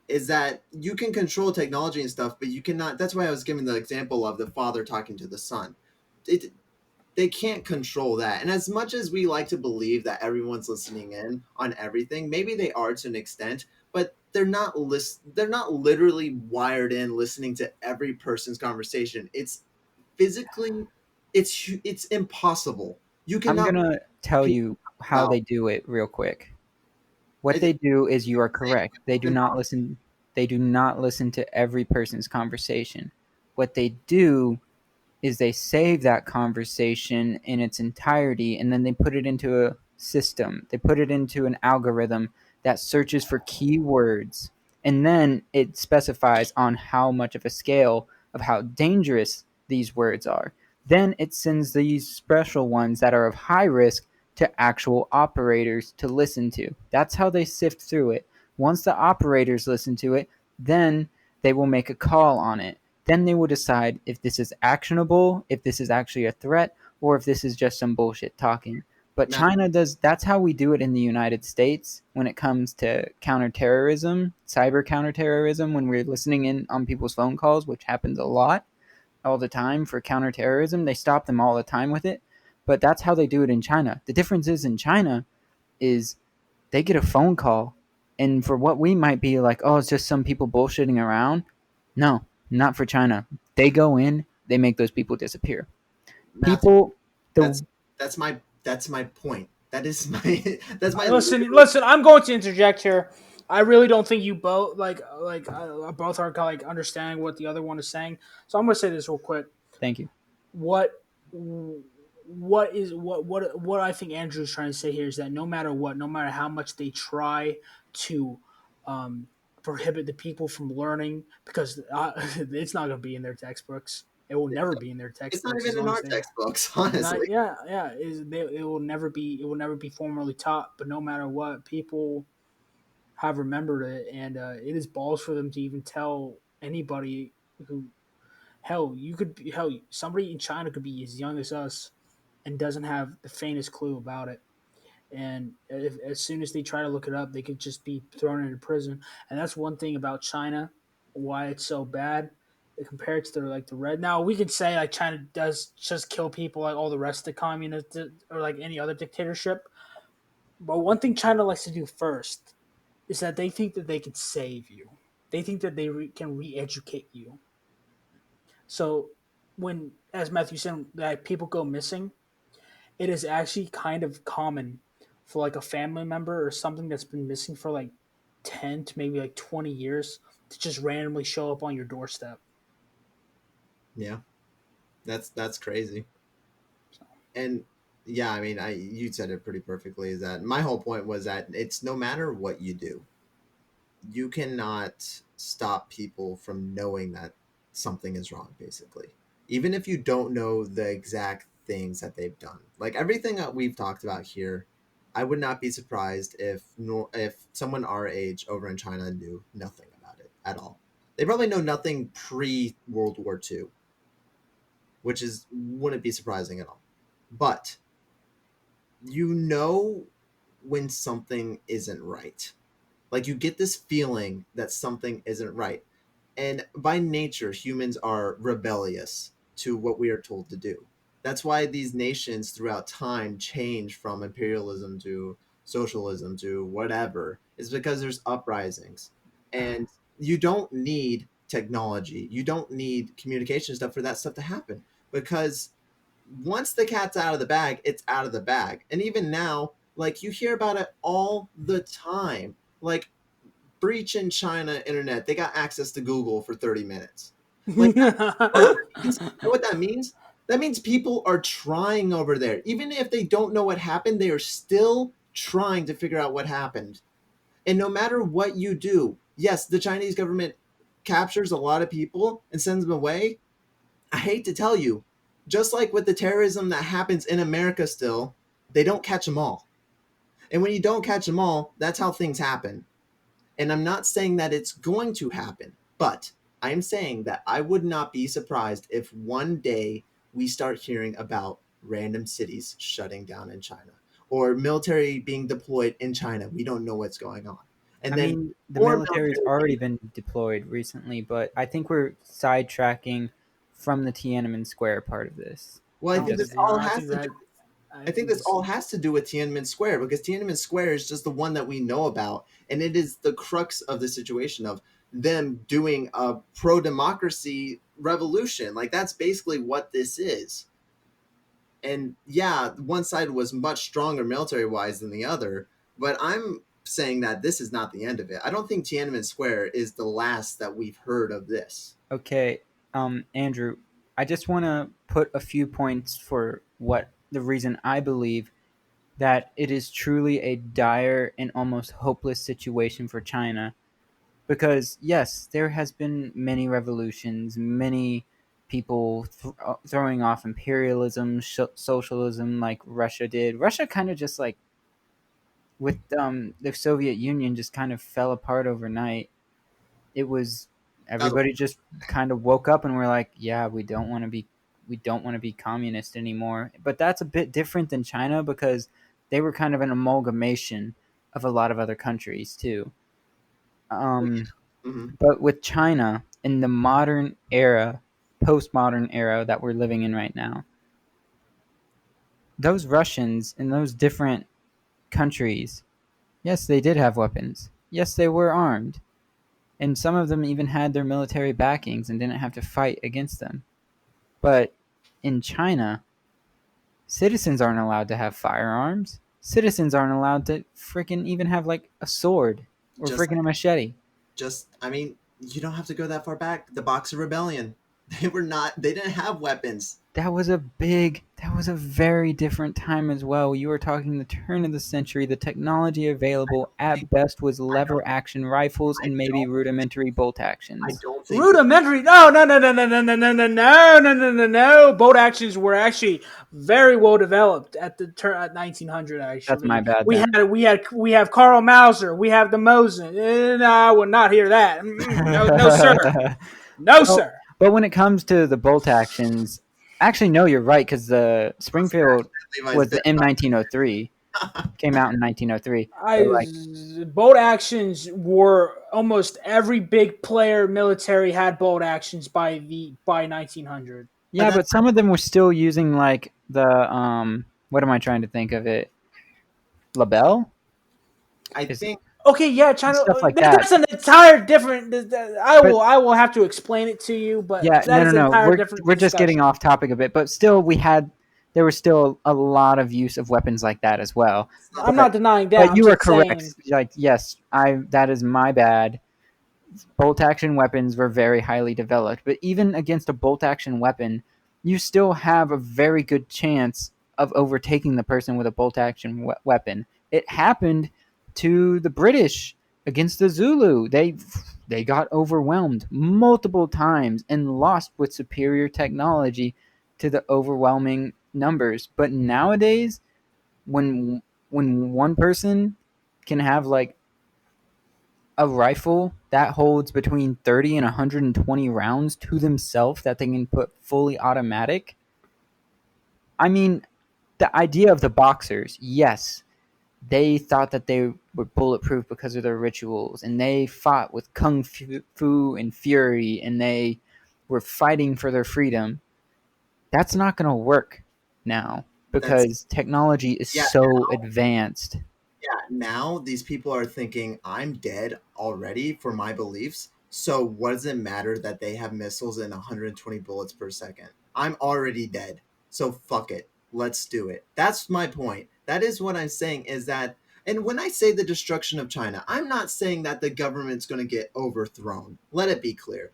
Is that you can control technology and stuff, but you cannot. That's why I was giving the example of the father talking to the son. It, they can't control that. And as much as we like to believe that everyone's listening in on everything, maybe they are to an extent, but they're not literally wired in listening to every person's conversation. It's physically it's impossible. You I'm cannot gonna tell people you how about they do it real quick. What it, they do is you are correct. They do it's not listen. They do not listen to every person's conversation. What they do is they save that conversation in its entirety and then they put it into a system. They put it into an algorithm that searches for keywords and then it specifies on how much of a scale of how dangerous these words are. Then it sends these special ones that are of high risk to actual operators to listen to. That's how they sift through it. Once the operators listen to it, then they will make a call on it. Then they will decide if this is actionable, if this is actually a threat, or if this is just some bullshit talking. But Matt, China does, that's how we do it in the United States when it comes to counterterrorism, cyber counterterrorism, when we're listening in on people's phone calls, which happens a lot all the time for counterterrorism. They stop them all the time with it. But that's how they do it in China. The difference is in China is they get a phone call, and for what we might be like, oh, it's just some people bullshitting around. No, not for China. They go in, they make those people disappear. Matthew, People, the that's that's my point. That is my that's my Listen, literal listen. I'm going to interject here. I really don't think you both both are like understanding what the other one is saying. So I'm going to say this real quick. thank you. What what I think Andrew's trying to say here is that no matter what, no matter how much they try to um, prohibit the people from learning, because it's not going to be in their textbooks. It will never be in their it's not textbooks as even in long as our they textbooks, not honestly. yeah it will never be formally taught. But no matter what, people have remembered it, and it is balls for them to even tell anybody who hell you could be hell somebody in China could be as young as us and doesn't have the faintest clue about it. And as soon as they try to look it up, they could just be thrown into prison. And that's one thing about China, why it's so bad compared to the red. Now we could say like China does just kill people like all the rest of the communists or like any other dictatorship. But one thing China likes to do first is that they think that they can save you. They think that they can re-educate you. So when, as Matthew said, that people go missing, it is actually kind of common for like a family member or something that's been missing for like 10 to maybe like 20 years to just randomly show up on your doorstep. Yeah, that's crazy. So, And yeah, I mean, I you said it pretty perfectly. Is that my whole point was that it's no matter what you do, you cannot stop people from knowing that something is wrong, basically. Even if you don't know the exact things that they've done. Like everything that we've talked about here, I would not be surprised if someone our age over in China knew nothing about it at all. They probably know nothing pre World War II, which is wouldn't be surprising at all. But you know when something isn't right. Like you get this feeling that something isn't right. And by nature, humans are rebellious to what we are told to do. That's why these nations throughout time change from imperialism to socialism to whatever, is because there's uprisings. And you don't need technology, you don't need communication stuff for that stuff to happen because once the cat's out of the bag, it's out of the bag. And even now, like you hear about it all the time. Like breach in China internet, they got access to Google for 30 minutes. Like what that means, you know what that means? That means people are trying over there. Even if they don't know what happened, they are still trying to figure out what happened. And no matter what you do, yes, the Chinese government captures a lot of people and sends them away. I hate to tell you, just like with the terrorism that happens in America still, they don't catch them all. And when you don't catch them all, that's how things happen. And I'm not saying that it's going to happen, but I'm saying that I would not be surprised if one day we start hearing about random cities shutting down in China or military being deployed in China. We don't know what's going on. I And then mean, the more military's military already being, been deployed recently, but I think we're sidetracking from the Tiananmen Square part of this. well, I I don't think this think Just we all are. I has think to do that I I think think this this all has to do with Tiananmen Square because Tiananmen Square is just the one that we know about, and it is the crux of the situation of them doing a pro democracy revolution. Like that's basically what this is. And yeah, one side was much stronger military wise than the other, but I'm saying that this is not the end of it. I don't think Tiananmen Square is the last that we've heard of this. okay, Andrew. I just want to put a few points for what the reason I believe that it is truly a dire and almost hopeless situation for China. Because yes, there has been many revolutions, many people throwing off imperialism, socialism, like Russia did. Russia kind of just like with the Soviet Union just kind of fell apart overnight. It was That was everybody just kind of woke up and we're like, yeah, we don't want to be communist anymore. But that's a bit different than China because they were kind of an amalgamation of a lot of other countries too. Um, mm-hmm. but with China in the modern era, postmodern era that we're living in right now, those Russians in those different countries, yes, they did have weapons. Yes, they were armed. And some of them even had their military backings and didn't have to fight against them. But in China, citizens aren't allowed to have firearms. Citizens aren't allowed to freaking even have like a sword or just freaking a machete. I mean, you don't have to go that far back. The Boxer Rebellion. They didn't have weapons. That was a very different time as well. You were talking the turn of the century. The technology available at best was I don't lever action rifles I and maybe don't rudimentary bolt I actions. don't think that rudimentary. No, no, no, no, no, no, no, no, no, no, no, no, no, no. Boat actions were actually very well developed at the turn at 1900. That's my Actually, bad then. we have Carl Mauser. We have the Mosin. No, I will not hear that. No, no, sir. No, Well, sir. but when it comes to the bolt actions, actually, no, you're right because the Springfield Levi's was been the M1903, came out in 1903. But I like, boat actions were almost every big player military had boat actions by 1900. but yeah, that's but some of them were still using like the what am I trying to think of it? Labelle I is think Okay, yeah, China. stuff like that. That's an entire different. But I will have to explain it to you, but yeah, that no, no, is an no. entire different We're just getting discussion. off topic a bit, but still, there was still a lot of use of weapons like that as well. it's not the I'm point. not denying that. But I'm you are just correct. saying. Like, yes, I that is my bad. Bolt action weapons were very highly developed, but even against a bolt action weapon, you still have a very good chance of overtaking the person with a bolt action weapon. It happened to the British against the Zulu. They got overwhelmed multiple times and lost with superior technology to the overwhelming numbers. But nowadays, when one person can have like a rifle that holds between 30 and 120 rounds to themselves that they can put fully automatic. I mean, the idea of the boxers, yes, they thought that they were bulletproof because of their rituals and they fought with kung fu and fury and they were fighting for their freedom. That's not going to work now That's because technology is yeah, so advanced. yeah. Now these people are thinking I'm dead already for my beliefs. So what does it matter that they have missiles and 120 bullets per second? I'm already dead. So fuck it. Let's do it. That's my point. That is what I'm saying is that and when I say the destruction of China, I'm not saying that the government's going to get overthrown. Let it be clear.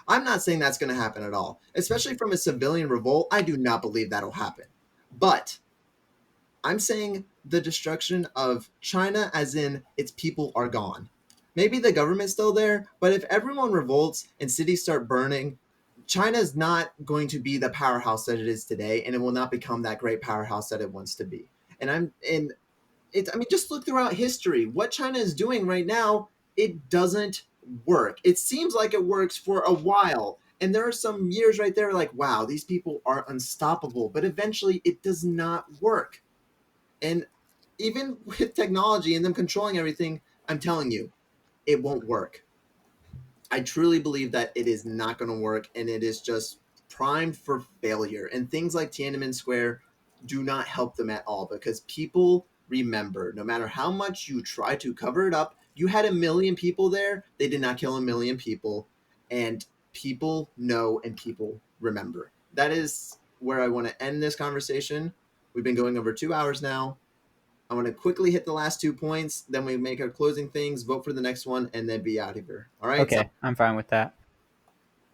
I'm not saying that's going to happen at all. Especially from a civilian revolt, I do not believe that'll happen. But I'm saying the destruction of China, as in its people are gone. Maybe the government's still there, but if everyone revolts and cities start burning, China is not going to be the powerhouse that it is today, and it will not become that great powerhouse that it wants to be. And I mean, just look throughout history. What China is doing right now, it doesn't work. It seems like it works for a while. And there are some years right there like, wow, these people are unstoppable. But eventually it does not work. And even with technology and them controlling everything, I'm telling you, it won't work. I truly believe that it is not going to work and it is just primed for failure. And things like Tiananmen Square do not help them at all because people remember no matter how much you try to cover it up, you had 1 million people there. They did not kill 1 million people. And people know and people remember. That is where I want to end this conversation. We've been going over 2 hours now. I want to quickly hit the last 2 points. Then we make our closing things, vote for the next one, and then be out of here. All right. Okay, I'm fine with that.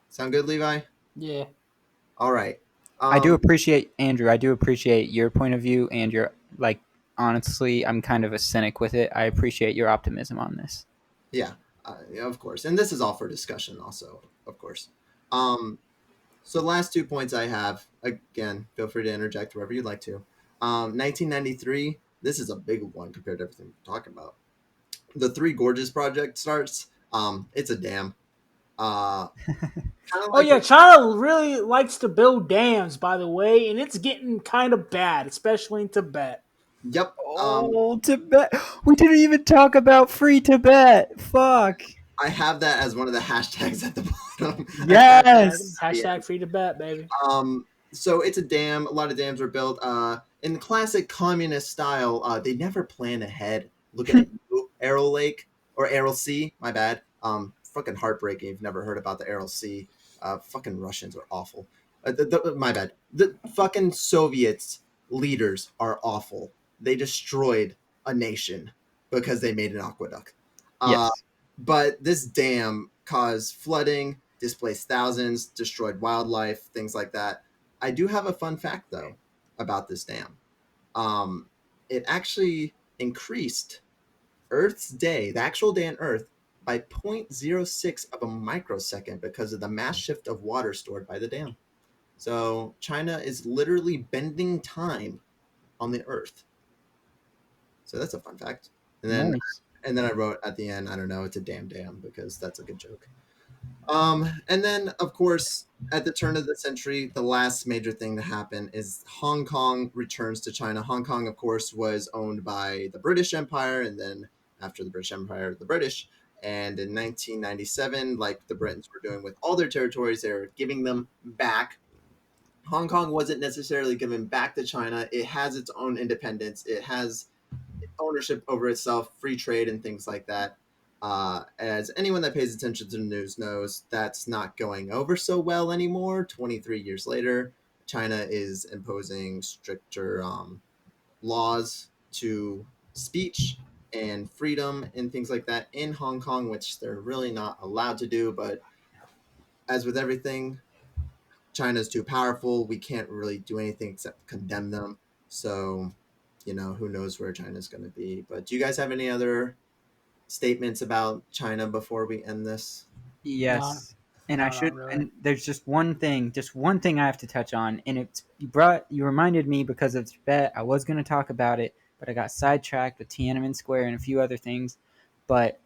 Sound good, Levi? Yeah. All right. I do Um, appreciate Andrew. I do appreciate your point of view and your like. Honestly, I'm kind of a cynic with it. I appreciate your optimism on this. yeah, yeah, of course. And this is all for discussion, also, of course. Um, so the last 2 points I have, again, feel free to interject wherever you'd like to. 1993. This is a big one compared to everything we're talking about. The Three Gorges project starts. It's a dam. Uh, kind of Oh like yeah, China really likes to build dams, by the way, and it's getting kind of bad, especially in Tibet. yep. Oh, Tibet. We didn't even talk about free Tibet. Fuck. I have that as one of the hashtags at the bottom. Hashtag Yes. Yeah. hashtag free Tibet, baby. So it's a dam. A lot of dams were built in classic communist style. They never plan ahead. Looking at you, Aral Lake or Aral Sea. My bad. Fucking heartbreaking. You've never heard about the Aral Sea. Fucking Russians are awful. My bad. The fucking Soviets leaders are awful. They destroyed a nation because they made an aqueduct. Uh, Yes. but this dam caused flooding, displaced thousands, destroyed wildlife, things like that. I do have a fun fact though about this dam. Um, it actually increased Earth's day, the actual day on Earth, by zero point zero 0.06 of a microsecond because of the mass shift of water stored by the dam. So China is literally bending time on the Earth. So that's a fun fact. And then Nice. I wrote at the end, I don't know, it's a damn dam because that's a good joke. And then, of course, at the turn of the century, the last major thing to happen is Hong Kong returns to China. Hong Kong, of course, was owned by the British Empire, and then after the British Empire, the British. And in 1997, like the Britons were doing with all their territories, they were giving them back. Hong Kong wasn't necessarily given back to China. It has its own independence. It has ownership over itself, free trade, and things like that. As anyone that pays attention to the news knows, that's not going over so well anymore. 23 years later, China is imposing stricter laws to speech and freedom and things like that in Hong Kong, which they're really not allowed to do. But as with everything, China's too powerful. We can't really do anything except condemn them. So, who knows where China's going to be. But do you guys have any other statements about China before we end this? No, Yes. And I no, not should really. and there's just one thing I have to touch on, and it's you reminded me because of Tibet. I was going to talk about it, but I got sidetracked with Tiananmen Square and a few other things. But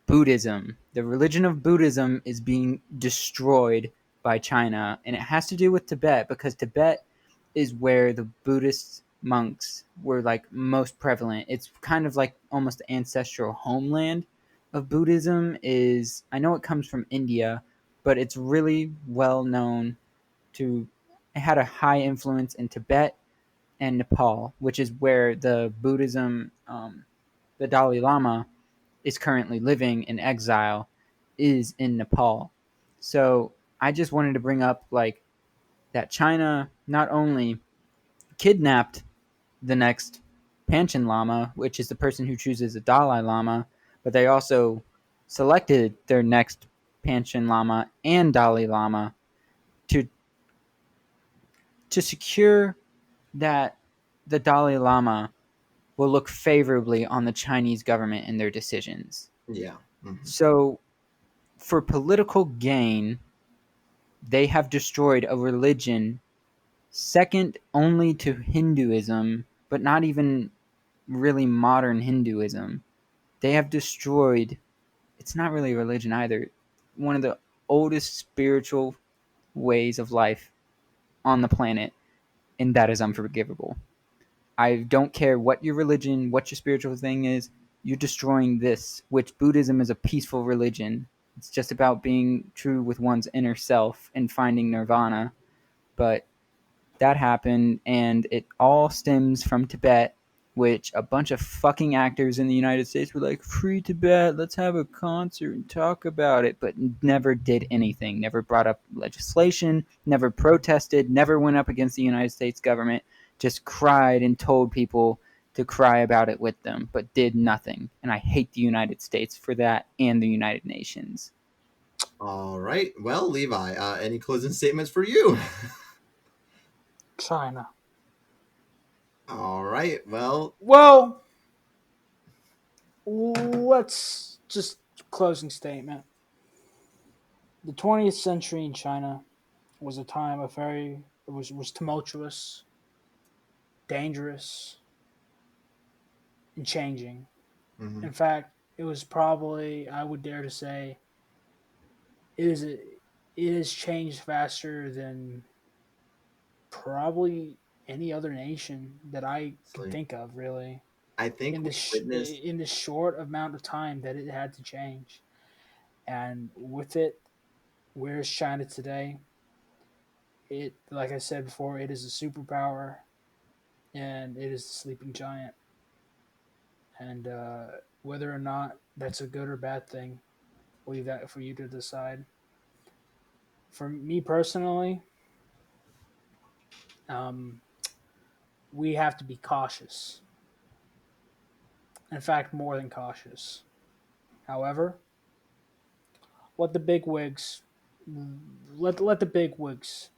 Buddhism, the religion of Buddhism, is being destroyed by China, and it has to do with Tibet because Tibet is where the Buddhist monks were like most prevalent. It's kind of like almost the ancestral homeland of Buddhism. Is I know it comes from India, but it's really well known to it had a high influence in Tibet and Nepal, which is where the Buddhism, the Dalai Lama is currently living in exile, is in Nepal. So I just wanted to bring up like that China not only kidnapped the next Panchen Lama, which is the person who chooses the Dalai Lama, but they also selected their next Panchen Lama and Dalai Lama to secure that the Dalai Lama will look favorably on the Chinese government in their decisions. Yeah. Mm-hmm. So, for political gain, they have destroyed a religion second only to Hinduism, but not even really modern Hinduism. They have destroyed it's not really a religion either. One of the oldest spiritual ways of life on the planet, and that is unforgivable. I don't care what your religion, what your spiritual thing is, you're destroying this, which Buddhism is a peaceful religion. It's just about being true with one's inner self and finding nirvana. But that happened, and it all stems from Tibet, which a bunch of fucking actors in the United States were like, free Tibet, let's have a concert and talk about it, but never did anything, never brought up legislation, never protested, never went up against the United States government, just cried and told people to cry about it with them, but did nothing. And I hate the United States for that and the United Nations. All right. Well, Levi, any closing statements for you? China. All right. Well, Well, let's just closing statement. The 20th century in China was a time of very was tumultuous, dangerous, and changing. mhm, In fact, it was probably, I would dare to say, it has changed faster than probably any other nation that I can honestly, think of, really, I think we witnessed. in this short amount of time that it had to change. And with it, where's China today? It, like I said before, it is a superpower, and it is the sleeping giant. And whether or not that's a good or bad thing, leave that for you to decide. For me personally, um, we have to be cautious. In fact, more than cautious. However, let the big wigs let the big wigs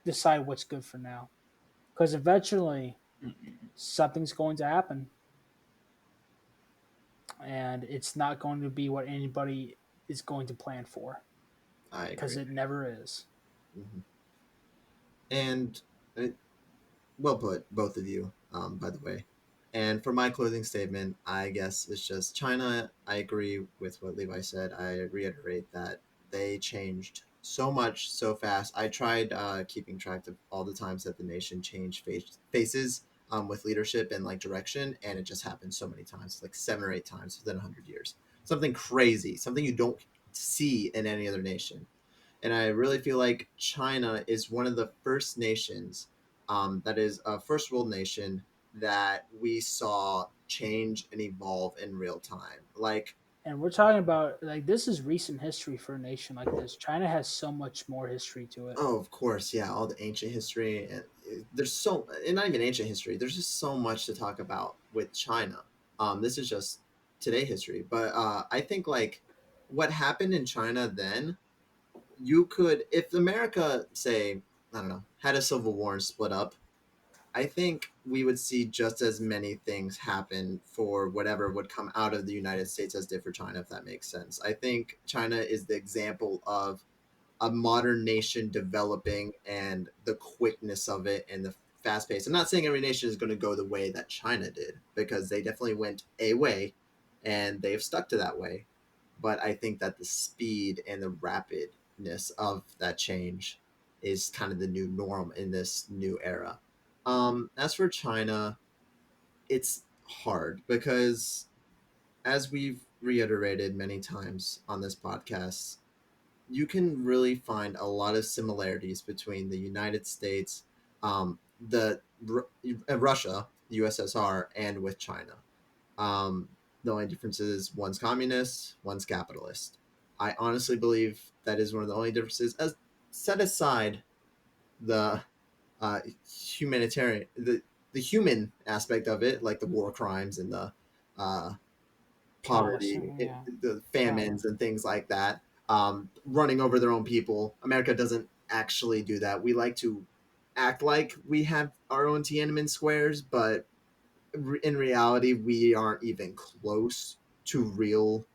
decide what's good for now, because eventually something's going to happen, and it's not going to be what anybody is going to plan for, I because agree. it never is. Mhm. And well put, both of you, by the way. And for my closing statement, I guess it's just China. I agree with what Levi said. I reiterate that they changed so much so fast. I tried keeping track of all the times that the nation changed faces with leadership and like direction, and it just happened so many times, like 7 or 8 times within 100 years. Something crazy, something you don't see in any other nation. And I really feel like China is one of the first nations that is a first world nation that we saw change and evolve in real time. Like, And we're talking about, like, this is recent history for a nation like this. China has so much more history to it. oh, of course, yeah, all the ancient history, and there's so, and not even ancient history. There's just so much to talk about with China. This is just today history, but I think like what happened in China then, you could, if America, say, I don't know, had a civil war and split up, I think we would see just as many things happen for whatever would come out of the United States as did for China, if that makes sense. I think China is the example of a modern nation developing and the quickness of it and the fast pace. I'm not saying every nation is going to go the way that China did, because they definitely went a way and they've stuck to that way. But I think that the speed and the rapidness of that change is kind of the new norm in this new era. As for China, it's hard because, as we've reiterated many times on this podcast, you can really find a lot of similarities between the United States, the Russia, USSR, and with China. The only difference is one's communist, one's capitalist. I honestly believe that is one of the only differences. As set aside the humanitarian, the human aspect of it, like the war crimes and the uh, poverty, Genocide, yeah, the genocide. famines and things like that, running over their own people. America doesn't actually do that. We like to act like we have our own Tiananmen squares, but in reality, we aren't even close to real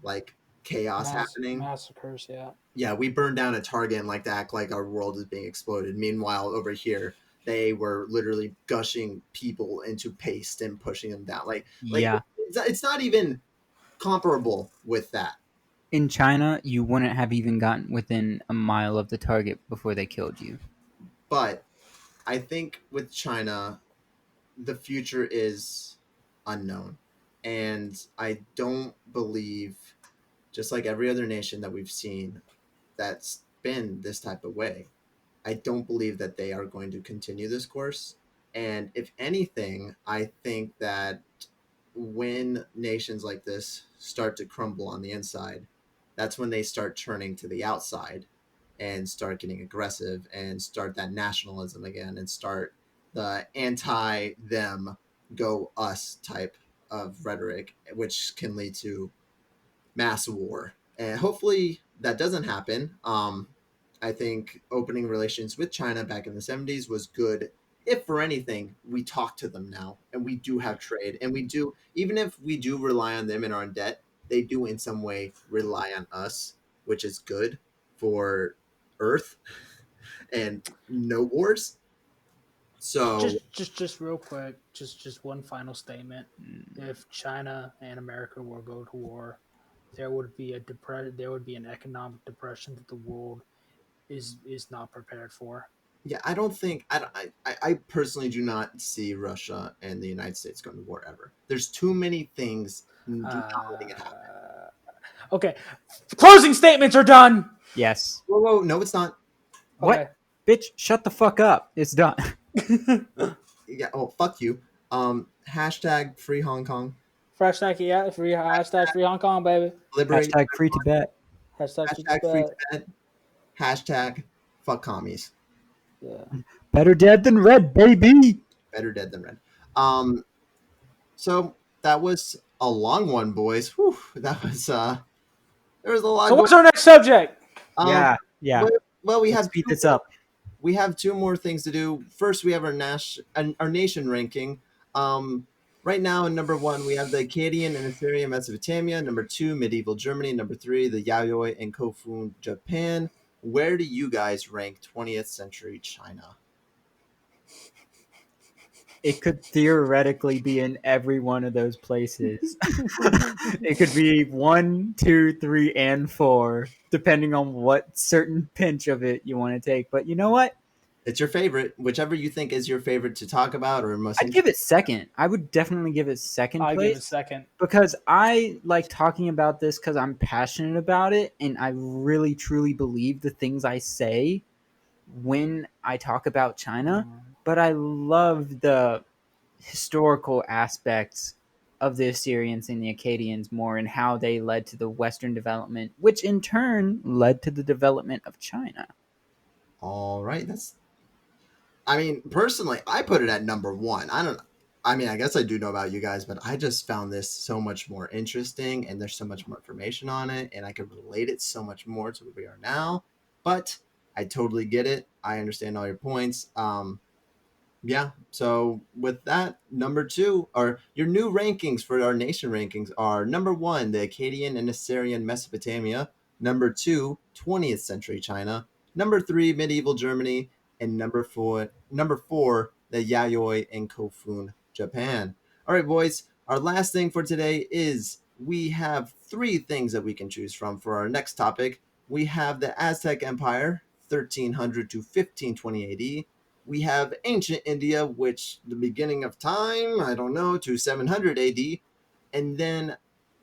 like chaos happening. Massacres, yeah. Yeah, we burned down a Target and like to act like our world is being exploded. Meanwhile, over here, they were literally gushing people into paste and pushing them down. Like Yeah. it's not even comparable with that. In China, you wouldn't have even gotten within a mile of the target before they killed you. But I think with China, the future is unknown. And I don't believe, just like every other nation that we've seen that's been this type of way, I don't believe that they are going to continue this course. And if anything, I think that when nations like this start to crumble on the inside, that's when they start turning to the outside and start getting aggressive and start that nationalism again and start the anti them, go us type of rhetoric, which can lead to mass war. And hopefully that doesn't happen. I think opening relations with China back in the 70s was good. If for anything, we talk to them now and we do have trade and we do, even if we do rely on them and are in debt, they do in some way rely on us, which is good for Earth and no wars. So, Just real quick, just one final statement. If China and America were to go to war, there would be an economic depression that the world is not prepared for. yeah, I don't think I personally do not see Russia and the United States going to war ever. There's too many things not letting it happen. Okay, closing statements are done. Yes. Whoa, whoa, no, it's not. What? Okay. Bitch, shut the fuck up. It's done. Yeah, oh, fuck you. Hashtag free Hong Kong. Fresh Nike, yeah, free hashtag free Hong Kong, baby. Liberate. Hashtag free Tibet. Hashtag free Hashtag free Tibet. Tibet. Hashtag fuck commies. Yeah. Better dead than red, baby. Better dead than red. Um, so that was a long one, boys. Whew, that was there was a lot So going. what's our next subject? Yeah, yeah. Well, we Let's have speed two this more up. we have two more things to do. First, we have our nation ranking. Right now, in number one, we have the Akkadian and Assyrian Mesopotamia. Number two, medieval Germany. Number three, the Yayoi and Kofun Japan. Where do you guys rank 20th century China? It could theoretically be in every one of those places. It could be 1, 2, 3, and 4, depending on what certain pinch of it you want to take. But you know what? It's your favorite, whichever you think is your favorite to talk about or most I'd give interesting. it second. I would definitely give it second I'll give it place second. because I like talking about this because I'm passionate about it and I really truly believe the things I say when I talk about China. But I love the historical aspects of the Assyrians and the Akkadians more and how they led to the Western development, which in turn led to the development of China. All right, that's. I mean, personally, I put it at number one. I don't. I mean, I guess I do know about you guys, but I just found this so much more interesting, and there's so much more information on it, and I could relate it so much more to where we are now. But I totally get it. I understand all your points. Yeah. So with that, number two, or your new rankings for our nation rankings are number one, the Akkadian and Assyrian Mesopotamia. Number two, 20th century China. Number three, medieval Germany. And number four, the Yayoi and Kofun Japan. All right, boys. Our last thing for today is we have three things that we can choose from for our next topic. We have the Aztec Empire, 1300 to 1520 AD. We have ancient India, which the beginning of time, I don't know, to 700 AD. And then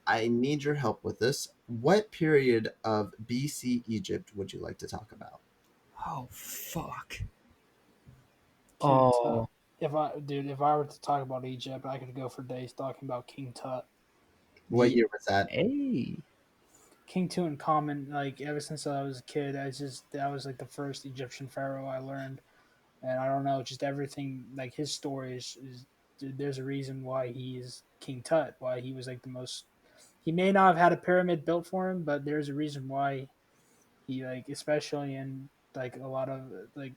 I need your help with this. What period of BC Egypt would you like to talk about? Oh, fuck. King Tut. Oh, If I were to talk about Egypt, I could go for days talking about King Tut. What yeah. year was that? Hey. King Tutankhamun, like ever since I was a kid, that was like the first Egyptian pharaoh I learned, and I don't know, just everything like his story is there's a reason why he's King Tut, why he was like the most. He may not have had a pyramid built for him, but there's a reason why he like, especially in like a lot of like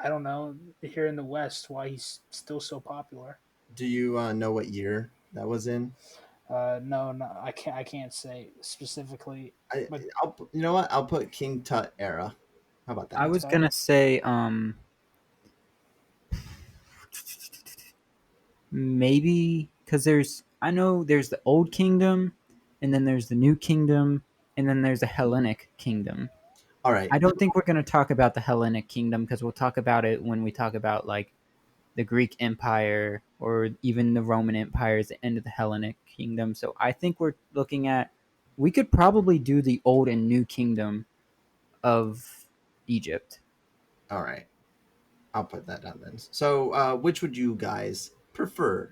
I don't know here in the West, why he's still so popular. Do you know what year that was in? No, no, I can't say specifically, I, but you know what? I'll put King Tut era. How about I that? King was Tut. gonna say maybe because I know there's the Old Kingdom and then there's the New Kingdom, and then there's the Hellenic Kingdom. All right. I don't think we're going to talk about the Hellenic Kingdom because we'll talk about it when we talk about like the Greek Empire or even the Roman Empire is the end of the Hellenic Kingdom. So I think we're looking at we could probably do the Old and New Kingdom of Egypt. All right. I'll put that down then. So, which would you guys prefer?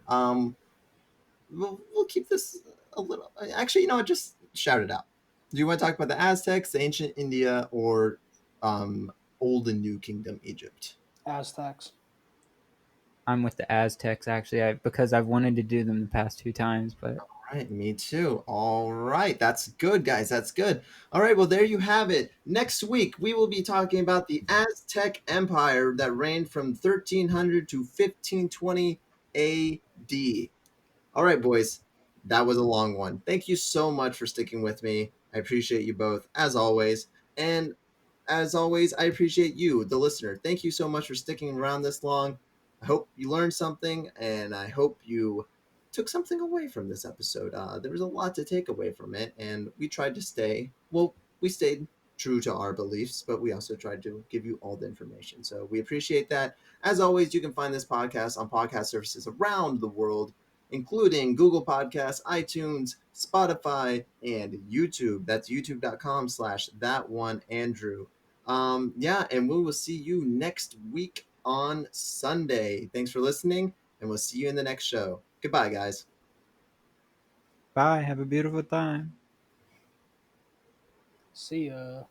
We'll keep this a little. Actually, you know what? Just shout it out. Do you want to talk about the Aztecs, the ancient India, or um, old and new kingdom Egypt? Aztecs. I'm with the Aztecs actually because I've wanted to do them the past 2 times, but All right, me too. All right, that's good, guys. That's good. All right, well, there you have it. Next week, we will be talking about the Aztec Empire that reigned from 1300 to 1520 AD. All right, boys, that was a long one. Thank you so much for sticking with me. I appreciate you both, as always. And as always, I appreciate you, the listener. Thank you so much for sticking around this long. I hope you learned something, and I hope you took something away from this episode. There was a lot to take away from it, and we tried to we stayed true to our beliefs, but we also tried to give you all the information. So we appreciate that. As always, you can find this podcast on podcast services around the world, including Google Podcasts, iTunes, Spotify, and YouTube. That's youtube.com/that one Andrew. Yeah, and we will see you next week on Sunday. Thanks for listening, and we'll see you in the next show. Goodbye, guys. bye. Have a beautiful time. See ya.